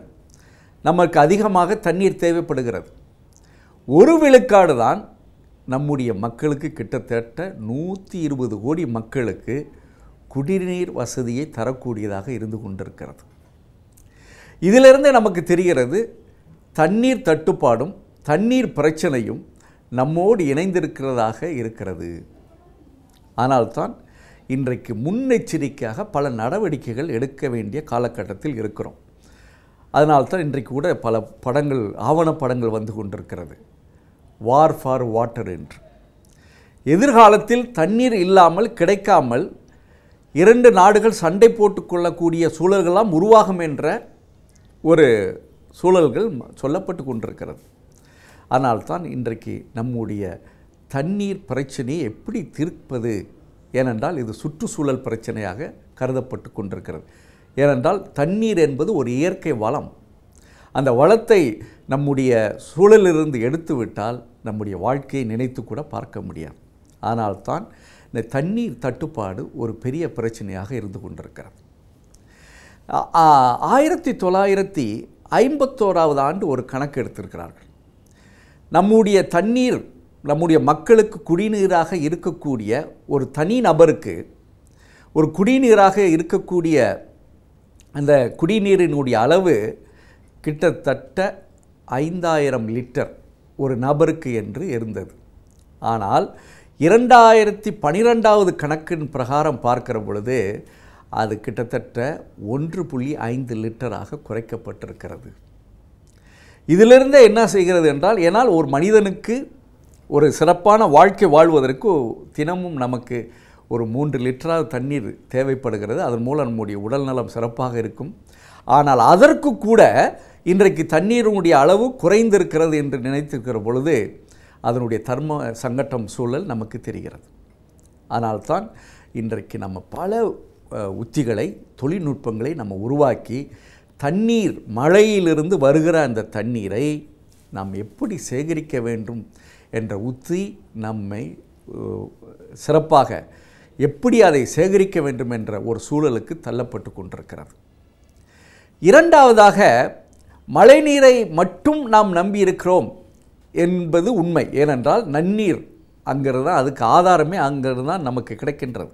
நமக்கு அதிகமாக தண்ணீர் தேவைப்படுகிறது. 1 விழுக்காடு தான் நம்முடைய மக்களுக்கு கிட்டத்தட்ட 120 கோடி மக்களுக்கு குடிநீர் வசதியை தரக்கூடியதாக இருந்து கொண்டிருக்கிறது. இதிலிருந்து நமக்கு தெரிகிறது தண்ணீர் தட்டுப்பாடும் தண்ணீர் பிரச்சனையும் நம்மோடு இணைந்திருக்கிறதாக இருக்கிறது. ஆனால்தான் இன்றைக்கு முன்னெச்சரிக்கையாக பல நடவடிக்கைகள் எடுக்க வேண்டிய காலகட்டத்தில் இருக்கிறோம். அதனால்தான் இன்றைக்கு கூட பல படங்கள், ஆவணப்படங்கள் வந்து கொண்டிருக்கிறது. வார் ஃபார் வாட்டர் என்று. எதிர்காலத்தில் தண்ணீர் இல்லாமல் கிடைக்காமல் 2 நாடுகள் சண்டை போட்டுக்கொள்ளக்கூடிய சூழல்களாம் உருவாகும் என்ற ஒரு சூழல்கள் சொல்லப்பட்டு கொண்டிருக்கிறது. ஆனால்தான் இன்றைக்கு நம்முடைய தண்ணீர் பிரச்சனையை எப்படி தீர்ப்பது? ஏனென்றால் இது சுற்றுச்சூழல் பிரச்சனையாக கருதப்பட்டு கொண்டிருக்கிறது. ஏனென்றால் தண்ணீர் என்பது ஒரு இயற்கை வளம். அந்த வளத்தை நம்முடைய சூழலிலிருந்து எடுத்துவிட்டால் நம்முடைய வாழ்க்கையை நினைத்து கூட பார்க்க முடியாது. ஆனால்தான் இந்த தண்ணீர் தட்டுப்பாடு ஒரு பெரிய பிரச்சனையாக இருந்து கொண்டிருக்கிறது. 1951 ஆண்டு ஒரு கணக்கு எடுத்திருக்கிறார்கள். நம்முடைய தண்ணீர் நம்முடைய மக்களுக்கு குடிநீராக இருக்கக்கூடிய ஒரு தனி நபருக்கு ஒரு குடிநீராக இருக்கக்கூடிய அந்த குடிநீரினுடைய அளவு கிட்டத்தட்ட 5000 லிட்டர் ஒரு நபருக்கு என்று இருந்தது. ஆனால் 2012வது கணக்கின் பிரகாரம் பார்க்கிற பொழுது அது கிட்டத்தட்ட 1.5 லிட்டராக குறைக்கப்பட்டிருக்கிறது. இதிலிருந்தே என்ன செய்கிறது என்றால், ஏனால் ஒரு மனிதனுக்கு ஒரு சிறப்பான வாழ்க்கை வாழ்வதற்கு தினமும் நமக்கு ஒரு 3 லிட்டராக தண்ணீர் தேவைப்படுகிறது. அதன் மூலம் நம்முடைய உடல் நலம் சிறப்பாக இருக்கும். ஆனால் அதற்கு கூட இன்றைக்கு தண்ணீருடைய அளவு குறைந்திருக்கிறது என்று நினைத்திருக்கிற பொழுது அதனுடைய தர்ம சங்கடம் சூழல் நமக்கு தெரிகிறது. ஆனால்தான் இன்றைக்கு நம்ம பல உத்திகளை, தொழில்நுட்பங்களை நம்ம உருவாக்கி தண்ணீர், மழையிலிருந்து வருகிற அந்த தண்ணீரை நாம் எப்படி சேகரிக்க வேண்டும் என்ற உத்தி நம்மை சிறப்பாக எப்படி அதை சேகரிக்க வேண்டும் என்ற ஒரு சூழலுக்கு தள்ளப்பட்டு கொண்டிருக்கிறது. இரண்டாவதாக, மழைநீரை மட்டும் நாம் நம்பி இருக்கிறோம் என்பது உண்மை. ஏனென்றால் நன்னீர் அங்கிருந்து தான், அதுக்கு ஆதாரமே அங்கிருந்து தான் நமக்கு கிடைக்கின்றது.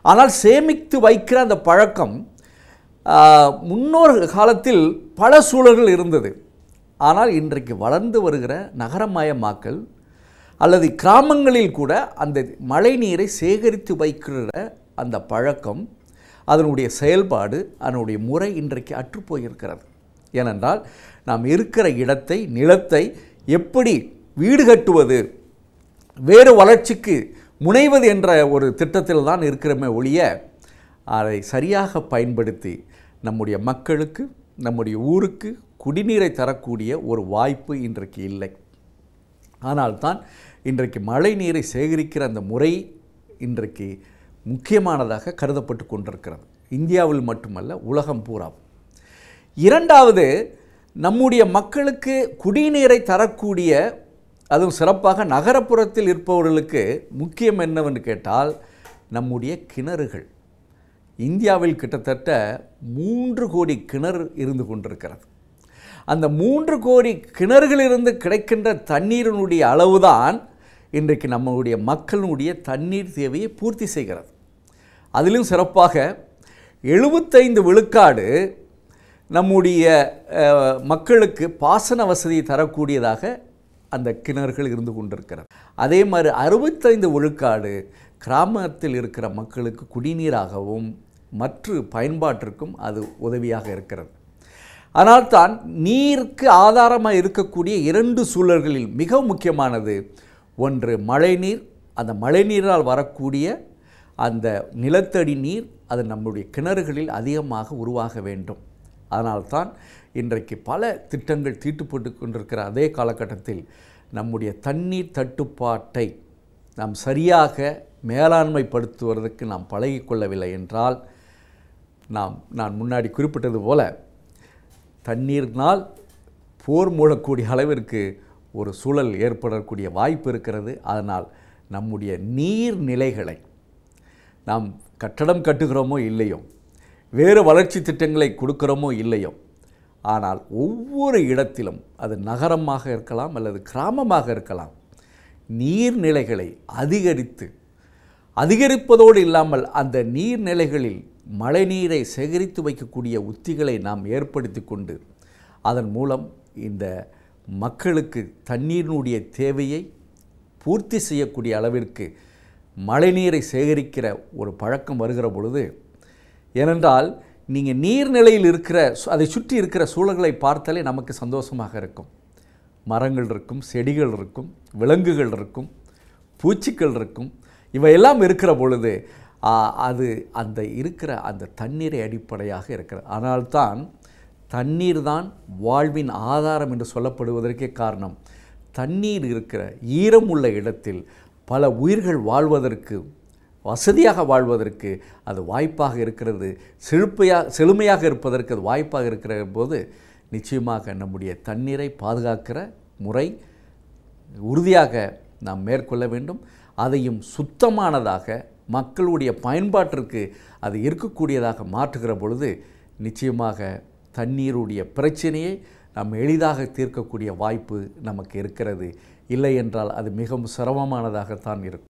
ஆனால் சேமித்து வைக்கிற அந்த பழக்கம் முன்னோர் காலத்தில் பல சூழல்கள் இருந்தது. ஆனால் இன்றைக்கு வளர்ந்து வருகிற நகரமயமாக்கல் அல்லது கிராமங்களில் கூட அந்த மழை நீரை சேகரித்து வைக்கிற அந்த பழக்கம், அதனுடைய செயல்பாடு, அதனுடைய முறை இன்றைக்கு அற்றுப்போயிருக்கிறது. ஏனென்றால் நாம் இருக்கிற இடத்தை, நிலத்தை எப்படி வீடு கட்டுவது, வேறு வளர்ச்சிக்கு முனைவது என்ற ஒரு திட்டத்தில் தான் இருக்கிறமே ஒழிய அதை சரியாக பயன்படுத்தி நம்முடைய மக்களுக்கு, நம்முடைய ஊருக்கு குடிநீரை தரக்கூடிய ஒரு வாய்ப்பு இன்றைக்கு இல்லை. ஆனால்தான் இன்றைக்கு மழை நீரை சேகரிக்கிற அந்த முறை இன்றைக்கு முக்கியமானதாக கருதப்பட்டு கொண்டிருக்கிறது, இந்தியாவில் மட்டுமல்ல உலகம் பூரா. இரண்டாவது, நம்முடைய மக்களுக்கு குடிநீரை தரக்கூடிய, அதுவும் சிறப்பாக நகரப்புறத்தில் இருப்பவர்களுக்கு முக்கியம் என்னவென்று கேட்டால் நம்முடைய கிணறுகள். இந்தியாவில் கிட்டத்தட்ட 3 கோடி கிணறு இருந்து கொண்டிருக்கிறது. அந்த 3 கோடி கிணறுகளிலிருந்து கிடைக்கின்ற தண்ணீரினுடைய அளவுதான் இன்றைக்கு நம்முடைய மக்களுடைய தண்ணீர் தேவையை பூர்த்தி செய்கிறது. அதிலும் சிறப்பாக 75 விழுக்காடு நம்முடைய மக்களுக்கு பாசன வசதியை தரக்கூடியதாக அந்த கிணறுகள் இருந்து கொண்டிருக்கிறது. அதே மாதிரி 65 விழுக்காடு கிராமத்தில் இருக்கிற மக்களுக்கு குடிநீராகவும் மற்ற பயன்பாட்டிற்கும் அது உதவியாக இருக்கிறது. ஆனால்தான் நீருக்கு ஆதாரமாக இருக்கக்கூடிய 2 சூழல்களில் மிக முக்கியமானது, ஒன்று மழைநீர். அந்த மழைநீரால் வரக்கூடிய அந்த நிலத்தடி நீர் அது நம்முடைய கிணறுகளில் அதிகமாக உருவாக வேண்டும். அதனால்தான் இன்றைக்கு பல திட்டங்கள் தீட்டுப்பட்டு கொண்டிருக்கிற அதே காலகட்டத்தில் நம்முடைய தண்ணீர் தட்டுப்பாட்டை நாம் சரியாக மேலாண்மைப்படுத்துவதற்கு நாம் பழகிக்கொள்ளவில்லை என்றால், நான் முன்னாடி குறிப்பிட்டது போல தண்ணீர்னால் போர் மூடக்கூடிய அளவிற்கு ஒரு சூழல் ஏற்படக்கூடிய வாய்ப்பு இருக்கிறது. அதனால் நம்முடைய நீர்நிலைகளை நாம் கட்டடம் கட்டுகிறோமோ இல்லையோ, வேறு வளர்ச்சி திட்டங்களை கொடுக்கிறோமோ இல்லையோ, ஆனால் ஒவ்வொரு இடத்திலும் அது நகரமாக இருக்கலாம் அல்லது கிராமமாக இருக்கலாம், நீர்நிலைகளை அதிகரிப்பதோடு இல்லாமல் அந்த நீர்நிலைகளில் மழைநீரை சேகரித்து வைக்கக்கூடிய உத்திகளை நாம் ஏற்படுத்தி கொண்டு அதன் மூலம் இந்த மக்களுக்கு தண்ணீரினுடைய தேவையை பூர்த்தி செய்யக்கூடிய அளவிற்கு மழைநீரை சேகரிக்கிற ஒரு பழக்கம் வருகிற பொழுது, ஏனென்றால் நீங்கள் நீர்நிலையில் இருக்கிற அதை சுற்றி இருக்கிற சூழல்களை பார்த்தாலே நமக்கு சந்தோஷமாக இருக்கும். மரங்கள் இருக்கும், செடிகள் இருக்கும், விலங்குகள் இருக்கும், பூச்சிகள் இருக்கும். இவையெல்லாம் இருக்கிற பொழுது அது அந்த இருக்கிற அந்த தண்ணீரை அடிப்படையாக இருக்கிறது. ஆனால்தான் தண்ணீர் தான் வாழ்வின் ஆதாரம் என்று சொல்லப்படுவதற்கே காரணம், தண்ணீர் இருக்கிற ஈரமுள்ள இடத்தில் பல உயிர்கள் வாழ்வதற்கு, வசதியாக வாழ்வதற்கு அது வாய்ப்பாக இருக்கிறது. செழுமையாக இருப்பதற்கு அது வாய்ப்பாக இருக்கிற போது நிச்சயமாக நம்முடைய தண்ணீரை பாதுகாக்கிற முறை உறுதியாக நாம் மேற்கொள்ள வேண்டும். அதையும் சுத்தமானதாக மக்களுடைய பயன்பாட்டிற்கு அது இருக்கக்கூடியதாக மாற்றுகிற பொழுது நிச்சயமாக தண்ணீருடைய பிரச்சனையை நாம் எளிதாக தீர்க்கக்கூடிய வாய்ப்பு நமக்கு இருக்கிறது. இல்லை என்றால் அது மிகவும் சிரமமானதாகத்தான் இருக்கும்.